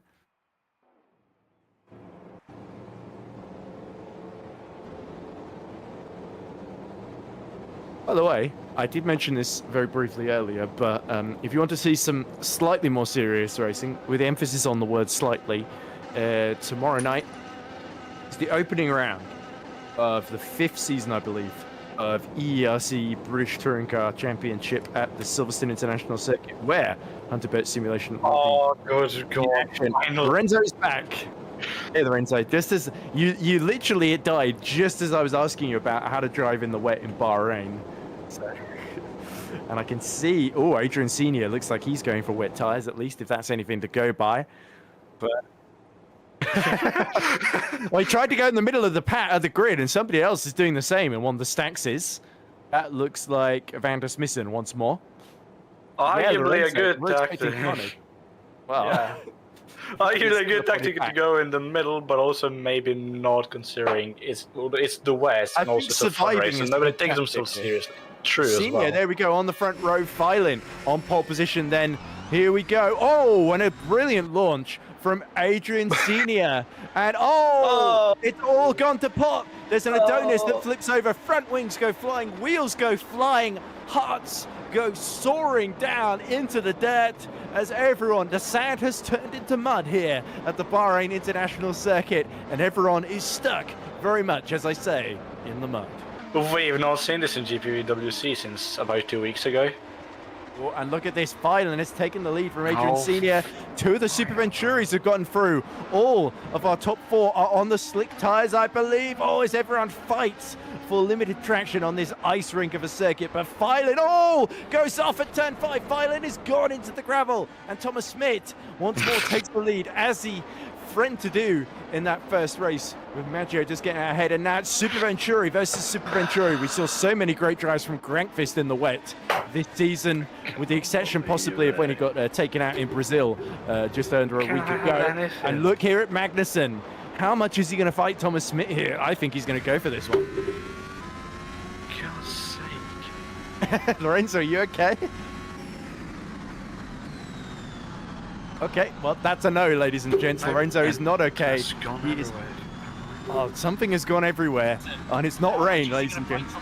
By the way, I did mention this very briefly earlier, but if you want to see some slightly more serious racing, with emphasis on the word slightly, tomorrow night is the opening round of the 5th season, I believe, of ERC British Touring Car Championship at the Silverstone International Circuit, where Hunter Boat Simulation will be. Good God. Lorenzo is back. Hey, Lorenzo, just as you literally, it died just as I was asking you about how to drive in the wet in Bahrain. So, and I can see, oh, Adrian Senior looks like he's going for wet tires, at least if that's anything to go by. But well, he tried to go in the middle of the grid, and somebody else is doing the same in one of the Staxes. That looks like Van der Smissen once more. Arguably a good tactic. Wow. Yeah. Arguably a good tactic to go in the middle, but also maybe not considering it's the West and also the fun race, and nobody takes themselves seriously. True Senior, as well. There we go, on the front row, filing on pole position then. Here we go. Oh, and a brilliant launch from Adrian Senior. And it's all gone to pot. There's an Adonis that flips over. Front wings go flying. Wheels go flying. Hearts go soaring down into the dirt as the sand has turned into mud here at the Bahrain International Circuit. And everyone is stuck very much, as I say, in the mud. We've not seen this in GPVWC since about 2 weeks ago. Oh, and look at this, Violin has taken the lead from Adrian Senior. 2 of the Super Venturis have gotten through. All of our top 4 are on the slick tyres, I believe. Oh, as everyone fights for limited traction on this ice rink of a circuit. But Violin, goes off at turn 5. Violin is gone into the gravel. And Thomas Smith once more takes the lead, as he friend to do in that first race, with Maggio just getting out ahead. And now it's Super Venturi versus Super Venturi. We saw so many great drives from Grankvist in the wet this season, with the exception possibly of when he got taken out in Brazil just under a week ago. And look here at Magnussen. How much is he going to fight Thomas Smith here? I think he's going to go for this one. God's sake. Lorenzo, are you okay? Okay, well, that's a no, ladies and gents. Lorenzo is not okay. He is... Oh, something has gone everywhere. And it's not rain, ladies and gents.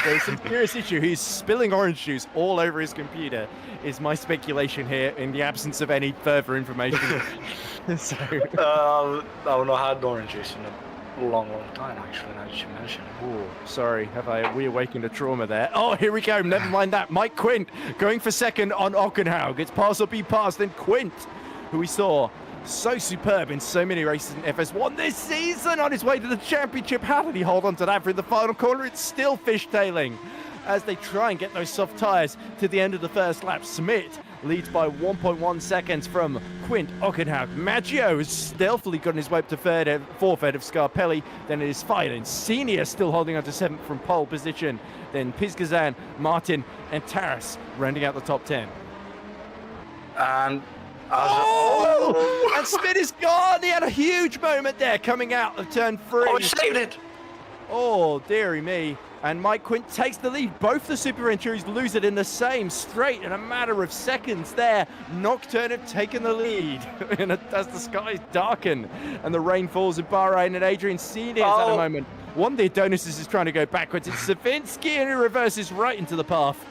There's some serious issue. He's spilling orange juice all over his computer, is my speculation here, in the absence of any further information. So... I've not had orange juice in a long time, actually, now that you mention it. Oh, sorry, have I reawakened a trauma there? Oh, here we go, never mind that. Mike Quint going for second on Ockenhaug. It's pass or be passed, then Quint, who we saw so superb in so many races in FS1 this season, on his way to the championship. How did he hold on to that through the final corner? It's still fishtailing as they try and get those soft tyres to the end of the first lap. Smith leads by 1.1 seconds from Quint Ockenhaug. Maggio has stealthily gotten his way up to fourth ahead of Scarpelli. Then it is Violin Senior still holding on to 7th from pole position. Then Pizgazan, Martin, and Taras rounding out the top 10. And and Smith is gone. He had a huge moment there coming out of turn 3. Oh, he saved it. Oh, dearie me. And Mike Quint takes the lead. Both the Super Venturis lose it in the same straight in a matter of seconds there. Nocturne have taken the lead as the skies darken and the rain falls in Bahrain, and Adrian Senior at a moment. One of the Adonis is trying to go backwards. It's Savinsky, and he reverses right into the path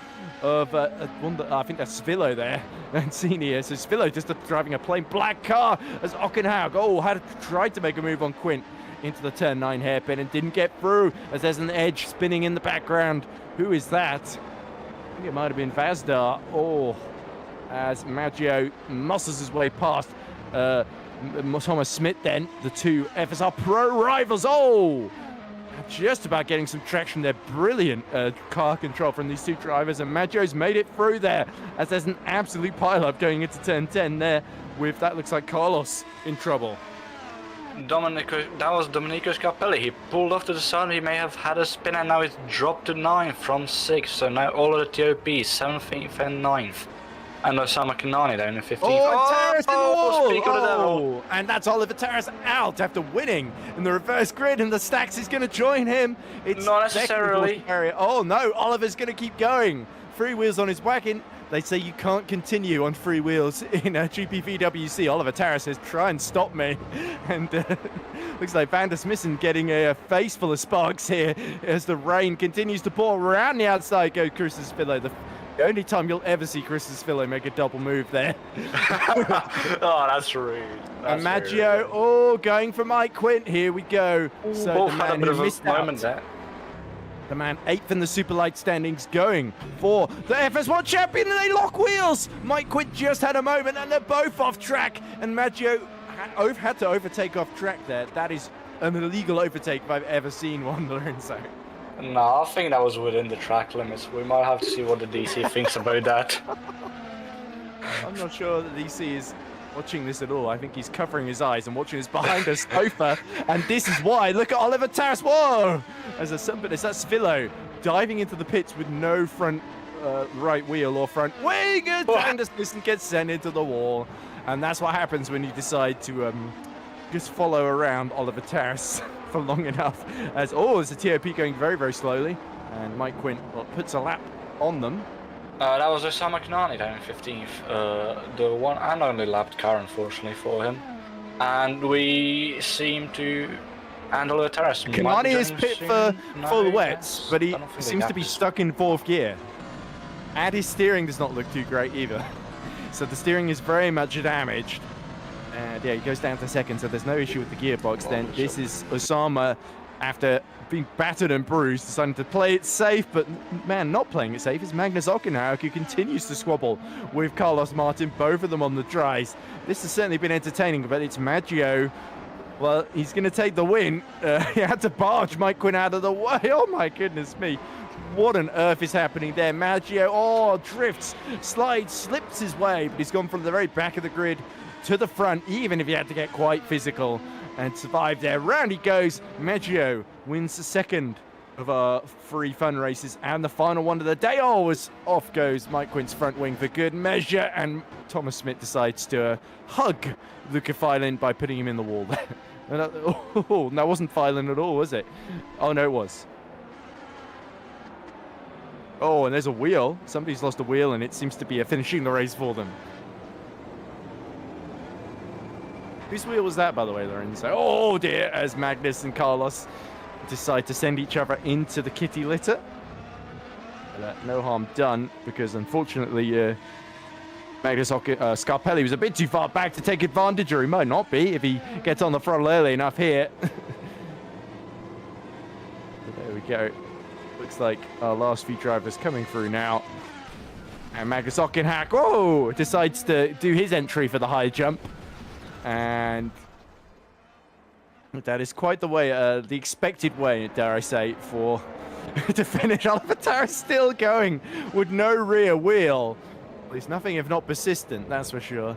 of I think that's Svillo there, and Senior. So Svillo just driving a plain black car as Ockenhaug had tried to make a move on Quint into the turn 9 hairpin and didn't get through, as there's an edge spinning in the background. Who is that? I think it might have been Vazdar. As Maggio muscles his way past Thomas Smith, then the 2 FSR Pro rivals. Just about getting some traction there. Brilliant car control from these 2 drivers, and Maggio's made it through there, as there's an absolute pile-up going into turn 10 there, with that looks like Carlos in trouble. That was Domenico Scarpelli. He pulled off to the side. He may have had a spin, and now it's dropped to 9th from 6th. So now all of the TOPs, 7th and 9th. And Osama Kanani down in 15th. Taras in the wall! Speak of the devil. And that's Oliver Taras out after winning in the reverse grid, and the Stacks is going to join him. It's not necessarily. Oh no, Oliver's going to keep going. 3 wheels on his wagon. They say you can't continue on 3 wheels in GPVWC. Oliver Taras says, try and stop me. And looks like Van der Smissen getting a face full of sparks here as the rain continues to pour. Around the outside goes Christos Fillo. The only time you'll ever see Christos Fillo make a double move there. Oh, that's rude. And Maggio, going for Mike Quint. Here we go. So the man who missed out. The man 8th in the Super Light standings, going for the FS1 champion, and they lock wheels. Mike Quint just had a moment, and they're both off track. And Maggio had to overtake off track there. That is an illegal overtake if I've ever seen one, Lorenzo. No, I think that was within the track limits. We might have to see what the DC thinks about that. I'm not sure that DC is watching this at all. I think he's covering his eyes and watching us behind a sofa. And this is why. Look at Oliver Taras. Whoa! As that's Svillo diving into the pits with no front right wheel or front wing. And Anderson gets sent into the wall. And that's what happens when you decide to just follow around Oliver Taras for long enough. As there's a TOP going very, very slowly. And Mike Quint puts a lap on them. That was Osama Kanani down in 15th. The one and only lapped car, unfortunately, for him. And we seem to handle the Taras. Kanani is pit for full wets, but he seems to be stuck in 4th gear. And his steering does not look too great either. So the steering is very much damaged. And he goes down to 2nd, so there's no issue with the gearbox then. This is Osama after being battered and bruised, deciding to play it safe, but man, not playing it safe is Magnus Ockenhaug, who continues to squabble with Carlos Martin, both of them on the dries. This has certainly been entertaining, but it's Maggio. Well, he's going to take the win. He had to barge Mike Quinn out of the way. Oh my goodness me. What on earth is happening there? Maggio, drifts, slides, slips his way, but he's gone from the very back of the grid to the front, even if he had to get quite physical, and survived there. Round he goes. Maggio wins the second of our free fun races, and the final one of the day. Off goes Mike Quinn's front wing for good measure, and Thomas Smith decides to hug Luca Filan by putting him in the wall there. That wasn't Filan at all, was it? Oh, no, it was. Oh, and there's a wheel. Somebody's lost a wheel, and it seems to be finishing the race for them. Whose wheel was that, by the way, Lorenzo? Oh, dear, as Magnus and Carlos decide to send each other into the kitty litter. But, no harm done, because unfortunately, Magnus Scarpelli was a bit too far back to take advantage, or he might not be if he gets on the throttle early enough here. There we go. Looks like our last few drivers coming through now. And Magnus Ockenhaug, decides to do his entry for the high jump. And that is quite the way, the expected way, dare I say, for to finish. Oliver Tarras still going with no rear wheel. There's nothing if not persistent, that's for sure.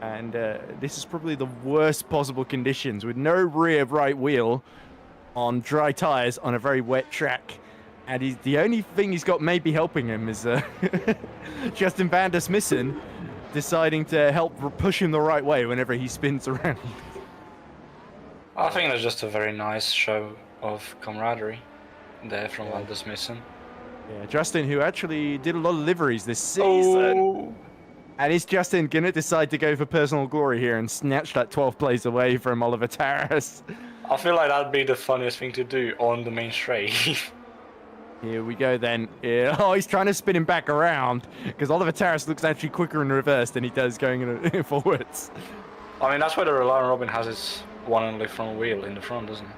And this is probably the worst possible conditions, with no rear right wheel on dry tires on a very wet track. And the only thing he's got maybe helping him is Justin van der Smissen deciding to help push him the right way whenever he spins around. I think that's just a very nice show of camaraderie there from Van der Smissen. Yeah, Justin, who actually did a lot of liveries this season. Oh. And is Justin going to decide to go for personal glory here and snatch that 12th place away from Oliver Tarras? I feel like that'd be the funniest thing to do on the main straight. Here we go then. Yeah. Oh, he's trying to spin him back around because Oliver Tarras looks actually quicker in reverse than he does going forwards. I mean, that's where the Reliant Robin has its one and only front wheel in the front, doesn't it?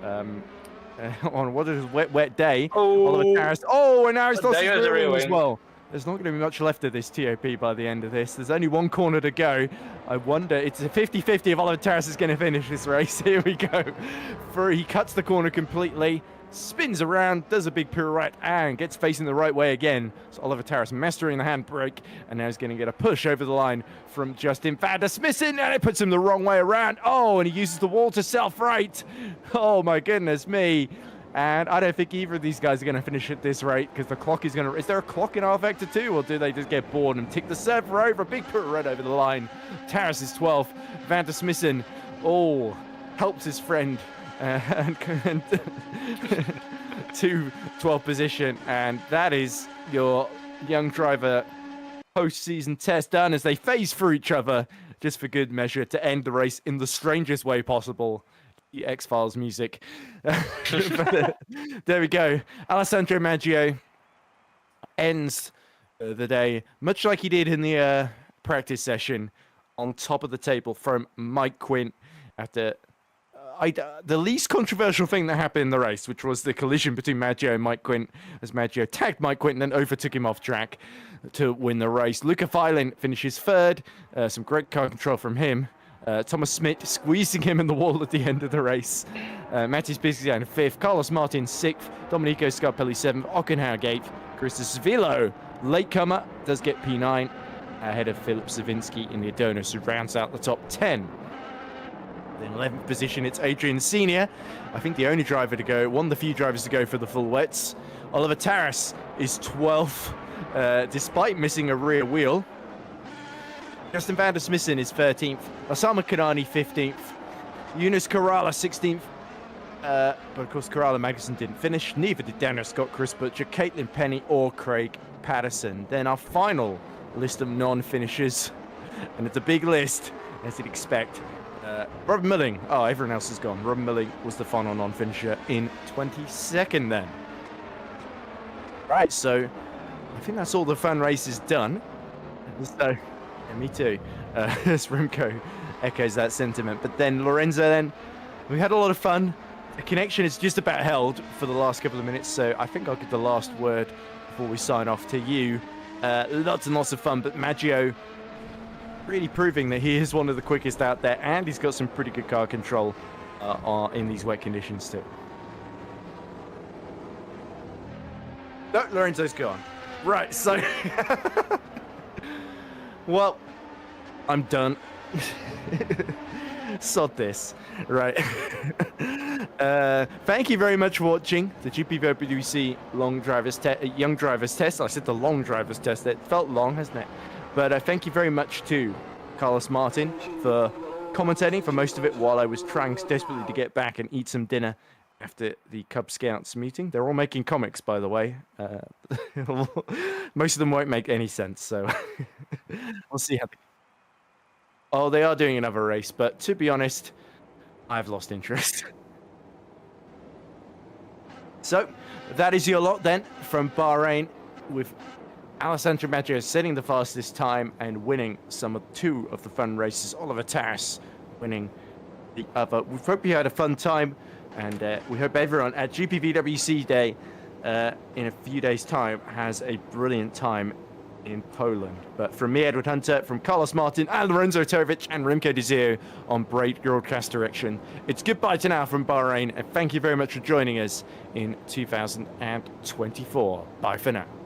Yep. On what is a wet day, Oliver Tarras. Oh, and now he's lost his rear wheel as well. There's not going to be much left of this TOP by the end of this. There's only one corner to go. I wonder, it's a 50-50 if Oliver Tarras is going to finish this race. Here we go. He cuts the corner completely. Spins around, does a big pirouette, and gets facing the right way again. So Oliver Tarras mastering the handbrake, and now he's going to get a push over the line from Justin van der Smissen, and it puts him the wrong way around. Oh, and he uses the wall to self-right. Oh, my goodness me. And I don't think either of these guys are going to finish at this rate, because the clock is going to... Is there a clock in R-Vector 2, or do they just get bored and tick the server over? A big pirouette over the line. Tarras is 12th. Van der Smissen, helps his friend. And to 12th position, and that is your young driver post-season test done as they phase through each other just for good measure to end the race in the strangest way possible. The X-Files music. There we go. Alessandro Maggio ends the day much like he did in the practice session, on top of the table from Mike Quinn after the least controversial thing that happened in the race, which was the collision between Maggio and Mike Quinn, as Maggio tagged Mike Quinn and then overtook him off track to win the race. Luca Filan finishes third. Some great car control from him. Thomas Smith squeezing him in the wall at the end of the race. Matis Bizian fifth. Carlos Martin sixth. Domenico Scarpelli seventh. Ockenhaug eighth. Christos Vilo, latecomer, does get P9 ahead of Philip Savinsky in the Adonis, who rounds out the top 10. In 11th position, it's Adrian Senior. I think the only driver to go, one of the few drivers to go for the full wets. Oliver Tarras is 12th, despite missing a rear wheel. Justin van der Smissen is 13th. Osama Kanani 15th. Yunus Kerala 16th. But of course, Kerala Magnussen didn't finish. Neither did Daniel Scott, Chris Butcher, Caitlin Penny, or Craig Patterson. Then our final list of non-finishers, and it's a big list, as you'd expect. Robin Milling. Oh, everyone else is gone. Robin Milling was the final non-finisher in 22nd then. Right, so I think that's all the fun races done. So, yeah, me too. As Remco echoes that sentiment. But then Lorenzo, then we had a lot of fun. the connection is just about held for the last couple of minutes, so I think I'll give the last word before we sign off to you. Lots and lots of fun, but Maggio really proving that he is one of the quickest out there, and he's got some pretty good car control in these wet conditions too. No, Lorenzo's gone. Right, so... well, I'm done. Sod this. Right. Thank you very much for watching the GPVWC Young Drivers Test. I said the Long Drivers Test. It felt long, hasn't it? But thank you very much to Carlos Martin for commentating for most of it while I was trying desperately to get back and eat some dinner after the Cub Scouts meeting. They're all making comics, by the way. Most of them won't make any sense, so we'll see how. Oh, they are doing another race, but to be honest, I've lost interest. So, that is your lot then from Bahrain, with Alessandro Maggio setting the fastest time and winning two of the fun races. Oliver Tass winning the other. We hope you had a fun time, and we hope everyone at GPVWC Day in a few days' time has a brilliant time in Poland. But from me, Edward Hunter, from Carlos Martin and Lorenzo Tovic and Remco de Zeeuw on broadcast direction, it's goodbye to now from Bahrain, and thank you very much for joining us in 2024. Bye for now.